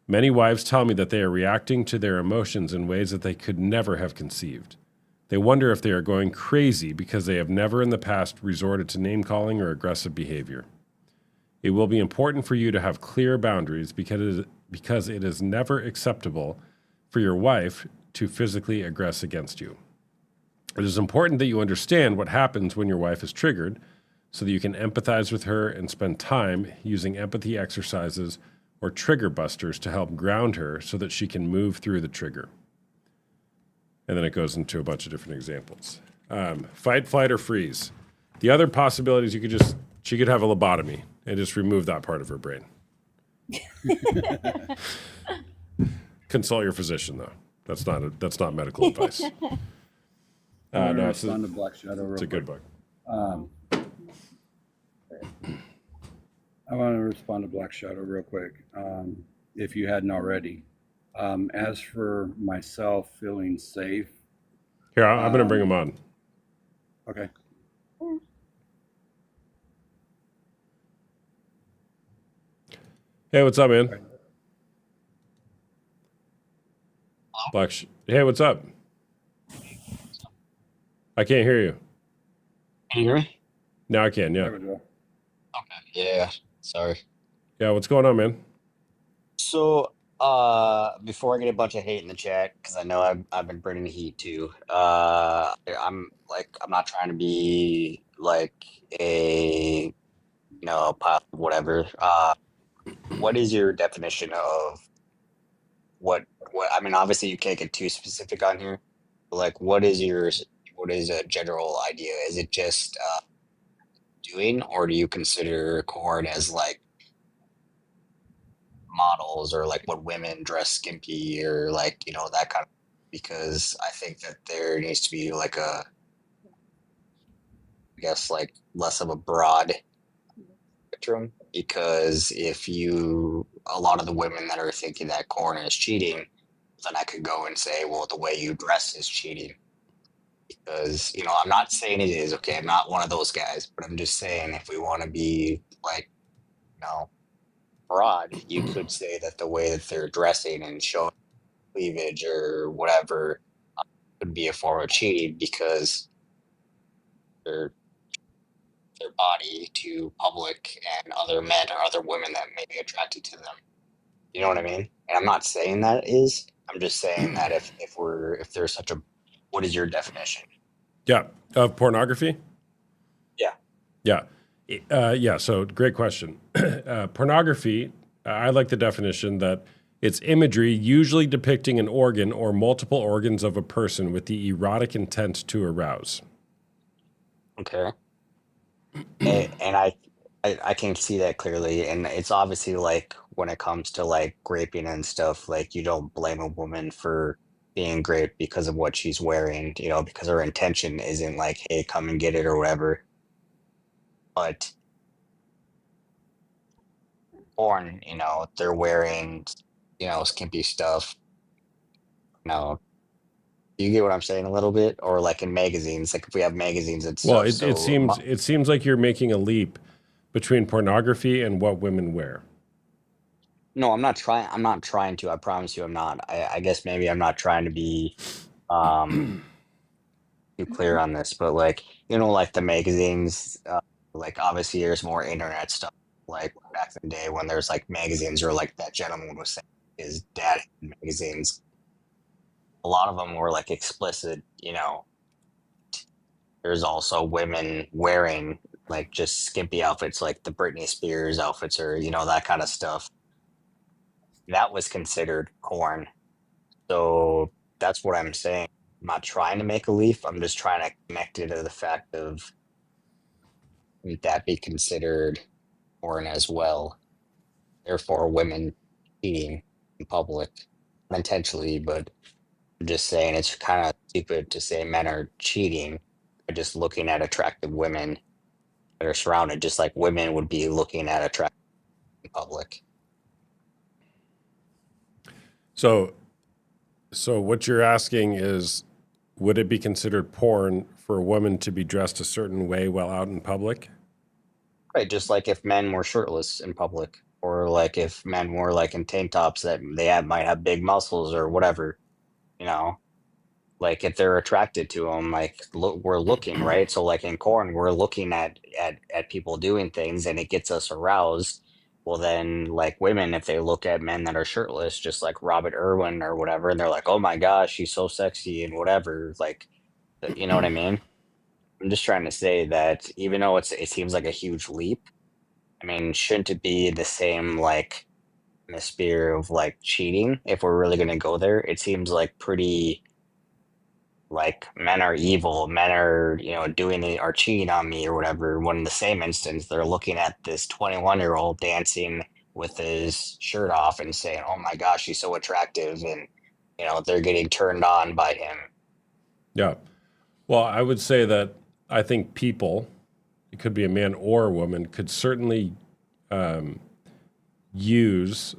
[SPEAKER 2] Many wives tell me that they are reacting to their emotions in ways that they could never have conceived. They wonder if they are going crazy because they have never in the past resorted to name-calling or aggressive behavior. It will be important for you to have clear boundaries because it is never acceptable for your wife to physically aggress against you. It is important that you understand what happens when your wife is triggered so that you can empathize with her and spend time using empathy exercises or trigger busters to help ground her so that she can move through the trigger. And then it goes into a bunch of different examples. Fight, flight, or freeze. The other possibilities, she could have a lobotomy and just remove that part of her brain. Consult your physician, though. That's not medical advice. No, it's
[SPEAKER 15] respond to Black Shadow real
[SPEAKER 2] it's a good
[SPEAKER 15] quick.
[SPEAKER 2] book.
[SPEAKER 15] I want to respond to Black Shadow real quick, if you hadn't already. As for myself feeling safe.
[SPEAKER 2] Here, I'm going to bring him on.
[SPEAKER 15] Okay.
[SPEAKER 2] Hey, what's up, man? Hey, what's up? I can't hear you.
[SPEAKER 16] Can you hear me?
[SPEAKER 2] Now I can, yeah.
[SPEAKER 15] There we go.
[SPEAKER 16] Okay. Yeah. Sorry.
[SPEAKER 2] Yeah, what's going on, man?
[SPEAKER 16] So, before I get a bunch of hate in the chat, because I know I've been bringing the heat too. I'm not trying to be like a whatever. What is your definition of what I mean? Obviously, you can't get too specific on here. But like, what is a general idea? Is it just doing, or do you consider corn as like models or like what women dress skimpy or like that kind of, because I think that there needs to be like I guess like less of a broad spectrum, because a lot of the women that are thinking that corn is cheating, then I could go and say, well, the way you dress is cheating, because I'm not saying it is, okay, I'm not one of those guys, but I'm just saying if we want to be like broad, you could say that the way that they're dressing and showing cleavage or whatever could be a form of cheating, because their body to public and other men or other women that may be attracted to them. You know what I mean? And I'm not saying that is. I'm just saying that if there's such a, what is your definition?
[SPEAKER 2] Yeah, of pornography?
[SPEAKER 16] Yeah.
[SPEAKER 2] Yeah. Yeah, so great question. Pornography, I like the definition that it's imagery usually depicting an organ or multiple organs of a person with the erotic intent to arouse.
[SPEAKER 16] Okay. And I can see that clearly, and it's obviously like when it comes to like graping and stuff, like you don't blame a woman for being raped because of what she's wearing, because her intention isn't like, hey, come and get it or whatever. But porn, they're wearing, skimpy stuff. Do you get what I'm saying a little bit? Or like in magazines, like if we have magazines and
[SPEAKER 2] Well,
[SPEAKER 16] stuff.
[SPEAKER 2] it seems like you're making a leap between pornography and what women wear.
[SPEAKER 16] No, I'm not trying to. I promise you I'm not. I guess maybe I'm not trying to be too clear on this, but like, like the magazines, like obviously there's more internet stuff. Like back in the day when there's like magazines, or like that gentleman was saying his dad had magazines. A lot of them were like explicit, There's also women wearing like just skimpy outfits, like the Britney Spears outfits, or that kind of stuff. That was considered porn. So that's what I'm saying. I'm not trying to make a leaf. I'm just trying to connect it to the fact of, would that be considered porn as well? Therefore, women cheating in public. intentionally, but I'm just saying it's kind of stupid to say men are cheating by just looking at attractive women that are surrounded, just like women would be looking at attractive in public.
[SPEAKER 2] So what you're asking is, would it be considered porn for a woman to be dressed a certain way while out in public?
[SPEAKER 16] Right, just like if men were shirtless in public, or like if men were like in tank tops that might have big muscles or whatever, you know. Like if they're attracted to them, like we're looking, right? So like in corn, we're looking at people doing things, and it gets us aroused. Well, then like women, if they look at men that are shirtless, just like Robert Irwin or whatever, and they're like, "Oh my gosh, she's so sexy," and whatever, like, you know what I mean? I'm just trying to say that even though it seems like a huge leap, I mean, shouldn't it be the same like in the sphere of like cheating? If we're really going to go there, it seems like pretty like men are evil, men are, you know, doing it or cheating on me or whatever. When in the same instance, they're looking at this 21-year-old dancing with his shirt off and saying, "Oh my gosh, he's so attractive," and you know they're getting turned on by him.
[SPEAKER 2] Yeah. Well, I would say that I think people, it could be a man or a woman, could certainly use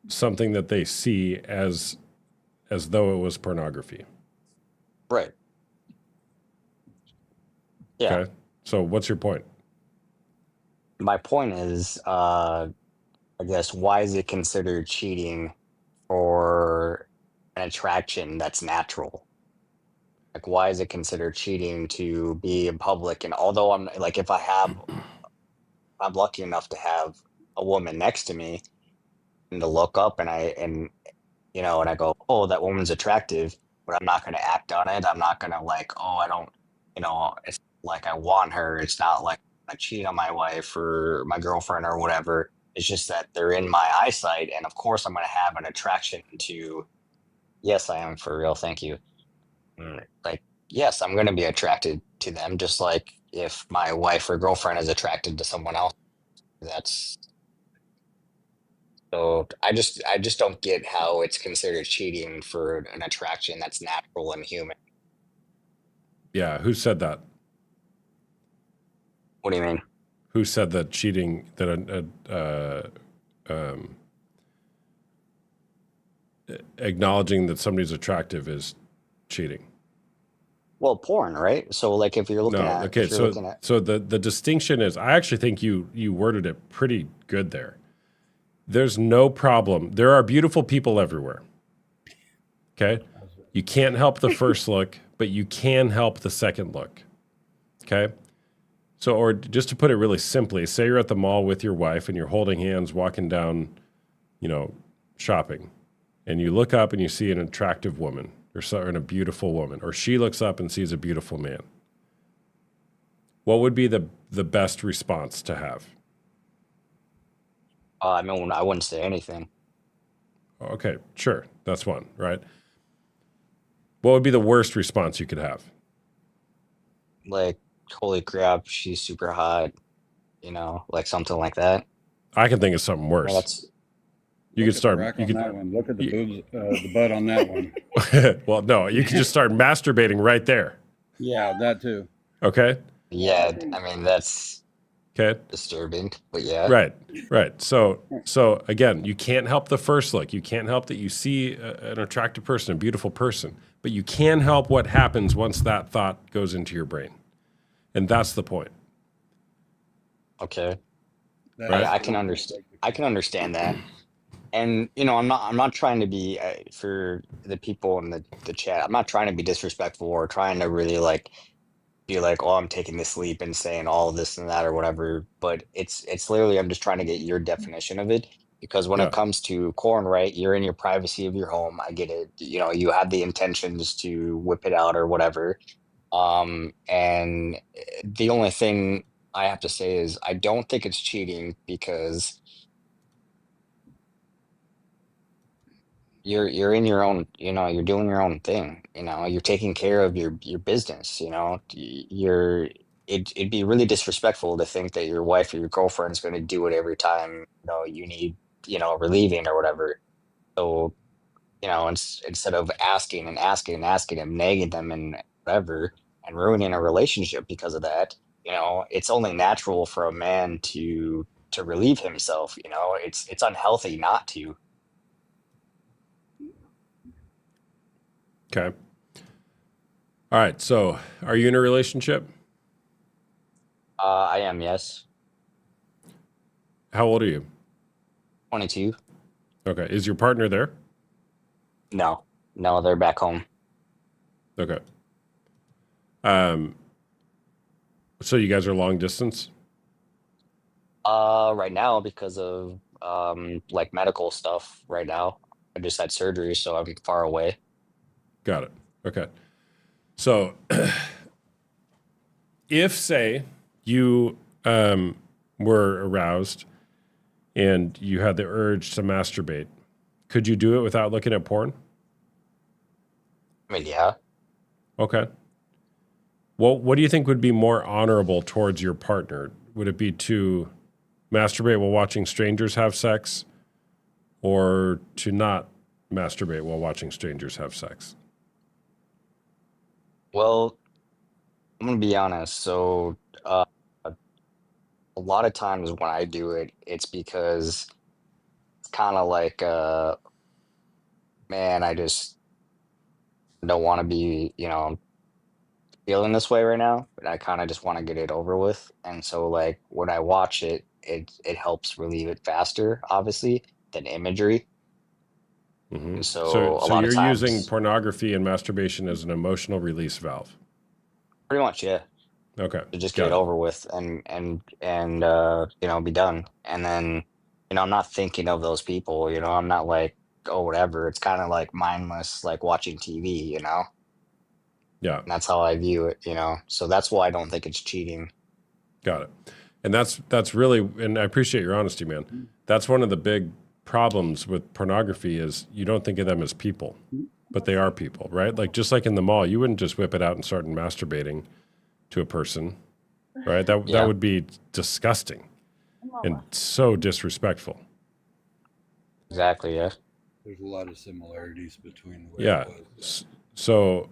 [SPEAKER 2] something that they see as though it was pornography.
[SPEAKER 16] Right. Yeah.
[SPEAKER 2] Okay. So what's your point?
[SPEAKER 16] My point is, I guess, why is it considered cheating for an attraction that's natural? Like, why is it considered cheating to be in public? And although I'm like, if I'm lucky enough to have a woman next to me and to look up and you know, and I go, "Oh, that woman's attractive," but I'm not going to act on it. I'm not going to like, "Oh, I don't," you know, it's like I want her. It's not like I cheat on my wife or my girlfriend or whatever. It's just that they're in my eyesight, and of course, I'm going to have an attraction to. Yes, I am for real. Thank you. Like, yes, I'm going to be attracted to them, just like if my wife or girlfriend is attracted to someone else. That's so I just don't get how it's considered cheating for an attraction that's natural and human.
[SPEAKER 2] Yeah. Who said that?
[SPEAKER 16] What do you mean?
[SPEAKER 2] Who said that cheating, that acknowledging that somebody's attractive is cheating?
[SPEAKER 16] Well, porn, right? So like if you're looking
[SPEAKER 2] No.
[SPEAKER 16] at
[SPEAKER 2] Okay.
[SPEAKER 16] if you're looking at
[SPEAKER 2] So the distinction is, I actually think you worded it pretty good there. There's no problem. There are beautiful people everywhere. Okay. You can't help the first look, but you can help the second look. Okay. So, or just to put it really simply, say you're at the mall with your wife and you're holding hands, walking down, you know, shopping, and you look up and you see an attractive woman and a beautiful woman, or she looks up and sees a beautiful man. What would be the best response to have?
[SPEAKER 16] I mean, I wouldn't say anything.
[SPEAKER 2] Okay, sure. That's one, right? What would be the worst response you could have?
[SPEAKER 16] Like, holy crap, she's super hot, you know, like something like that.
[SPEAKER 2] I can think of something
[SPEAKER 16] Well,
[SPEAKER 2] worse.
[SPEAKER 16] that's
[SPEAKER 2] You
[SPEAKER 15] Look
[SPEAKER 2] could
[SPEAKER 15] at the
[SPEAKER 2] start.
[SPEAKER 15] rack
[SPEAKER 2] You
[SPEAKER 15] on
[SPEAKER 2] could.
[SPEAKER 15] that one. Look at the boobs, the butt on that one.
[SPEAKER 2] Well, no, you could just start masturbating right there.
[SPEAKER 15] Yeah, that too.
[SPEAKER 2] Okay.
[SPEAKER 16] yeah, I mean that's
[SPEAKER 2] Okay.
[SPEAKER 16] disturbing, but yeah.
[SPEAKER 2] Right. So again, you can't help the first look. You can't help that you see an attractive person, a beautiful person, but you can help what happens once that thought goes into your brain, and that's the point.
[SPEAKER 16] Okay.
[SPEAKER 2] Right.
[SPEAKER 16] I can understand. I can understand that. And you know, I'm not trying to be for the people in the chat. I'm not trying to be disrespectful or trying to really like be like, "Oh, I'm taking this leap and saying all this and that or whatever." But it's literally I'm just trying to get your definition of it because when
[SPEAKER 2] Yeah.
[SPEAKER 16] it comes to corn, right? You're in your privacy of your home. I get it. You know, you have the intentions to whip it out or whatever. And the only thing I have to say is I don't think it's cheating because you're in your own, you know, you're doing your own thing, you know, you're taking care of your business, you know, it'd be really disrespectful to think that your wife or your girlfriend's going to do it every time, you know, you need, you know, relieving or whatever. So you know, instead of asking and asking and asking and nagging them and whatever and ruining a relationship because of that, you know, it's only natural for a man to relieve himself. You know, it's unhealthy not to.
[SPEAKER 2] Okay. All right. So, are you in a relationship?
[SPEAKER 16] I am, yes.
[SPEAKER 2] How old are you?
[SPEAKER 16] 22.
[SPEAKER 2] Okay. Is your partner there?
[SPEAKER 16] No, no, they're back home.
[SPEAKER 2] Okay. Um. So you guys are long distance?
[SPEAKER 16] Right now because of like medical stuff. Right now, I just had surgery, so I'm far away.
[SPEAKER 2] Got it. Okay. So, if say you were aroused and you had the urge to masturbate, could you do it without looking at porn?
[SPEAKER 16] I mean, yeah.
[SPEAKER 2] Okay. Well, what do you think would be more honorable towards your partner? Would it be to masturbate while watching strangers have sex, or to not masturbate while watching strangers have sex?
[SPEAKER 16] Well, I'm gonna be honest. So, a lot of times when I do it, it's because it's kind of like, man, I just don't want to be, you know, feeling this way right now, but I kind of just want to get it over with. And so, like, when I watch it, it helps relieve it faster, obviously, than imagery.
[SPEAKER 2] Mm-hmm.
[SPEAKER 16] And
[SPEAKER 2] So,
[SPEAKER 16] so, a
[SPEAKER 2] so
[SPEAKER 16] lot of
[SPEAKER 2] you're using
[SPEAKER 16] times,
[SPEAKER 2] pornography and masturbation as an emotional release valve.
[SPEAKER 16] pretty much, yeah,
[SPEAKER 2] Okay,
[SPEAKER 16] to just get it
[SPEAKER 2] got it.
[SPEAKER 16] over with and you know, be done. And then, you know, I'm not thinking of those people. You know, I'm not like, oh, whatever. It's kind of like mindless, like watching TV. You know,
[SPEAKER 2] Yeah,
[SPEAKER 16] and that's how I view it. You know, so that's why I don't think it's cheating.
[SPEAKER 2] got it. And that's really, and I appreciate your honesty, man. That's one of the big problems with pornography is you don't think of them as people, but they are people, right? Like just like in the mall, you wouldn't just whip it out and start masturbating to a person, right? That
[SPEAKER 16] Yeah,
[SPEAKER 2] would be disgusting and so disrespectful.
[SPEAKER 16] exactly. Yeah.
[SPEAKER 15] There's a lot of similarities between the way
[SPEAKER 2] Yeah.
[SPEAKER 15] it was.
[SPEAKER 2] So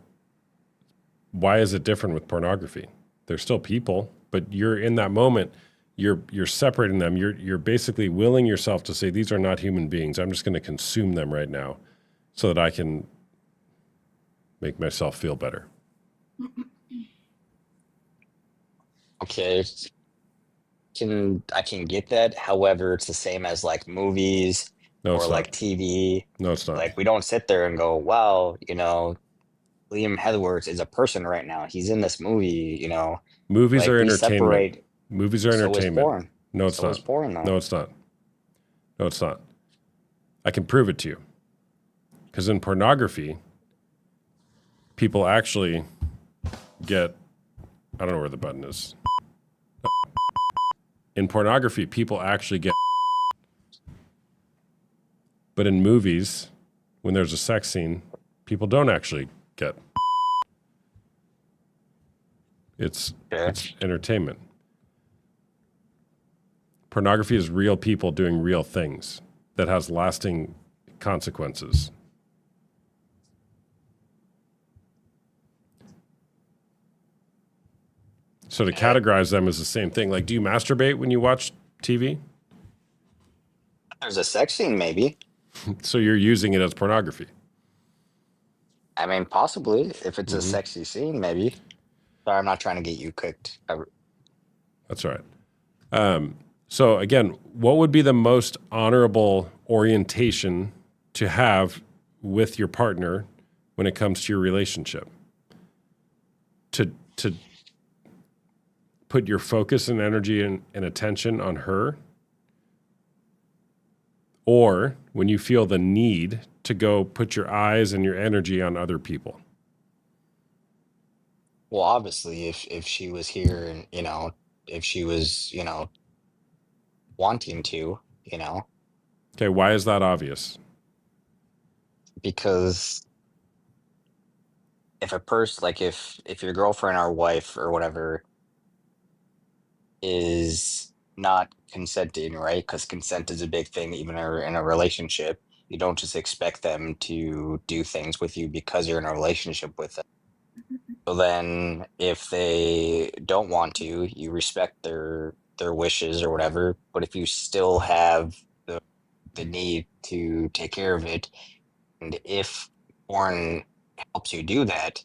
[SPEAKER 2] why is it different with pornography? They're still people, but you're in that moment, you're separating them. You're basically willing yourself to say these are not human beings. I'm just going to consume them right now so that I can make myself feel better.
[SPEAKER 16] Okay. I can get that. However, it's the same as like movies
[SPEAKER 2] No,
[SPEAKER 16] or
[SPEAKER 2] it's not.
[SPEAKER 16] like TV.
[SPEAKER 2] No, it's not.
[SPEAKER 16] Like we don't sit there and go, "Wow, you know, Liam Hemsworth is a person right now. He's in this movie." You know,
[SPEAKER 2] Movies
[SPEAKER 16] like
[SPEAKER 2] are
[SPEAKER 16] we
[SPEAKER 2] entertainment.
[SPEAKER 16] separate.
[SPEAKER 2] Movies are
[SPEAKER 16] So is
[SPEAKER 2] entertainment.
[SPEAKER 16] porn.
[SPEAKER 2] No, it's
[SPEAKER 16] So is
[SPEAKER 2] not.
[SPEAKER 16] porn, though.
[SPEAKER 2] No, it's not. No, it's not. I can prove it to you. Because in pornography, people actually get, I don't know where the button is. In pornography, people actually get, but in movies, when there's a sex scene, people don't actually get. It's entertainment. Pornography is real people doing real things that has lasting consequences. So to categorize them as the same thing, like, do you masturbate when you watch TV?
[SPEAKER 16] There's a sex scene, maybe.
[SPEAKER 2] So you're using it as pornography.
[SPEAKER 16] I mean, possibly if it's a sexy scene, maybe. Sorry, I'm not trying to get you cooked.
[SPEAKER 2] That's all right. So again, what would be the most honorable orientation to have with your partner when it comes to your relationship? To put your focus and energy and attention on her, or when you feel the need to go put your eyes and your energy on other people?
[SPEAKER 16] Well, obviously, if she was here and you know, if she was, you know, wanting to, you know,
[SPEAKER 2] Okay, why is that obvious?
[SPEAKER 16] because if a person like if your girlfriend or wife or whatever is not consenting, right? Because consent is a big thing, even in a relationship. You don't just expect them to do things with you because you're in a relationship with them. So then if they don't want to, you respect their wishes or whatever. But if you still have the need to take care of it, and if porn helps you do that,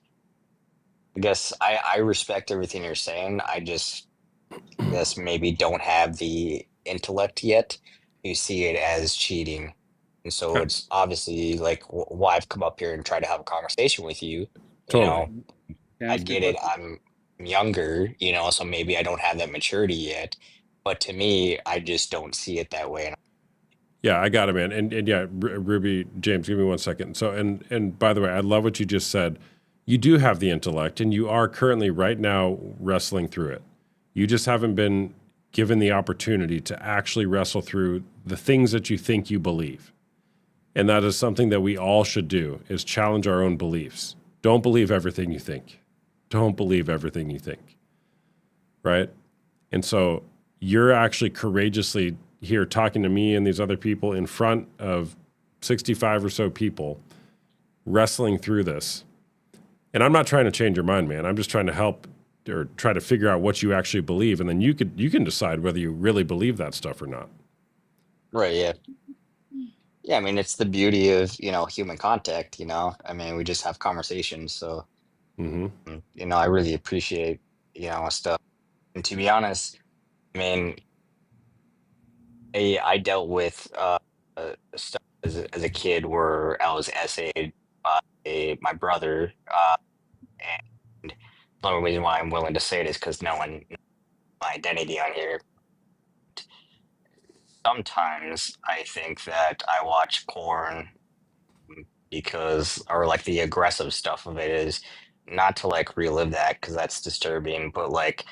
[SPEAKER 16] I guess I respect everything you're saying. I just guess maybe don't have the intellect yet to see it as cheating. And so it's obviously like why I've come up here and tried to have a conversation with you. You
[SPEAKER 2] Totally.
[SPEAKER 16] know,
[SPEAKER 15] Can I
[SPEAKER 16] I
[SPEAKER 15] ask a
[SPEAKER 16] get it.
[SPEAKER 15] question?
[SPEAKER 16] I'm younger, you know, so maybe I don't have that maturity yet. But to me, I just don't see it that way.
[SPEAKER 2] Yeah, I got it, man. And yeah, Ruby, James, give me 1 second. So, and by the way, I love what you just said. You do have the intellect, and you are currently right now wrestling through it. You just haven't been given the opportunity to actually wrestle through the things that you think you believe. And that is something that we all should do, is challenge our own beliefs. Don't believe everything you think. Don't believe everything you think. Right? And so you're actually courageously here talking to me and these other people in front of 65 or so people wrestling through this. And I'm not trying to change your mind, man. I'm just trying to help or try to figure out what you actually believe. And then you can decide whether you really believe that stuff or not.
[SPEAKER 16] Right, yeah. Yeah, I mean, it's the beauty of, you know, human contact, you know. I mean, we just have conversations, so you know, I really appreciate, you know, stuff. And to be honest, I mean, I dealt with stuff as a kid where I was SA'd by my brother, and the only reason why I'm willing to say it is because no one knows my identity on here. Sometimes I think that I watch porn because, or like the aggressive stuff of it is not to like relive that because that's disturbing, but like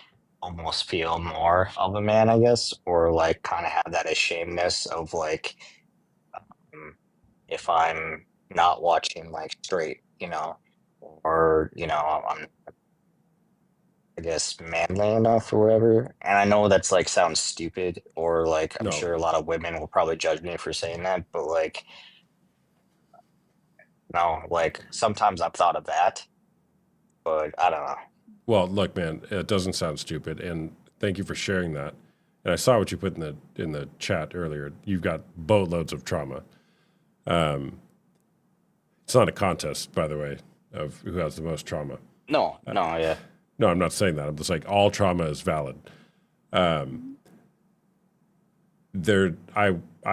[SPEAKER 16] almost feel more of a man, I guess, or like kind of have that ashamedness of like if I'm not watching like straight, you know, or you know, I'm I guess manly enough or whatever. And I know that's like sounds stupid, or like I'm
[SPEAKER 2] No.
[SPEAKER 16] sure a lot of women will probably judge me for saying that, but like no, like sometimes I've thought of that, but I don't know.
[SPEAKER 2] Well, look, man, it doesn't sound stupid, and thank you for sharing that. And I saw what you put in the chat earlier. You've got boatloads of trauma. It's not a contest, by the way, of who has the most trauma.
[SPEAKER 16] No, yeah.
[SPEAKER 2] No, I'm not saying that. I'm just like all trauma is valid. I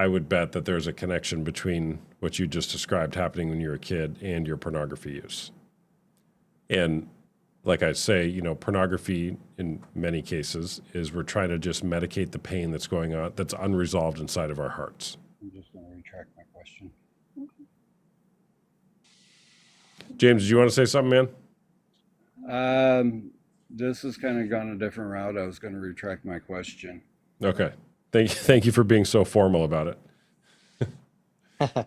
[SPEAKER 2] would bet that there's a connection between what you just described happening when you were a kid and your pornography use. And like I say, you know, pornography in many cases is we're trying to just medicate the pain that's going on, that's unresolved inside of our hearts.
[SPEAKER 15] I'm just going to retract my question.
[SPEAKER 2] James, did you want to say something, man?
[SPEAKER 15] This has kind of gone a different route. I was going to retract my question.
[SPEAKER 2] Okay. Thank you for being so formal about it.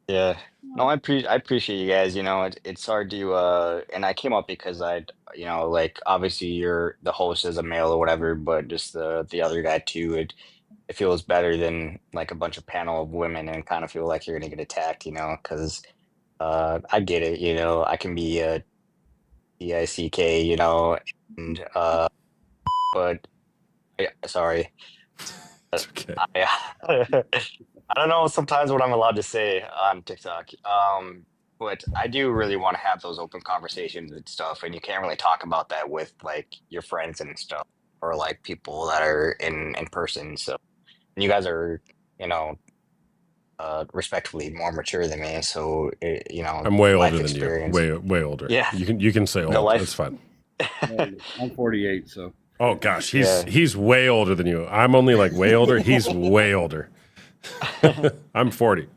[SPEAKER 16] Yeah. No, I appreciate you guys. You know, it's hard to and I came up because you know, like obviously you're the host as a male or whatever, but just the other guy too. It feels better than like a bunch of panel of women and kind of feel like you're gonna get attacked, you know, because I get it, you know, I can be a DICK, you know, and but sorry.
[SPEAKER 2] It's okay.
[SPEAKER 16] I don't know sometimes what I'm allowed to say on TikTok. But I do really want to have those open conversations and stuff, and you can't really talk about that with like your friends and stuff, or like people that are in person. So and you guys are, you know, respectively more mature than me, so you know,
[SPEAKER 2] I'm way
[SPEAKER 16] life
[SPEAKER 2] older than you.
[SPEAKER 16] experience.
[SPEAKER 2] Way older.
[SPEAKER 16] Yeah,
[SPEAKER 2] You can say
[SPEAKER 16] the
[SPEAKER 2] old.
[SPEAKER 16] life.
[SPEAKER 2] That's fine.
[SPEAKER 15] I'm 48, so.
[SPEAKER 2] Oh gosh,
[SPEAKER 16] Yeah.
[SPEAKER 2] he's way older than you. I'm only like way older. He's way older. I'm 40.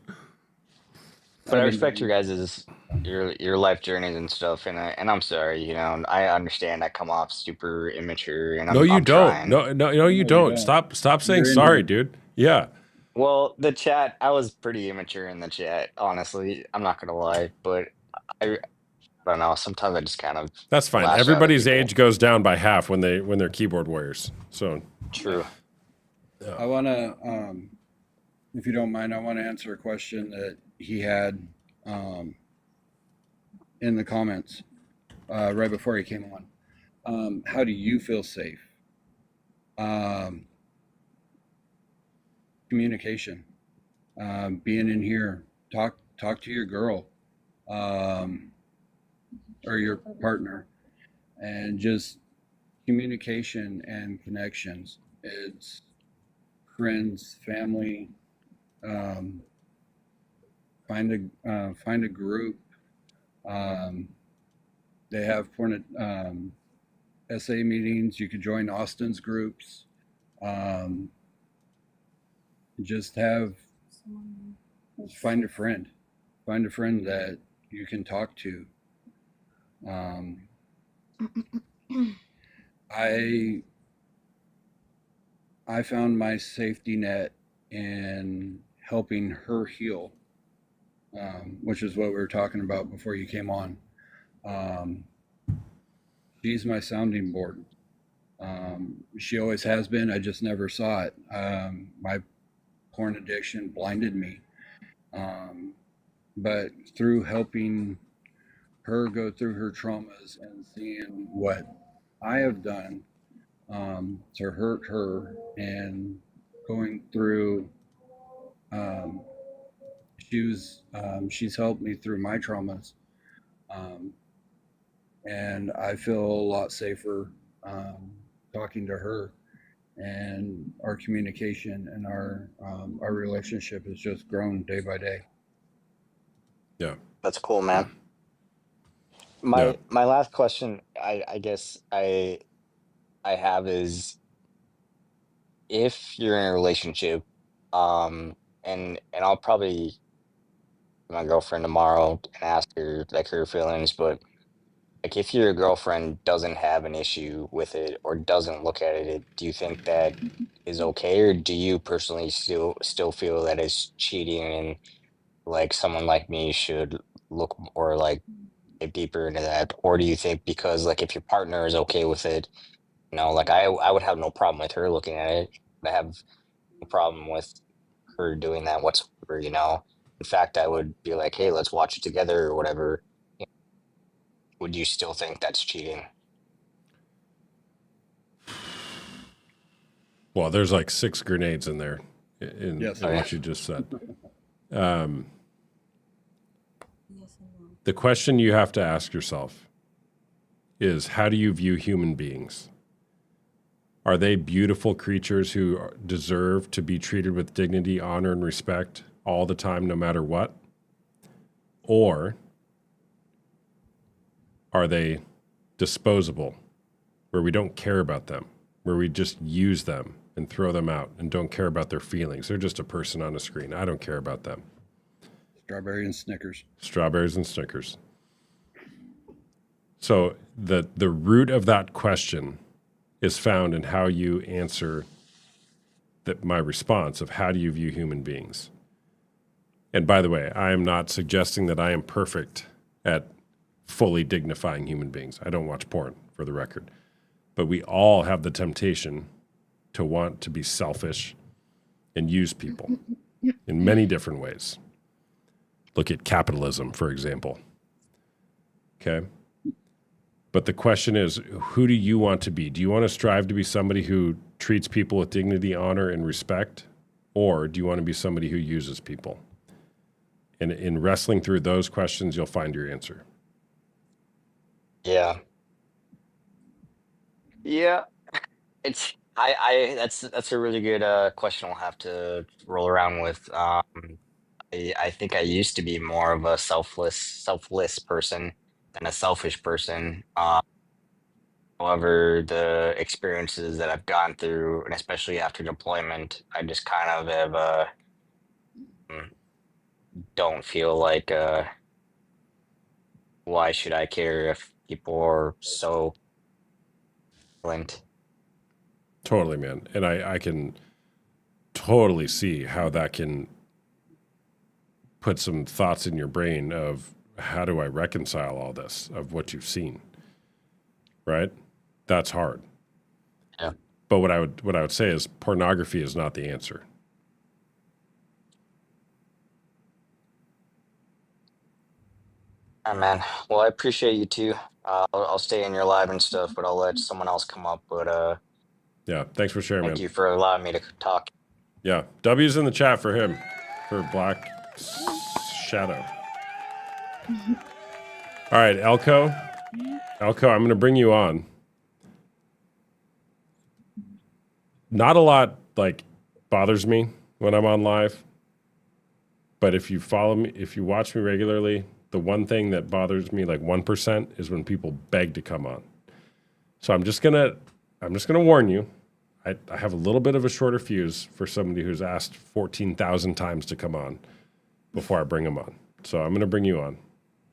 [SPEAKER 16] But I respect your guys's your life journeys and stuff, and I'm sorry, you know, I understand I come off super immature, and
[SPEAKER 2] No, you
[SPEAKER 16] I'm
[SPEAKER 2] don't.
[SPEAKER 16] trying.
[SPEAKER 2] No, you don't. Stop saying
[SPEAKER 15] You're in
[SPEAKER 2] sorry,
[SPEAKER 15] here.
[SPEAKER 2] dude. Yeah.
[SPEAKER 16] Well, the chat, I was pretty immature in the chat, honestly. I'm not gonna lie, but I don't know. Sometimes I just kind of
[SPEAKER 2] That's fine.
[SPEAKER 16] lash out at
[SPEAKER 2] Everybody's
[SPEAKER 16] people.
[SPEAKER 2] age goes down by half when they're keyboard warriors. So
[SPEAKER 16] True.
[SPEAKER 15] I want to if you don't mind, I want to answer a question that he had in the comments right before he came on. How do you feel safe? Communication. Being in here, talk to your girl or your partner, and just communication and connections. It's friends, family. Find a group. They have SA meetings. You could join Austin's groups. Just find a friend. Find a friend that you can talk to. I found my safety net in helping her heal, which is what we were talking about before you came on. She's my sounding board. She always has been. I just never saw it. My porn addiction blinded me. But through helping her go through her traumas and seeing what I have done to hurt her, and going through, she's helped me through my traumas, and I feel a lot safer talking to her, and our communication and our relationship has just grown day by day.
[SPEAKER 2] Yeah,
[SPEAKER 16] That's cool, man. My last question, I guess I have is, if you're in a relationship, and I'll probably my girlfriend tomorrow and ask her like her feelings, but like if your girlfriend doesn't have an issue with it or doesn't look at it, do you think that is okay, or do you personally still feel that it's cheating, and like someone like me should look or like get deeper into that? Or do you think because like if your partner is okay with it, like I would have no problem with her looking at it. I have no problem with her doing that whatsoever. In fact, I would be like, hey, let's watch it together or whatever. Would you still think that's cheating?
[SPEAKER 2] Well, there's like 6 grenades in there in
[SPEAKER 15] Yes.
[SPEAKER 2] what you just said. The question you have to ask yourself is, how do you view human beings? Are they beautiful creatures who deserve to be treated with dignity, honor, and respect all the time, no matter what? Or are they disposable, where we don't care about them, where we just use them and throw them out and don't care about their feelings? They're just a person on a screen. I don't care about them.
[SPEAKER 15] Strawberry and Snickers.
[SPEAKER 2] Strawberries and Snickers. So the root of that question is found in how you answer my response of how do you view human beings. And by the way, I am not suggesting that I am perfect at fully dignifying human beings. I don't watch porn, for the record. But we all have the temptation to want to be selfish and use people in many different ways. Look at capitalism, for example. Okay? But the question is, who do you want to be? Do you want to strive to be somebody who treats people with dignity, honor, and respect? Or do you want to be somebody who uses people? And in wrestling through those questions, you'll find your answer.
[SPEAKER 16] Yeah. Yeah. It's that's a really good question I'll have to roll around with. I think I used to be more of a selfless person than a selfish person. However, the experiences that I've gone through, and especially after deployment, I just kind of have mm, don't feel like why should I care if people are so violent?
[SPEAKER 2] Totally, man. And I can totally see how that can put some thoughts in your brain of how do I reconcile all this of what you've seen, right? That's hard.
[SPEAKER 16] Yeah.
[SPEAKER 2] But what I would say is pornography is not the answer.
[SPEAKER 16] All right, man. Well, I appreciate you too. I'll stay in your live and stuff, but I'll let someone else come up. But
[SPEAKER 2] Yeah, thanks for sharing,
[SPEAKER 16] thank
[SPEAKER 2] man.
[SPEAKER 16] you for allowing me to talk.
[SPEAKER 2] Yeah, W's in the chat for him, for Black Shadow. All right, Elko, I'm going to bring you on. Not a lot like bothers me when I'm on live, but if you follow me, if you watch me regularly, the one thing that bothers me like 1% is when people beg to come on. So I'm just gonna warn you. I have a little bit of a shorter fuse for somebody who's asked 14,000 times to come on before I bring them on. So I'm gonna bring you on.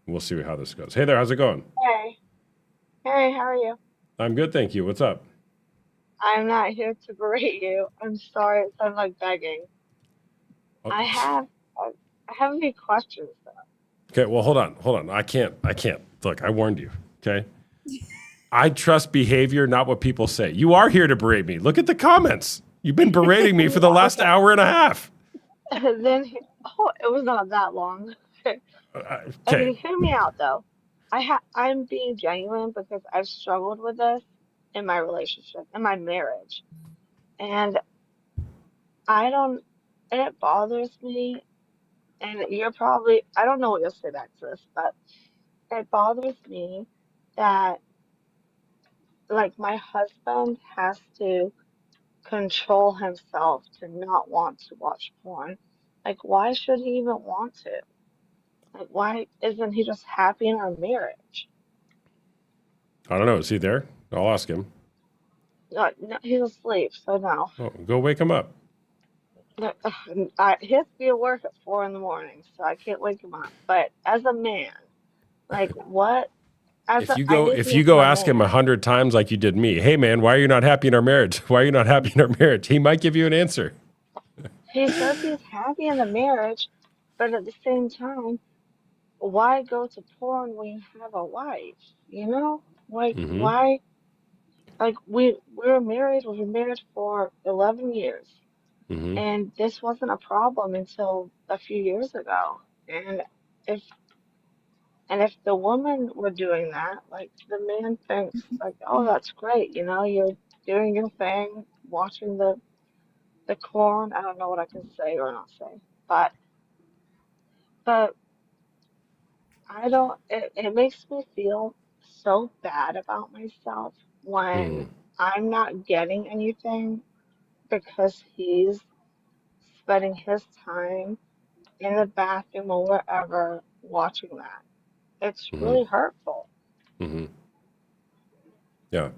[SPEAKER 2] We'll see how this goes. Hey there, how's it going?
[SPEAKER 17] Hey. Hey, how are you?
[SPEAKER 2] I'm good, thank you. What's up?
[SPEAKER 17] I'm not here to berate you. I'm sorry if I'm like begging.
[SPEAKER 2] Oh,
[SPEAKER 17] I have I have any questions though.
[SPEAKER 2] okay, well, hold on. I can't. Look, I warned you, okay? I trust behavior, not what people say. You are here to berate me. Look at the comments. You've been berating me for the last hour and a half.
[SPEAKER 17] Oh, it was not that long.
[SPEAKER 2] Okay.
[SPEAKER 17] Okay, hear me out though. I'm being genuine because I've struggled with this in my relationship, in my marriage. And I don't and it bothers me and you're probably I don't know what you'll say back to this, but it bothers me that like my husband has to control himself to not want to watch porn. Like, why should he even want to? Like, why isn't he just happy in our marriage?
[SPEAKER 2] I don't know. Is he there? I'll ask him.
[SPEAKER 17] No, no, he's asleep, so no.
[SPEAKER 2] Oh, go wake him up.
[SPEAKER 17] He has to be at work at 4 in the morning, so I can't wake him up. But as a man, like, what? I need to
[SPEAKER 2] If
[SPEAKER 17] hear
[SPEAKER 2] you
[SPEAKER 17] from
[SPEAKER 2] go
[SPEAKER 17] a
[SPEAKER 2] ask him
[SPEAKER 17] man.
[SPEAKER 2] 100 times like you did me, hey man, why are you not happy in our marriage? Why are you not happy in our marriage? He might give you an answer.
[SPEAKER 17] He says he's happy in the marriage, but at the same time, why go to porn when you have a wife? You know? Like,
[SPEAKER 2] Mm-hmm.
[SPEAKER 17] why? Like we were married. We've been married for 11 years,
[SPEAKER 2] Mm-hmm.
[SPEAKER 17] and this wasn't a problem until a few years ago. And if if the woman were doing that, like the man thinks like, oh, that's great. You know, you're doing your thing, watching the corn. I don't know what I can say or not say, but but I don't. It makes me feel so bad about myself when
[SPEAKER 2] Mm-hmm.
[SPEAKER 17] I'm not getting anything because he's spending his time in the bathroom or wherever watching that. It's
[SPEAKER 2] Mm-hmm.
[SPEAKER 17] really hurtful.
[SPEAKER 2] Mm-hmm. Yeah.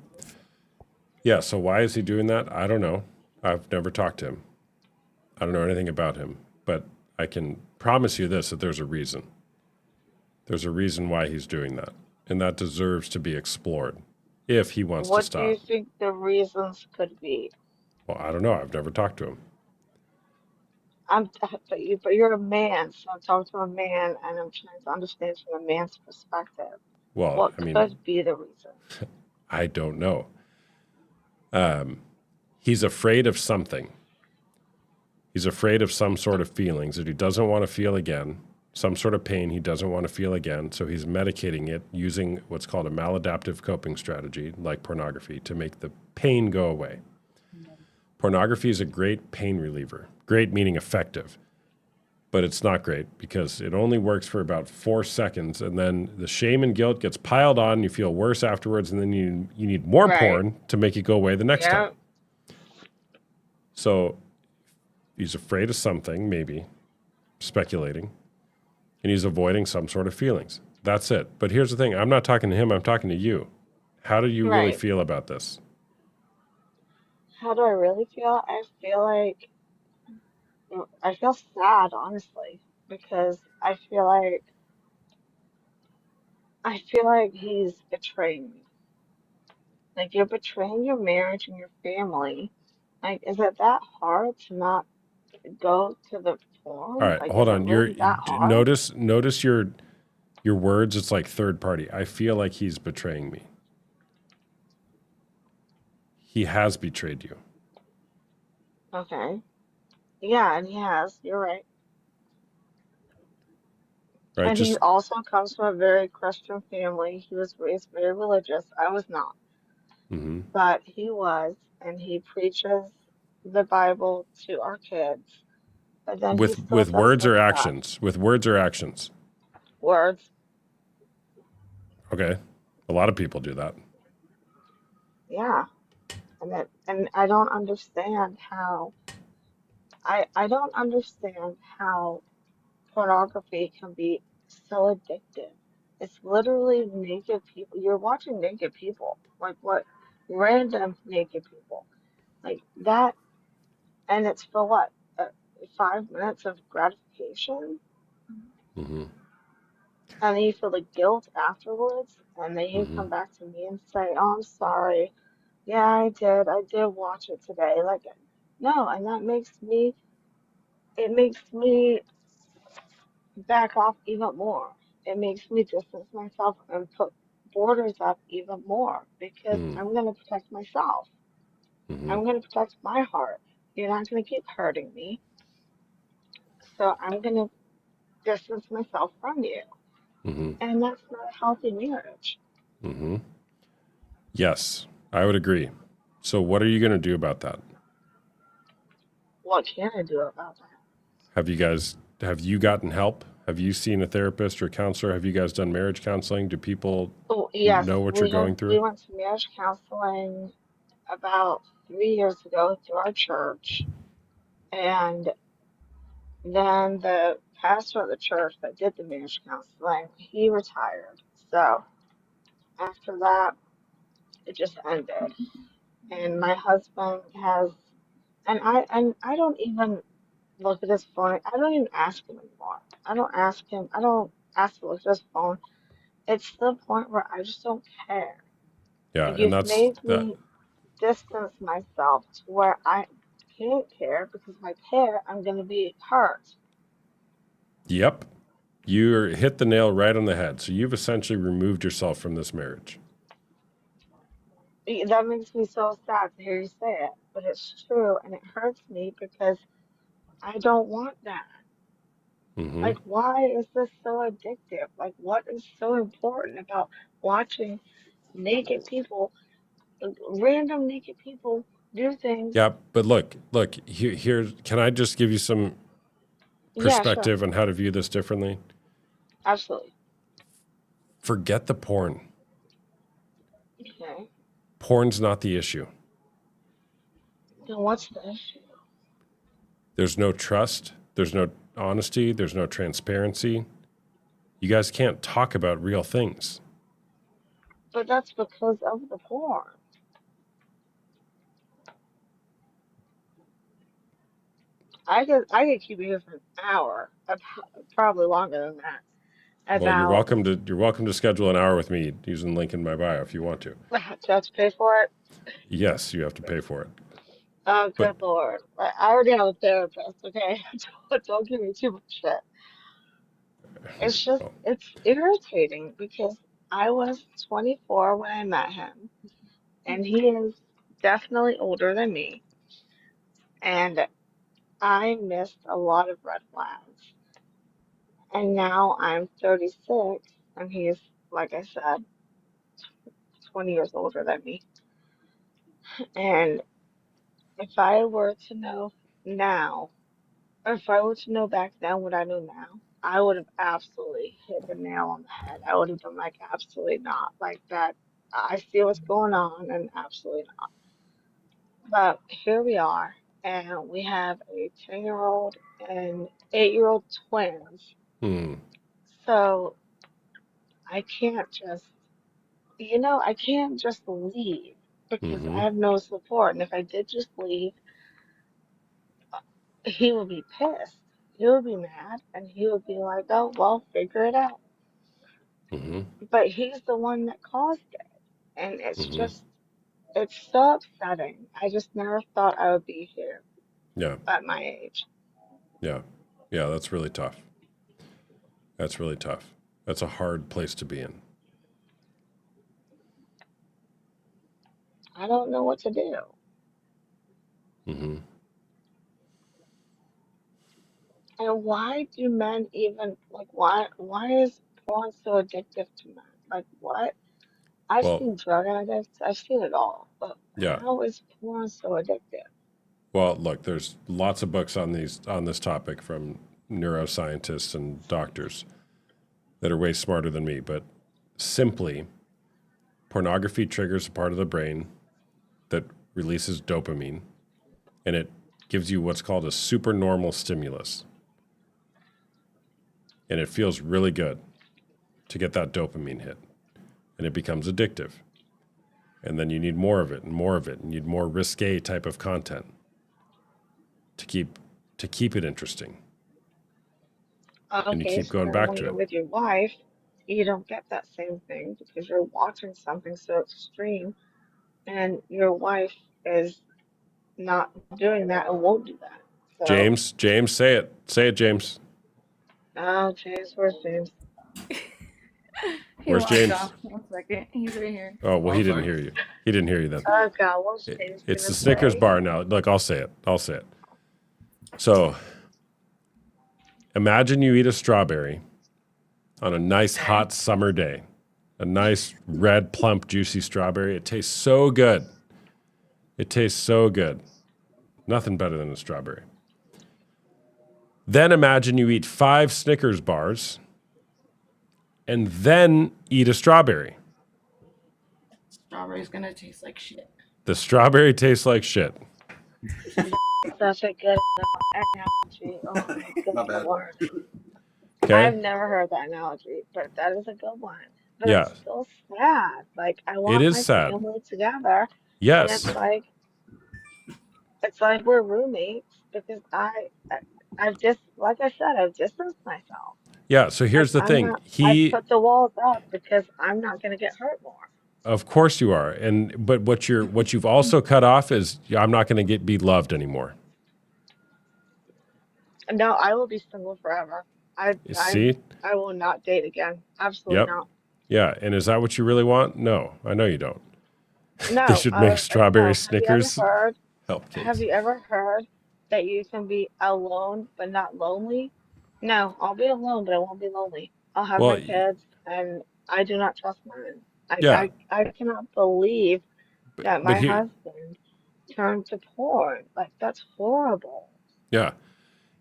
[SPEAKER 2] Yeah. So why is he doing that? I don't know. I've never talked to him. I don't know anything about him, but I can promise you this, that there's a reason. There's a reason why he's doing that. And that deserves to be explored if he wants to
[SPEAKER 17] What do you
[SPEAKER 2] stop.
[SPEAKER 17] think the reasons could be?
[SPEAKER 2] Well, I don't know. I've never talked to him.
[SPEAKER 17] I'm but you're a man, so I'm talking to a man and I'm trying to understand from a man's perspective.
[SPEAKER 2] Well,
[SPEAKER 17] What
[SPEAKER 2] I mean,
[SPEAKER 17] could be the reason?
[SPEAKER 2] I don't know. He's afraid of something. He's afraid of some sort of feelings that he doesn't want to feel again, some sort of pain he doesn't want to feel again. So he's medicating it using what's called a maladaptive coping strategy, like pornography, to make the pain go away. Pornography is a great pain reliever, great meaning effective, but it's not great because it only works for about 4 seconds. And then the shame and guilt gets piled on. You feel worse afterwards. And then you need more
[SPEAKER 17] Right.
[SPEAKER 2] porn to make it go away the next time.
[SPEAKER 17] Yeah.
[SPEAKER 2] So he's afraid of something, maybe speculating, and he's avoiding some sort of feelings. That's it. But here's the thing. I'm not talking to him. I'm talking to you. How do you really
[SPEAKER 17] Right.
[SPEAKER 2] feel about this?
[SPEAKER 17] How do I really feel? I feel sad, honestly, because I feel like he's betraying me. Like you're betraying your marriage and your family. Like, is it that hard to not go to the
[SPEAKER 2] All
[SPEAKER 17] porn?
[SPEAKER 2] right,
[SPEAKER 17] Like,
[SPEAKER 2] hold
[SPEAKER 17] is it
[SPEAKER 2] on.
[SPEAKER 17] really that hard?
[SPEAKER 2] Notice your words. It's like third party. I feel like he's betraying me. He has betrayed you.
[SPEAKER 17] Okay. Yeah, and he has. You're right.
[SPEAKER 2] right?
[SPEAKER 17] And he
[SPEAKER 2] Just
[SPEAKER 17] also comes from a very Christian family. He was raised very religious. I was not,
[SPEAKER 2] hmm
[SPEAKER 17] but he was, and he preaches the Bible to our kids. But then he still
[SPEAKER 2] with
[SPEAKER 17] does
[SPEAKER 2] words
[SPEAKER 17] the
[SPEAKER 2] or
[SPEAKER 17] stuff.
[SPEAKER 2] actions. With words or actions.
[SPEAKER 17] Words,
[SPEAKER 2] Okay, a lot of people do that.
[SPEAKER 17] yeah. And I don't understand how I don't understand how pornography can be so addictive. It's literally naked people. You're watching naked people. Like what? Random naked people. Like that. And it's for what? 5 minutes of gratification?
[SPEAKER 2] hmm
[SPEAKER 17] And then you feel the guilt afterwards. And then you
[SPEAKER 2] hmm
[SPEAKER 17] come back to me and say, oh, I'm sorry. Yeah, I did. I did watch it today. Like, no. And that it makes me back off even more. It makes me distance myself and put borders up even more because
[SPEAKER 2] hmm
[SPEAKER 17] I'm going to protect myself.
[SPEAKER 2] hmm
[SPEAKER 17] I'm going to protect my heart. You're not going to keep hurting me. So I'm going to distance myself from you.
[SPEAKER 2] hmm
[SPEAKER 17] And that's not a healthy marriage.
[SPEAKER 2] hmm Yes, I would agree. So what are you going to do about that?
[SPEAKER 17] What can I do about that?
[SPEAKER 2] Have you gotten help? Have you seen a therapist or counselor? Have you guys done marriage counseling? Do people
[SPEAKER 17] Oh, yes,
[SPEAKER 2] know what you're going
[SPEAKER 17] we
[SPEAKER 2] through?
[SPEAKER 17] went to marriage counseling about 3 years ago through our church. And then the pastor of the church that did the marriage counseling, he retired. So after that, it just ended. And my husband has, and I don't even look at his phone. I don't even ask him anymore. I don't ask him. I don't ask to look at his phone. It's to the point where I just don't care.
[SPEAKER 2] Yeah,
[SPEAKER 17] Like
[SPEAKER 2] and
[SPEAKER 17] you've
[SPEAKER 2] that's
[SPEAKER 17] made
[SPEAKER 2] that.
[SPEAKER 17] me distance myself to where I can't care because if I care, I'm gonna be hurt.
[SPEAKER 2] Yep. You hit the nail right on the head. So you've essentially removed yourself from this marriage.
[SPEAKER 17] That makes me so sad to hear you say it, but it's true and it hurts me because I don't want that.
[SPEAKER 2] hmm
[SPEAKER 17] Like, why is this so addictive? Like, what is so important about watching naked people, random naked people do things?
[SPEAKER 2] Yeah, but look, here, can I just give you some
[SPEAKER 17] Yeah, sure.
[SPEAKER 2] perspective on how to view this differently?
[SPEAKER 17] Absolutely.
[SPEAKER 2] Forget the porn.
[SPEAKER 17] Okay.
[SPEAKER 2] Porn's not the issue.
[SPEAKER 17] Then what's the issue?
[SPEAKER 2] There's no trust. There's no honesty. There's no transparency. You guys can't talk about real things.
[SPEAKER 17] But that's because of the porn. I could keep you here for an hour, probably longer than that,
[SPEAKER 2] Well,
[SPEAKER 17] about
[SPEAKER 2] you're welcome to schedule an hour with me using the link in my bio if you want to.
[SPEAKER 17] do I have to pay for it?
[SPEAKER 2] Yes, you have to pay for it.
[SPEAKER 17] Oh,
[SPEAKER 2] But
[SPEAKER 17] good Lord. I already have a therapist, okay? Don't give me too much shit. It's just,
[SPEAKER 2] well,
[SPEAKER 17] it's irritating because I was 24 when I met him, and he is definitely older than me, and I missed a lot of red flags. And now I'm 36, and he's, like I said, 20 years older than me. And if I were to know now, or if I were to know back then what I know now, I would have absolutely hit the nail on the head. I would have been like, absolutely not. Like that, I see what's going on, and absolutely not. But here we are, and we have a 10-year-old and 8-year-old twins.
[SPEAKER 2] hmm,
[SPEAKER 17] So I can't just, I can't just leave because I
[SPEAKER 2] mm-hmm,
[SPEAKER 17] have no support. And if I did just leave, he would be pissed. He would be mad, and he would be like, "Oh, well, figure it out."
[SPEAKER 2] mm-hmm,
[SPEAKER 17] But he's the one that caused it, and
[SPEAKER 2] mm-hmm.
[SPEAKER 17] it's so upsetting. I just never thought I would be here
[SPEAKER 2] Yeah,
[SPEAKER 17] at my age.
[SPEAKER 2] yeah, yeah. That's really tough. That's really tough. That's a hard place to be in.
[SPEAKER 17] I don't know what to do.
[SPEAKER 2] Mm-hmm.
[SPEAKER 17] And why do men even like why is porn so addictive to men? Like what? I've
[SPEAKER 2] Well,
[SPEAKER 17] seen drug addicts, I've seen it all, but
[SPEAKER 2] yeah.
[SPEAKER 17] how is porn so addictive?
[SPEAKER 2] Well, look, there's lots of books on this topic from neuroscientists and doctors that are way smarter than me, but simply pornography triggers a part of the brain that releases dopamine, and it gives you what's called a supernormal stimulus. And it feels really good to get that dopamine hit, and it becomes addictive. And then you need more of it and more of it, and you need more risque type of content to keep it interesting. And you
[SPEAKER 17] Okay,
[SPEAKER 2] keep
[SPEAKER 17] so
[SPEAKER 2] going
[SPEAKER 17] then
[SPEAKER 2] back
[SPEAKER 17] when
[SPEAKER 2] to
[SPEAKER 17] you're
[SPEAKER 2] it.
[SPEAKER 17] with your wife, you don't get that same thing because you're watching something so extreme and your wife is not doing that and won't do that. So,
[SPEAKER 2] James, say it. Say it, James.
[SPEAKER 17] oh, James, where's James?
[SPEAKER 13] He
[SPEAKER 2] Where's
[SPEAKER 13] walked
[SPEAKER 2] James?
[SPEAKER 13] off. 1 second. He's right here.
[SPEAKER 2] Oh, well,
[SPEAKER 13] Oh,
[SPEAKER 2] he didn't
[SPEAKER 13] sorry.
[SPEAKER 2] hear you. He didn't hear you then.
[SPEAKER 17] Oh God, what's James
[SPEAKER 2] It's
[SPEAKER 17] gonna
[SPEAKER 2] the Snickers
[SPEAKER 17] say?
[SPEAKER 2] bar now. Look, I'll say it. I'll say it. So imagine you eat a strawberry on a nice hot summer day. A nice red, plump, juicy strawberry. It tastes so good. It tastes so good. Nothing better than a strawberry. Then imagine you eat 5 Snickers bars and then eat a strawberry.
[SPEAKER 13] Strawberry's gonna taste like shit.
[SPEAKER 2] The strawberry tastes like shit.
[SPEAKER 17] Such a good analogy. Oh my good
[SPEAKER 15] My bad.
[SPEAKER 17] lord.
[SPEAKER 2] Okay?
[SPEAKER 17] I've never heard that analogy, but that is a good one. But
[SPEAKER 2] Yeah.
[SPEAKER 17] it's still sad. Like I
[SPEAKER 2] It
[SPEAKER 17] want
[SPEAKER 2] is
[SPEAKER 17] my
[SPEAKER 2] sad.
[SPEAKER 17] family together, and
[SPEAKER 2] Yes.
[SPEAKER 17] it's like we're roommates because I've just like I said, I've distanced myself.
[SPEAKER 2] Yeah, so
[SPEAKER 17] Like
[SPEAKER 2] here's the
[SPEAKER 17] I'm
[SPEAKER 2] thing.
[SPEAKER 17] not. I've
[SPEAKER 2] He
[SPEAKER 17] put the walls up because I'm not gonna get hurt more.
[SPEAKER 2] Of course you are. But what you've also cut off is I'm not going to be loved anymore.
[SPEAKER 17] No, I will be single forever.
[SPEAKER 2] You see?
[SPEAKER 17] I will not date again. Absolutely
[SPEAKER 2] Yep.
[SPEAKER 17] not.
[SPEAKER 2] Yeah, and is that what you really want? No, I know you don't. They
[SPEAKER 17] No,
[SPEAKER 2] should make strawberry
[SPEAKER 17] no.
[SPEAKER 2] Snickers. Help
[SPEAKER 17] Have
[SPEAKER 2] kids.
[SPEAKER 17] you ever heard that you can be alone but not lonely? No, I'll be alone, but I won't be lonely. I'll have
[SPEAKER 2] Well,
[SPEAKER 17] my kids, and I do not trust men.
[SPEAKER 2] yeah,
[SPEAKER 17] I cannot believe that
[SPEAKER 2] but
[SPEAKER 17] my
[SPEAKER 2] here,
[SPEAKER 17] husband turned to porn. Like, that's horrible.
[SPEAKER 2] yeah,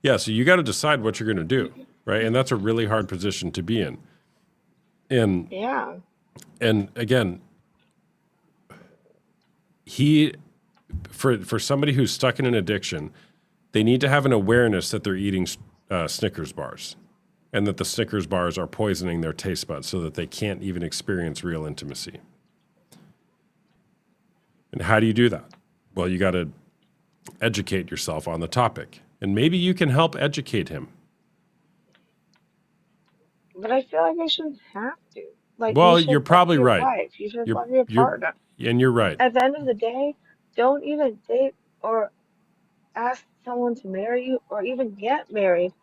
[SPEAKER 2] yeah. So you got to decide what you're going to do, right? And that's a really hard position to be in. And
[SPEAKER 17] Yeah,
[SPEAKER 2] and again, he for somebody who's stuck in an addiction, they need to have an awareness that they're eating Snickers bars, and that the Snickers bars are poisoning their taste buds, so that they can't even experience real intimacy. And how do you do that? Well, you got to educate yourself on the topic, and maybe you can help educate him.
[SPEAKER 17] but I feel like I shouldn't have to. Like, you
[SPEAKER 2] Well, you're
[SPEAKER 17] should love
[SPEAKER 2] probably
[SPEAKER 17] your
[SPEAKER 2] right.
[SPEAKER 17] wife. You should
[SPEAKER 2] You're
[SPEAKER 17] love your
[SPEAKER 2] you're
[SPEAKER 17] partner.
[SPEAKER 2] and you're right.
[SPEAKER 17] At the end of the day, don't even date or ask someone to marry you or even get married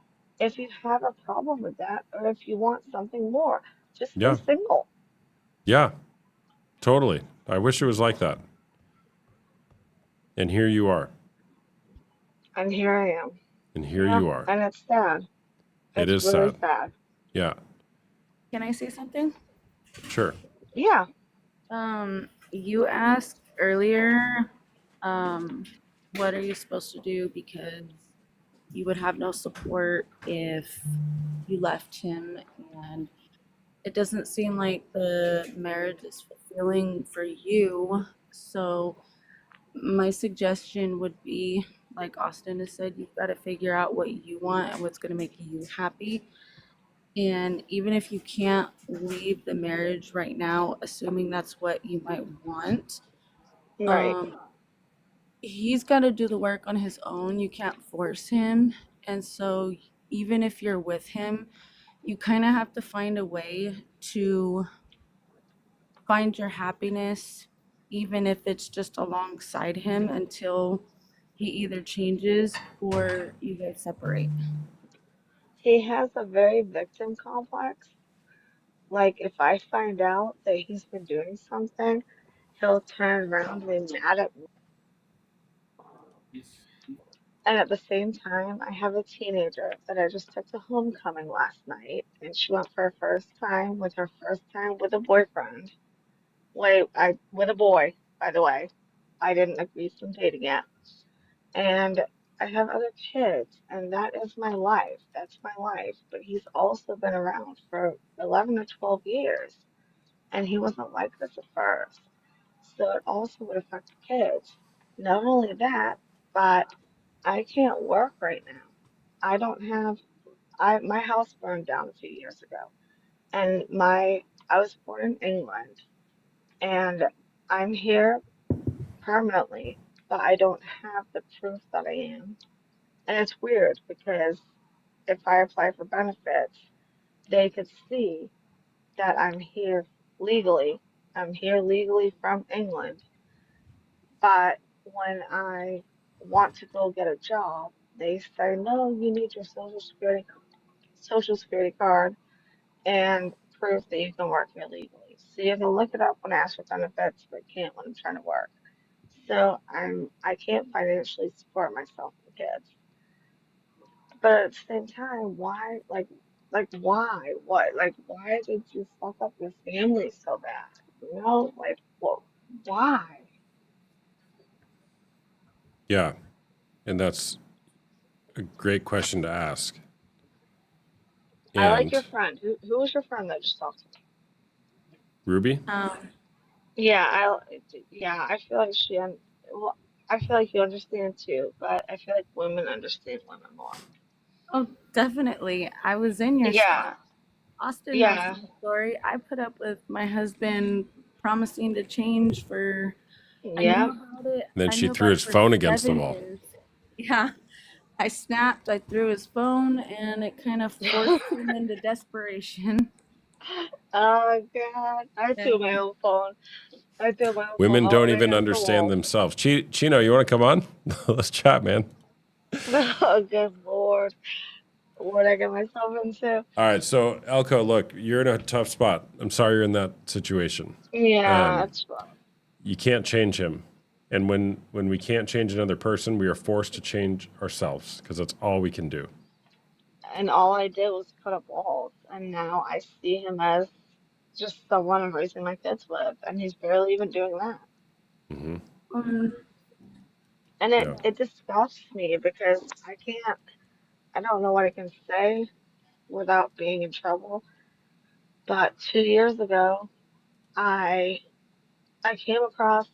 [SPEAKER 17] if you have a problem with that or if you want something more. Just stay
[SPEAKER 2] Yeah,
[SPEAKER 17] single.
[SPEAKER 2] yeah, totally. I wish it was like that. And here you are.
[SPEAKER 17] And here I am.
[SPEAKER 2] And here
[SPEAKER 17] Yeah,
[SPEAKER 2] you are.
[SPEAKER 17] and it's sad.
[SPEAKER 2] It
[SPEAKER 17] It's
[SPEAKER 2] is
[SPEAKER 17] really
[SPEAKER 2] sad.
[SPEAKER 17] sad.
[SPEAKER 2] Yeah,
[SPEAKER 13] Can I say something?
[SPEAKER 2] sure.
[SPEAKER 17] Yeah.
[SPEAKER 13] You asked earlier, what are you supposed to do because you would have no support if you left him, and it doesn't seem like the marriage is fulfilling for you. So my suggestion would be, like Austin has said, you've got to figure out what you want and what's going to make you happy. And even if you can't leave the marriage right now, assuming that's what you might want,
[SPEAKER 17] Right.
[SPEAKER 13] um, he's got to do the work on his own. You can't force him. And so, even if you're with him, you kind of have to find a way to find your happiness, even if it's just alongside him until he either changes or you guys separate.
[SPEAKER 17] He has a very victim complex. Like, if I find out that he's been doing something, he'll turn around and be mad at me. And at the same time, I have a teenager that I just took to homecoming last night, and she went for her first time with a boyfriend. Wait, with a boy, by the way. I didn't agree to dating yet. And I have other kids, and that is my life. That's my life. But he's also been around for 11 or 12 years, and he wasn't like this at first. So it also would affect the kids. Not only that, but I can't work right now. I don't have my house burned down a few years ago, and my I was born in England, and I'm here permanently, but I don't have the proof that I am. And it's weird because if I apply for benefits, they could see that I'm here legally. I'm here legally from England, but when I want to go get a job, they say, no, you need your social security card and proof that you can work here legally. So you can look it up when I ask for benefits, but can't when I'm trying to work. So I can't financially support myself and kids. But at the same time, why why? What why did you fuck up your family so bad? You know, like what why?
[SPEAKER 2] Yeah, and that's a great question to ask.
[SPEAKER 17] I like
[SPEAKER 2] And
[SPEAKER 17] your friend. Who was your friend that just talked to me?
[SPEAKER 2] Ruby,
[SPEAKER 17] Yeah, yeah, I feel like well, I feel like you understand too, but I feel like women understand women more.
[SPEAKER 13] Oh, definitely. I was in your spot.
[SPEAKER 17] Yeah,
[SPEAKER 13] Austin knows
[SPEAKER 17] yeah.
[SPEAKER 13] my story. I put up with my husband promising to change for, I knew
[SPEAKER 17] Yep.
[SPEAKER 13] about it.
[SPEAKER 2] then
[SPEAKER 13] I
[SPEAKER 2] she
[SPEAKER 13] knew
[SPEAKER 2] threw
[SPEAKER 13] about it
[SPEAKER 2] his
[SPEAKER 13] for
[SPEAKER 2] phone against the
[SPEAKER 13] 7
[SPEAKER 2] wall.
[SPEAKER 13] years. Yeah. I snapped, I threw his phone, and it kind of forced him into desperation.
[SPEAKER 17] Oh my God. I threw my
[SPEAKER 13] And
[SPEAKER 17] own phone. I threw my own phone
[SPEAKER 2] Women
[SPEAKER 17] all the
[SPEAKER 2] don't
[SPEAKER 17] way
[SPEAKER 2] even
[SPEAKER 17] against the
[SPEAKER 2] understand
[SPEAKER 17] wall.
[SPEAKER 2] themselves. Chino, you want to come on? Let's chat, man.
[SPEAKER 17] Oh, good Lord. What I get myself into.
[SPEAKER 2] All right, so Elko, look, you're in a tough spot. I'm sorry you're in that situation.
[SPEAKER 17] Yeah, it's rough.
[SPEAKER 2] You can't change him, and when we can't change another person, we are forced to change ourselves because that's all we can do.
[SPEAKER 17] And all I did was put up walls, and now I see him as just someone I'm raising my kids with, and he's barely even doing that.
[SPEAKER 2] Mm-hmm.
[SPEAKER 13] um,
[SPEAKER 17] And
[SPEAKER 2] Yeah.
[SPEAKER 17] it disgusts me because I don't know what I can say without being in trouble. But 2 years ago, I I came across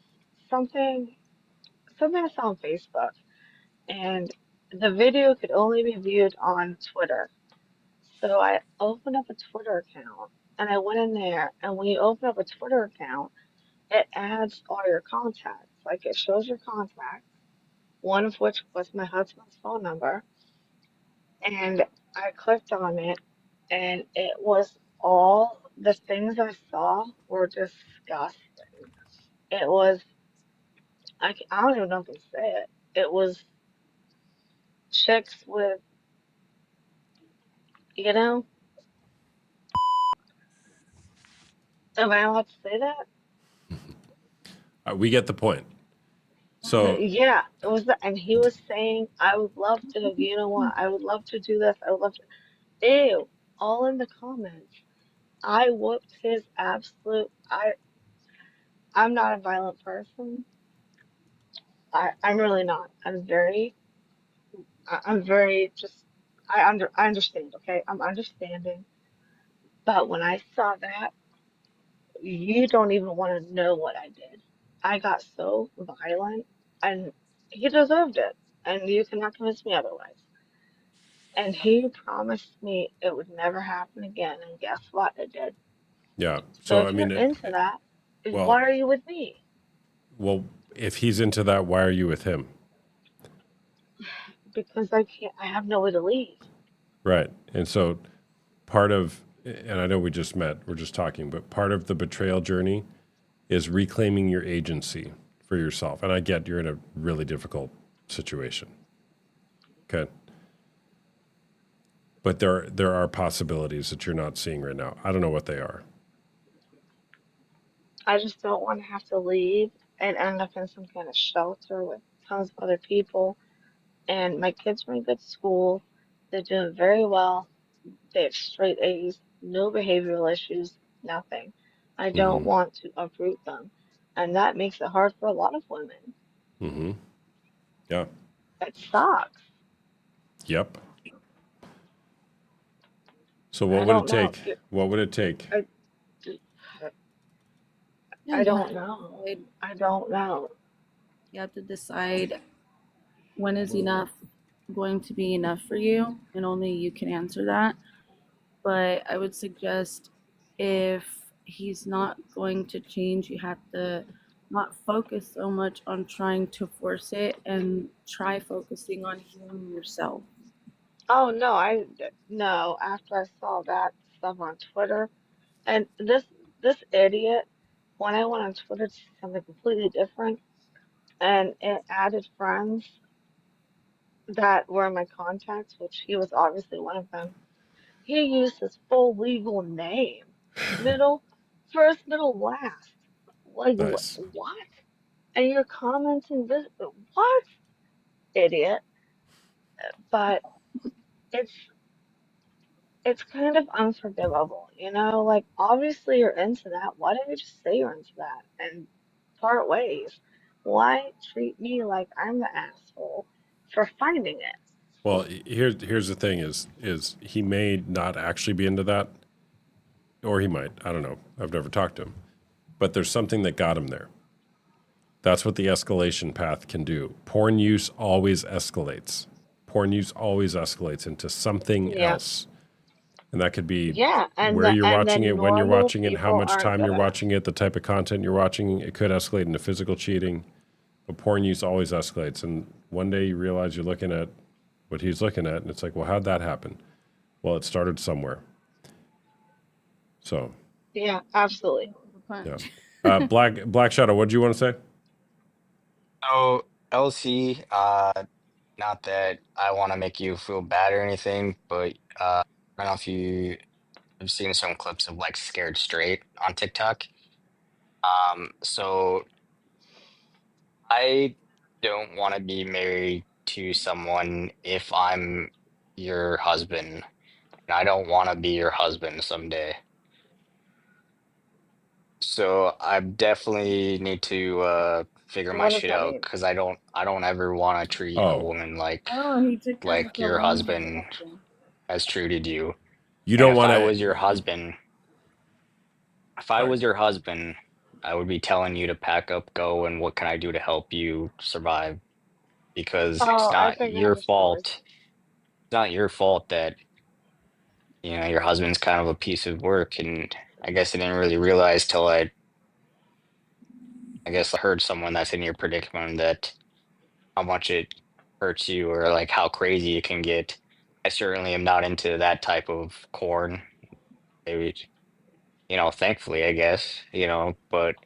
[SPEAKER 17] something something I saw on Facebook, and the video could only be viewed on Twitter. So I opened up a Twitter account and I went in there, and when you open up a Twitter account, it adds all your contacts. Like it shows your contacts, one of which was my husband's phone number. And I clicked on it, and it was all the things I saw were disgusting. It was, I don't even know if I can say it. It was chicks with, you know, am I allowed to say that?
[SPEAKER 2] We get the point. So
[SPEAKER 17] Yeah, it was, and he was saying, I would love to, you know what, I would love to do this. I would love to, ew, all in the comments. I whooped his I'm not a violent person. I'm really not. I'm very just, I understand, okay? I'm understanding. But when I saw that, you don't even want to know what I did. I got so violent, and he deserved it. And you cannot convince me otherwise. And he promised me it would never happen again. And guess what? It did.
[SPEAKER 2] yeah.
[SPEAKER 17] So
[SPEAKER 2] So I
[SPEAKER 17] if you're
[SPEAKER 2] mean,
[SPEAKER 17] into that,
[SPEAKER 2] well,
[SPEAKER 17] why are you with me?
[SPEAKER 2] well, if he's into that, why are you with him?
[SPEAKER 17] Because I have nowhere to leave.
[SPEAKER 2] Right. And so part of, and I know we just met, we're just talking, but part of the betrayal journey is reclaiming your agency for yourself. And I get you're in a really difficult situation. Okay. But there are possibilities that you're not seeing right now. I don't know what they are.
[SPEAKER 17] I just don't want to have to leave and end up in some kind of shelter with tons of other people and my kids are in good school. They're doing very well. They have straight A's, no behavioral issues, nothing. I don't
[SPEAKER 2] Mm-hmm.
[SPEAKER 17] want to uproot them. And that makes it hard for a lot of women.
[SPEAKER 2] Mm-hmm. Yeah.
[SPEAKER 17] It sucks.
[SPEAKER 2] Yep. So
[SPEAKER 17] I
[SPEAKER 2] what would it
[SPEAKER 17] don't know.
[SPEAKER 2] take? What would it take?
[SPEAKER 17] I,
[SPEAKER 4] Yeah,
[SPEAKER 17] I
[SPEAKER 4] you have
[SPEAKER 17] don't
[SPEAKER 4] to
[SPEAKER 17] know.
[SPEAKER 4] decide.
[SPEAKER 17] I don't know.
[SPEAKER 4] You have to decide when is enough going to be enough for you, and only you can answer that. But I would suggest if he's not going to change, you have to not focus so much on trying to force it and try focusing on healing yourself.
[SPEAKER 17] Oh no, no. After I saw that stuff on Twitter, and this idiot, when I went on Twitter to see something completely different, and it added friends that were in my contacts, which he was obviously one of them. He used his full legal name, middle, first, middle, last. Like
[SPEAKER 2] Nice.
[SPEAKER 17] what? And you're commenting this? What, idiot? But it's it's kind of unforgivable, you know? Like obviously you're into that. Why don't you just say you're into that and part ways? Why treat me like I'm the asshole for finding it?
[SPEAKER 2] Well, here's the thing: is he may not actually be into that, or he might. I don't know. I've never talked to him, but there's something that got him there. That's what the escalation path can do. Porn use always escalates. Porn use always escalates into something
[SPEAKER 17] Yeah.
[SPEAKER 2] else. And that could be
[SPEAKER 17] Yeah,
[SPEAKER 2] where you're
[SPEAKER 17] and
[SPEAKER 2] watching
[SPEAKER 17] then
[SPEAKER 2] it, when you're
[SPEAKER 17] normal
[SPEAKER 2] watching it, how
[SPEAKER 17] people
[SPEAKER 2] much
[SPEAKER 17] aren't
[SPEAKER 2] time you're
[SPEAKER 17] gonna.
[SPEAKER 2] watching it, the type of content you're watching. It could escalate into physical cheating. But porn use always escalates. And one day you realize you're looking at what he's looking at, and it's like, well, how'd that happen? Well, it started somewhere. So,
[SPEAKER 17] Yeah, absolutely.
[SPEAKER 2] yeah. Black Shadow, what do you want to say?
[SPEAKER 16] So LC, not that I want to make you feel bad or anything, but I don't know if you have seen some clips of like Scared Straight on TikTok. So I don't want to be married to someone if I'm your husband, and I don't want to be your husband someday. So I definitely need to figure my
[SPEAKER 17] What does
[SPEAKER 16] shit
[SPEAKER 17] that
[SPEAKER 16] out
[SPEAKER 17] mean?
[SPEAKER 16] because I don't ever want to treat a
[SPEAKER 2] Oh,
[SPEAKER 16] woman
[SPEAKER 4] Oh, he took care of
[SPEAKER 16] like
[SPEAKER 4] it a
[SPEAKER 16] your
[SPEAKER 4] long time
[SPEAKER 16] husband
[SPEAKER 4] ago.
[SPEAKER 16] has treated you.
[SPEAKER 2] you
[SPEAKER 16] And
[SPEAKER 2] don't want to.
[SPEAKER 16] if I
[SPEAKER 2] Sorry.
[SPEAKER 16] was your husband, I would be telling you to pack up, go, and what can I do to help you survive? Because it's
[SPEAKER 17] Oh, I
[SPEAKER 16] not
[SPEAKER 17] think I
[SPEAKER 16] your
[SPEAKER 17] understand.
[SPEAKER 16] fault. It's not your fault that, your husband's kind of a piece of work. And I guess I didn't really realize till I guess I heard someone that's in your predicament that how much it hurts you or like how crazy it can get. I certainly am not into that type of corn. Maybe, thankfully, I guess, but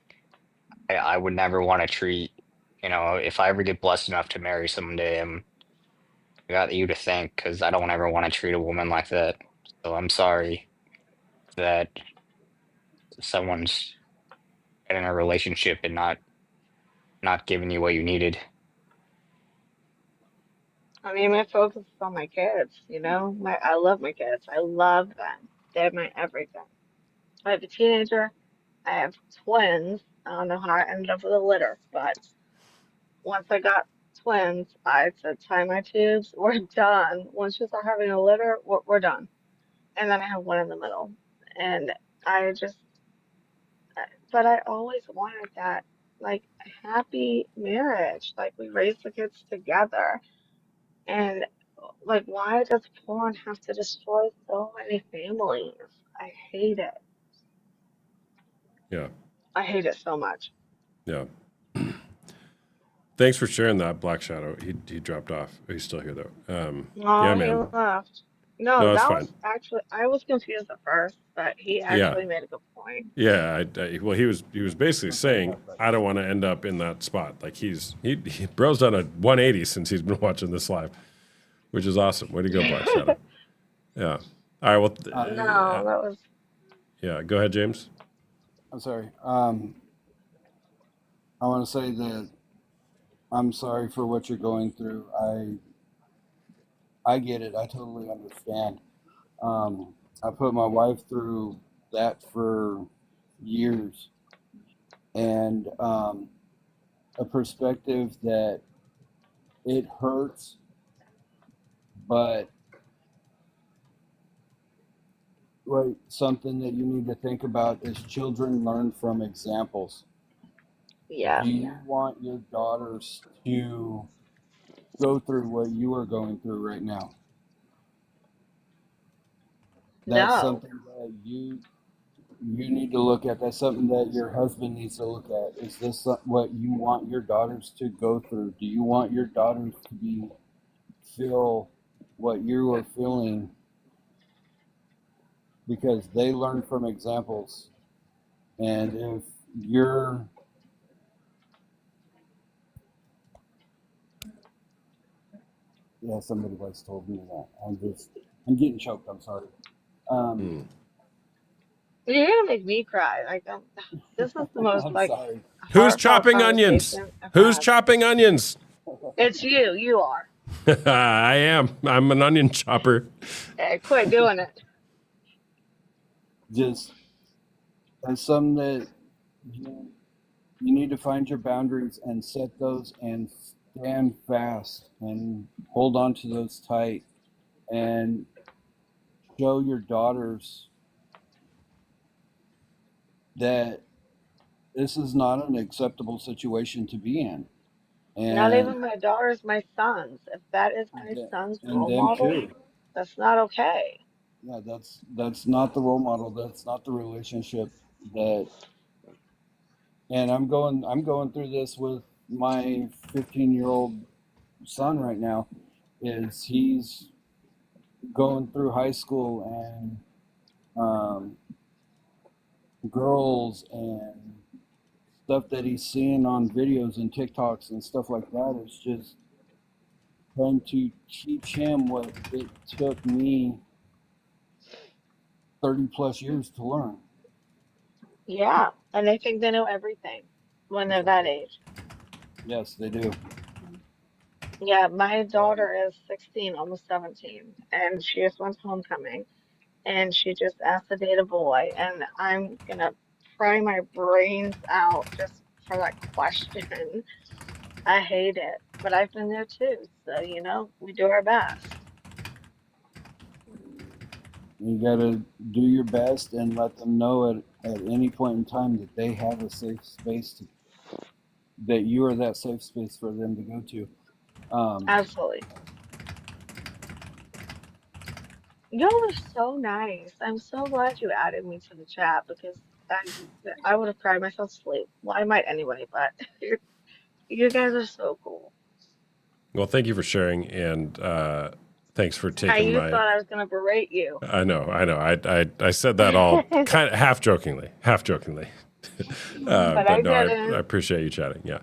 [SPEAKER 16] I would never want to treat, if I ever get blessed enough to marry someday, I got you to thank because I don't ever want to treat a woman like that. So I'm sorry that someone's in a relationship and not giving you what you needed.
[SPEAKER 17] I mean, my focus is on my kids, you know? I love my kids. I love them. They're my everything. I have a teenager. I have twins. I don't know how I ended up with a litter, but once I got twins, I said, tie my tubes. We're done. Once you start having a litter, we're done. And then I have one in the middle. And I just, but I always wanted that, like, happy marriage. Like, we raised the kids together. And, like, why does porn have to destroy so many families? I hate it.
[SPEAKER 2] Yeah.
[SPEAKER 17] I hate it so much.
[SPEAKER 2] Yeah. Thanks for sharing that, Black Shadow. He dropped off. He's still here though. Yeah,
[SPEAKER 17] Oh, he
[SPEAKER 2] man.
[SPEAKER 17] left. No,
[SPEAKER 2] No, that's
[SPEAKER 17] that
[SPEAKER 2] fine.
[SPEAKER 17] was actually, I was confused at first, but he
[SPEAKER 2] Yeah.
[SPEAKER 17] actually made a good point.
[SPEAKER 2] Yeah, well, he was basically saying I don't want to end up in that spot. Like he bro's done a 180 since he's been watching this live, which is awesome. Way to go, Black Shadow. Yeah. All right. Well,
[SPEAKER 17] No, that was,
[SPEAKER 2] yeah. Go ahead, James.
[SPEAKER 15] I'm sorry. I want to say that I'm sorry for what you're going through. I get it. I totally understand. I put my wife through that for years, and a perspective that it hurts, but right, something that you need to think about is children learn from examples.
[SPEAKER 17] Yeah.
[SPEAKER 15] Do you want your daughters to go through what you are going through right now? That's
[SPEAKER 17] No.
[SPEAKER 15] something that you need to look at. That's something that your husband needs to look at. Is this what you want your daughters to go through? Do you want your daughters to feel what you are feeling? Because they learn from examples. And if you're yeah, somebody once told me that. I'm getting choked, I'm sorry.
[SPEAKER 17] You're gonna make me cry. Like, this is the most
[SPEAKER 15] I'm
[SPEAKER 17] like
[SPEAKER 15] sorry.
[SPEAKER 2] Who's
[SPEAKER 17] heartfelt
[SPEAKER 2] chopping onions?
[SPEAKER 17] conversation I've
[SPEAKER 2] Who's
[SPEAKER 17] had.
[SPEAKER 2] chopping onions?
[SPEAKER 17] It's you. You are.
[SPEAKER 2] I am. I'm an onion chopper.
[SPEAKER 17] Hey, quit doing it.
[SPEAKER 15] Just as something that you need to find your boundaries and set those and stand fast and hold on to those tight and show your daughters that this is not an acceptable situation to be in.
[SPEAKER 17] Not
[SPEAKER 15] And
[SPEAKER 17] even my daughters, my sons. If that is my son's
[SPEAKER 15] and
[SPEAKER 17] role
[SPEAKER 15] them
[SPEAKER 17] model,
[SPEAKER 15] too.
[SPEAKER 17] that's not okay.
[SPEAKER 15] Yeah, that's not the role model. That's not the relationship that. And I'm going through this with my 15-year-old son right now. Is he's going through high school and girls and stuff that he's seeing on videos and TikToks and stuff like that. It's just trying to teach him what it took me 30 plus years to learn.
[SPEAKER 17] Yeah, and they think they know everything when they're that age.
[SPEAKER 15] Yes, they do.
[SPEAKER 17] Yeah, my daughter is 16, almost 17, and she just went to homecoming, and she just asked to date a boy, and I'm gonna pry my brains out just for that question. I hate it, but I've been there too, so we do our best.
[SPEAKER 15] You got to do your best and let them know at any point in time that they have a safe space that you are that safe space for them to go to.
[SPEAKER 17] Absolutely. Y'all are so nice. I'm so glad you added me to the chat because I would have cried myself to sleep. Well, I might anyway, but you guys are so cool.
[SPEAKER 2] Well, thank you for sharing, and thanks for
[SPEAKER 17] How
[SPEAKER 2] taking
[SPEAKER 17] you
[SPEAKER 2] my.
[SPEAKER 17] thought I was gonna berate you.
[SPEAKER 2] I know. I said that all kind of half jokingly.
[SPEAKER 17] But I
[SPEAKER 2] But no, I
[SPEAKER 17] didn't.
[SPEAKER 2] appreciate you chatting. Yeah.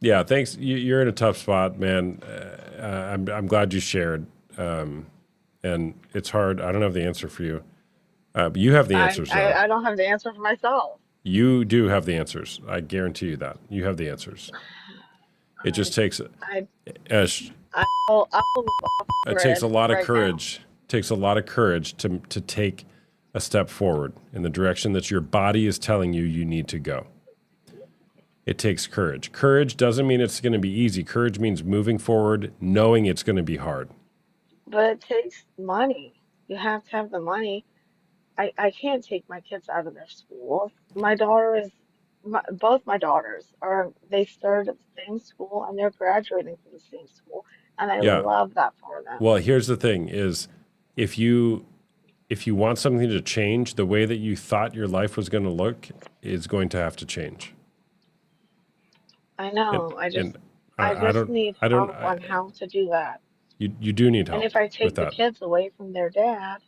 [SPEAKER 2] Yeah. Thanks. You're in a tough spot, man. I'm glad you shared. And it's hard. I don't have the answer for you. But you have the
[SPEAKER 17] I,
[SPEAKER 2] answers,
[SPEAKER 17] I
[SPEAKER 2] though.
[SPEAKER 17] I don't have the answer for myself.
[SPEAKER 2] You do have the answers. I guarantee you that. You have the answers. It just takes
[SPEAKER 17] I
[SPEAKER 2] a,
[SPEAKER 17] I'll off
[SPEAKER 2] it takes a
[SPEAKER 17] grid
[SPEAKER 2] lot of
[SPEAKER 17] right now.
[SPEAKER 2] courage. Takes a lot of courage to take a step forward in the direction that your body is telling you you need to go. It takes courage. Courage doesn't mean it's going to be easy. Courage means moving forward, knowing it's going to be hard.
[SPEAKER 17] But it takes money. You have to have the money. I can't take my kids out of their school. My daughter is, both my daughters they started at the same school and they're graduating from the same school. And I
[SPEAKER 2] Yeah.
[SPEAKER 17] love that for them.
[SPEAKER 2] Well, here's the thing is if you want something to change, the way that you thought your life was going to look is going to have to change.
[SPEAKER 17] I know.
[SPEAKER 2] And
[SPEAKER 17] I
[SPEAKER 2] I
[SPEAKER 17] just
[SPEAKER 2] don't
[SPEAKER 17] need
[SPEAKER 2] I don't
[SPEAKER 17] help on how to do that.
[SPEAKER 2] you do need
[SPEAKER 17] And
[SPEAKER 2] help
[SPEAKER 17] if I
[SPEAKER 2] with
[SPEAKER 17] take the
[SPEAKER 2] that.
[SPEAKER 17] kids away from their dad,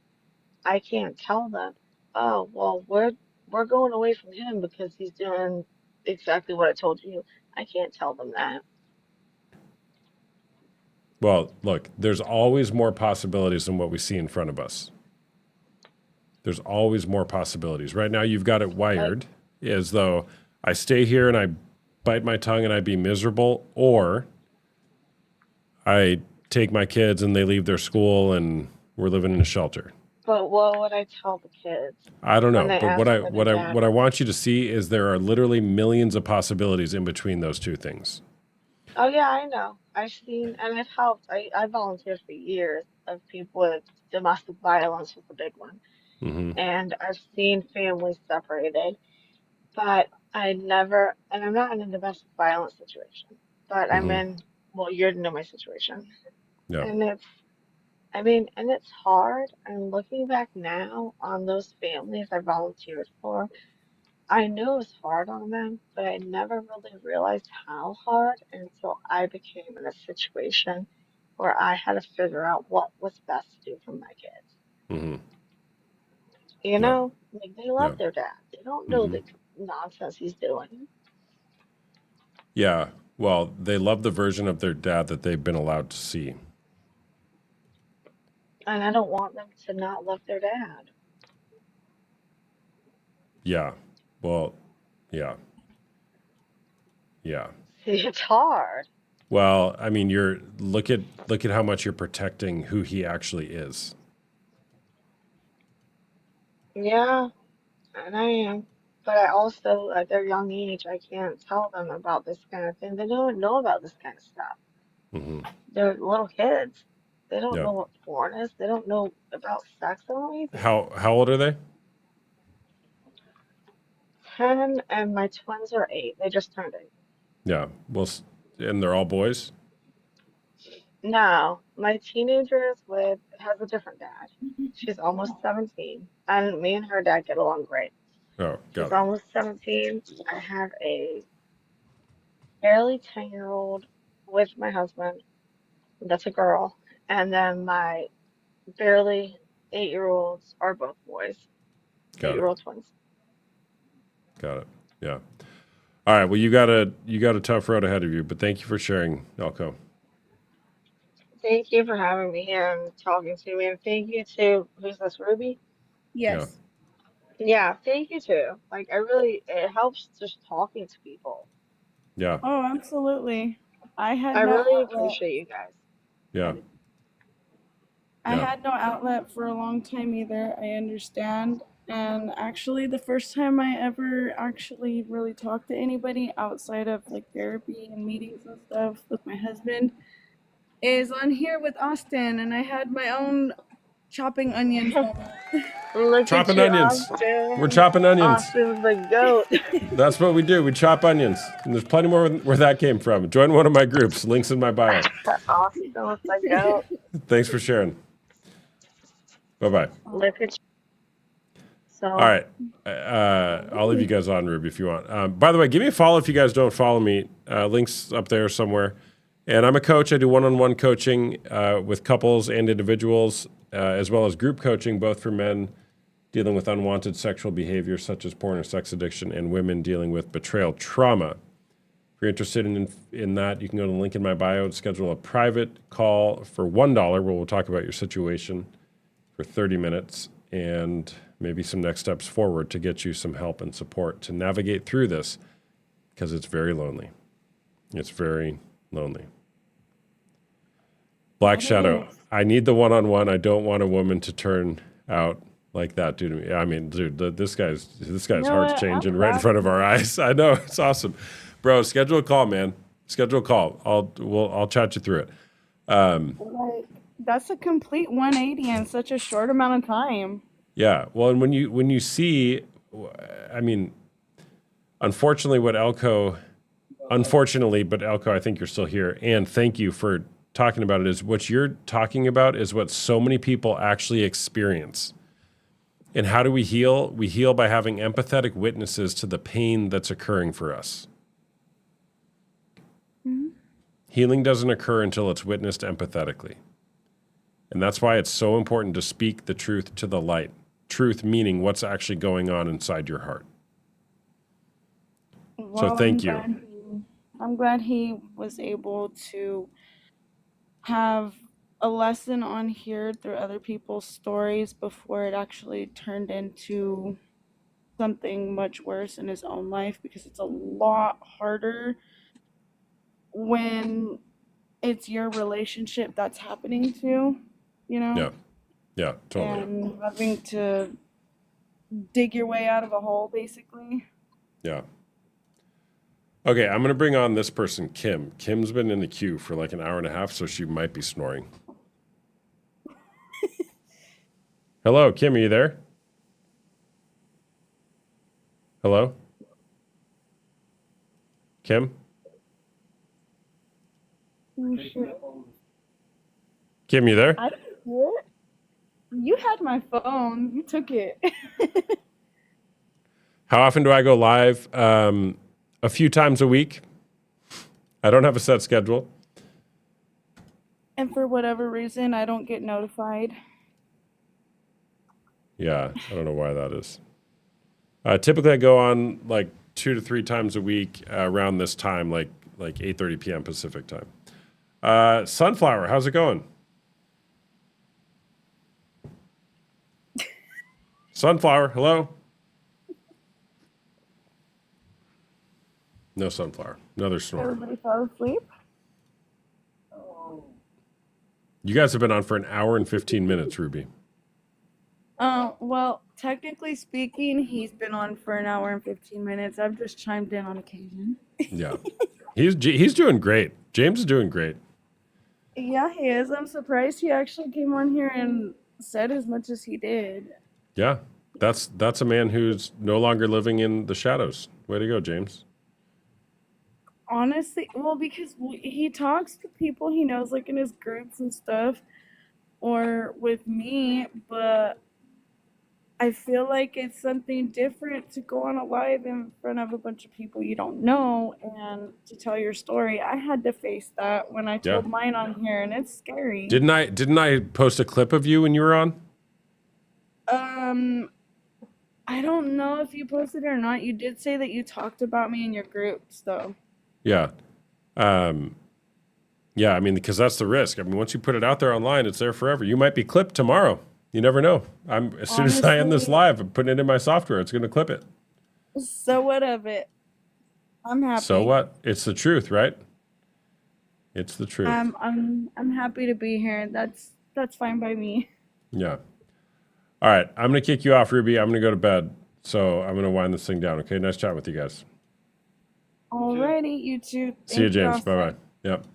[SPEAKER 17] I can't tell them, oh, well, we're going away from him because he's doing exactly what I told you. I can't tell them that.
[SPEAKER 2] Well, look, there's always more possibilities than what we see in front of us. There's always more possibilities. Right now, you've got it wired as though I stay here and I bite my tongue and I be miserable, or I take my kids and they leave their school and we're living in a shelter.
[SPEAKER 17] But what would I tell the kids
[SPEAKER 2] I don't
[SPEAKER 17] when
[SPEAKER 2] know,
[SPEAKER 17] they
[SPEAKER 2] but
[SPEAKER 17] ask where their dad
[SPEAKER 2] what I
[SPEAKER 17] is?
[SPEAKER 2] want you to see is there are literally millions of possibilities in between those two things.
[SPEAKER 17] Oh yeah, I know. I've seen and I've helped. I volunteered for years of people with domestic violence was a big one.
[SPEAKER 2] Mm-hmm.
[SPEAKER 17] And I've seen families separated, but I never, and I'm not in a domestic violence situation, but I'm
[SPEAKER 2] Mm-hmm.
[SPEAKER 17] in, well, you know my situation.
[SPEAKER 2] Yeah.
[SPEAKER 17] And it's, I mean, and it's hard. And looking back now on those families I volunteered for, I knew it was hard on them, but I never really realized how hard until I became in a situation where I had to figure out what was best to do for my kids.
[SPEAKER 2] Mm-hmm.
[SPEAKER 17] You
[SPEAKER 2] Yeah.
[SPEAKER 17] know, like they love
[SPEAKER 2] Yeah.
[SPEAKER 17] their dad. They don't know
[SPEAKER 2] Mm-hmm.
[SPEAKER 17] the nonsense he's doing.
[SPEAKER 2] Yeah. Well, they love the version of their dad that they've been allowed to see.
[SPEAKER 17] And I don't want them to not love their dad.
[SPEAKER 2] Yeah. Well, yeah. Yeah.
[SPEAKER 17] See, it's hard.
[SPEAKER 2] Well, I mean, look at how much you're protecting who he actually is.
[SPEAKER 17] Yeah, and I am. But I also, at their young age, I can't tell them about this kind of thing. They don't know about this kind of stuff.
[SPEAKER 2] Mm-hmm.
[SPEAKER 17] They're little kids. They don't
[SPEAKER 2] Yeah.
[SPEAKER 17] know what porn is. They don't know about sex or anything.
[SPEAKER 2] How old are they?
[SPEAKER 17] 10 and my twins are 8. They just turned 8.
[SPEAKER 2] Yeah. Well, and they're all boys.
[SPEAKER 17] No, my teenager is with has a different dad. She's almost 17, and me and her dad get along great.
[SPEAKER 2] Oh,
[SPEAKER 17] She's
[SPEAKER 2] got it.
[SPEAKER 17] almost 17. I have a barely 10-year-old with my husband. That's a girl. And then my barely 8-year-olds are both boys.
[SPEAKER 2] Got it.
[SPEAKER 17] 8-year-old twins.
[SPEAKER 2] Got it. Yeah. All right. Well, you got a tough road ahead of you, but thank you for sharing, Elko.
[SPEAKER 17] Thank you for having me here and talking to me. And thank you to, who's this, Ruby?
[SPEAKER 2] Yeah.
[SPEAKER 13] Yes.
[SPEAKER 17] Yeah, thank you too. Like, I really, it helps just talking to people.
[SPEAKER 2] Yeah.
[SPEAKER 13] Oh, absolutely. I had
[SPEAKER 17] I
[SPEAKER 13] no
[SPEAKER 17] really
[SPEAKER 13] outlet.
[SPEAKER 17] appreciate you guys.
[SPEAKER 2] Yeah.
[SPEAKER 13] I
[SPEAKER 2] Yeah.
[SPEAKER 13] had no outlet for a long time either. I understand. And actually, the first time I ever actually really talked to anybody outside of like therapy and meetings and stuff with my husband is on here with Austin. And I had my own chopping onions moment.
[SPEAKER 17] Look at
[SPEAKER 2] Chopping
[SPEAKER 17] you,
[SPEAKER 2] onions. We're
[SPEAKER 17] Austin.
[SPEAKER 2] chopping onions.
[SPEAKER 17] Austin's the goat.
[SPEAKER 2] That's what we do. We chop onions. And there's plenty more where that came from. Join one of my groups. Links in my bio.
[SPEAKER 17] Austin was the goat.
[SPEAKER 2] Thanks for sharing. Bye-bye.
[SPEAKER 17] Look at you. So,
[SPEAKER 2] All right. I'll leave you guys on, Ruby, if you want. By the way, give me a follow if you guys don't follow me. Links up there somewhere. And I'm a coach. I do one-on-one coaching with couples and individuals, as well as group coaching, both for men dealing with unwanted sexual behavior such as porn or sex addiction, and women dealing with betrayal trauma. If you're interested in that, you can go to the link in my bio and schedule a private call for $1 where we'll talk about your situation for 30 minutes and maybe some next steps forward to get you some help and support to navigate through this, because it's very lonely. It's very lonely. Black Shadow, I need the one-on-one. I don't want a woman to turn out like that, dude. I mean, dude, this guy's
[SPEAKER 13] know
[SPEAKER 2] heart's
[SPEAKER 13] what?
[SPEAKER 2] changing
[SPEAKER 13] I'm
[SPEAKER 2] right in
[SPEAKER 13] glad
[SPEAKER 2] front of our eyes. I know, it's awesome, bro. Schedule a call, man. Schedule a call. I'll chat you through it.
[SPEAKER 13] Like, that's a complete 180 in such a short amount of time.
[SPEAKER 2] Yeah. Well, and when you see, I mean, unfortunately, but Elko, I think you're still here, and thank you for talking about it. Is what you're talking about is what so many people actually experience. And how do we heal? We heal by having empathetic witnesses to the pain that's occurring for us.
[SPEAKER 13] Mm-hmm.
[SPEAKER 2] Healing doesn't occur until it's witnessed empathetically. And that's why it's so important to speak the truth to the light. Truth meaning what's actually going on inside your heart.
[SPEAKER 13] Well,
[SPEAKER 2] So thank you.
[SPEAKER 13] I'm glad he was able to have a lesson on here through other people's stories before it actually turned into something much worse in his own life, because it's a lot harder when it's your relationship that's happening to, you know?
[SPEAKER 2] Yeah. Yeah, totally.
[SPEAKER 13] And having to dig your way out of a hole, basically.
[SPEAKER 2] Yeah. Okay, I'm going to bring on this person, Kim. Kim's been in the queue for like an hour and a half, so she might be snoring. Hello, Kim, are you there? Hello? Kim?
[SPEAKER 13] Oh, shit.
[SPEAKER 2] Kim, you there?
[SPEAKER 13] I didn't hear it. You had my phone. You took it.
[SPEAKER 2] How often do I go live? A few times a week. I don't have a set schedule.
[SPEAKER 13] And for whatever reason, I don't get notified.
[SPEAKER 2] Yeah, I don't know why that is. Typically, I go on like 2 to 3 times a week around this time, like 8:30 p.m. Pacific time. Sunflower, how's it going? Sunflower, hello? No Sunflower. Another snore.
[SPEAKER 13] Everybody fell asleep?
[SPEAKER 2] You guys have been on for an hour and 15 minutes, Ruby.
[SPEAKER 13] Well, technically speaking, he's been on for an hour and 15 minutes. I've just chimed in on occasion.
[SPEAKER 2] Yeah. He's doing great. James is doing great.
[SPEAKER 13] Yeah, he is. I'm surprised he actually came on here and said as much as he did.
[SPEAKER 2] Yeah. That's a man who's no longer living in the shadows. Way to go, James.
[SPEAKER 13] Honestly, well, because he talks to people he knows, like in his groups and stuff, or with me, but I feel like it's something different to go on a live in front of a bunch of people you don't know and to tell your story. I had to face that when I told mine on here, and it's scary.
[SPEAKER 2] Didn't I post a clip of you when you were on?
[SPEAKER 13] I don't know if you posted it or not. You did say that you talked about me in your groups, though.
[SPEAKER 2] Yeah. Yeah, I mean, because that's the risk. I mean, once you put it out there online, it's there forever. You might be clipped tomorrow. You never know. As soon as I end this live, I'm putting it in my software. It's going to clip it.
[SPEAKER 13] So what of it? I'm happy.
[SPEAKER 2] So what? It's the truth, right? It's the truth.
[SPEAKER 13] I'm happy to be here. That's fine by me.
[SPEAKER 2] Yeah. All right. I'm going to kick you off, Ruby. I'm going to go to bed. So I'm going to wind this thing down. Okay. Nice chat with you guys.
[SPEAKER 13] Alrighty, you too.
[SPEAKER 2] See you, James. Bye-bye. Yep.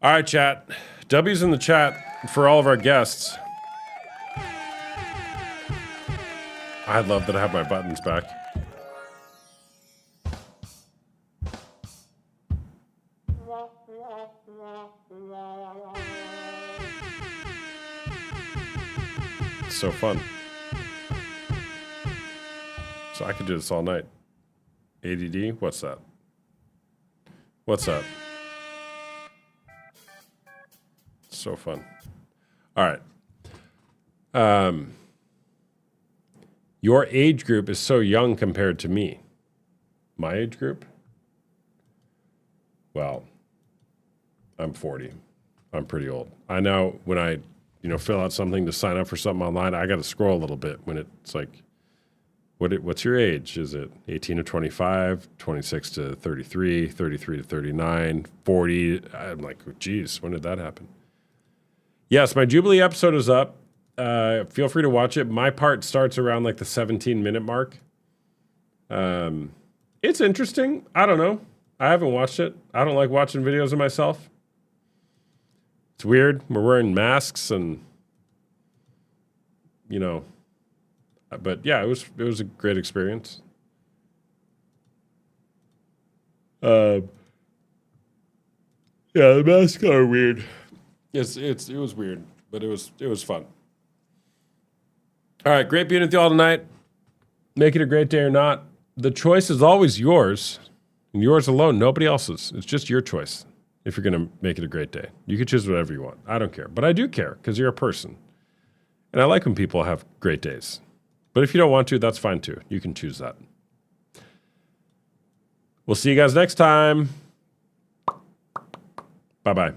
[SPEAKER 2] All right, chat. W's in the chat for all of our guests. I love that I have my buttons back. It's so fun. So I could do this all night. ADD? What's that? What's that? So fun. All right. Your age group is so young compared to me. My age group? Well, I'm 40. I'm pretty old. I know when I, fill out something to sign up for something online, I got to scroll a little bit when it's like, what's your age? Is it 18 to 25, 26 to 33, 33 to 39, 40? I'm like, geez, when did that happen? Yes, my Jubilee episode is up. Feel free to watch it. My part starts around like the 17-minute mark. It's interesting. I don't know. I haven't watched it. I don't like watching videos of myself. It's weird. We're wearing masks and, but yeah, it was a great experience. Yeah, the masks are weird. It was weird, but it was fun. All right, great being with you all tonight. Make it a great day or not. The choice is always yours, and yours alone, nobody else's. It's just your choice if you're going to make it a great day. You can choose whatever you want. I don't care, but I do care because you're a person. And I like when people have great days. But if you don't want to, that's fine too. You can choose that. We'll see you guys next time. Bye-bye.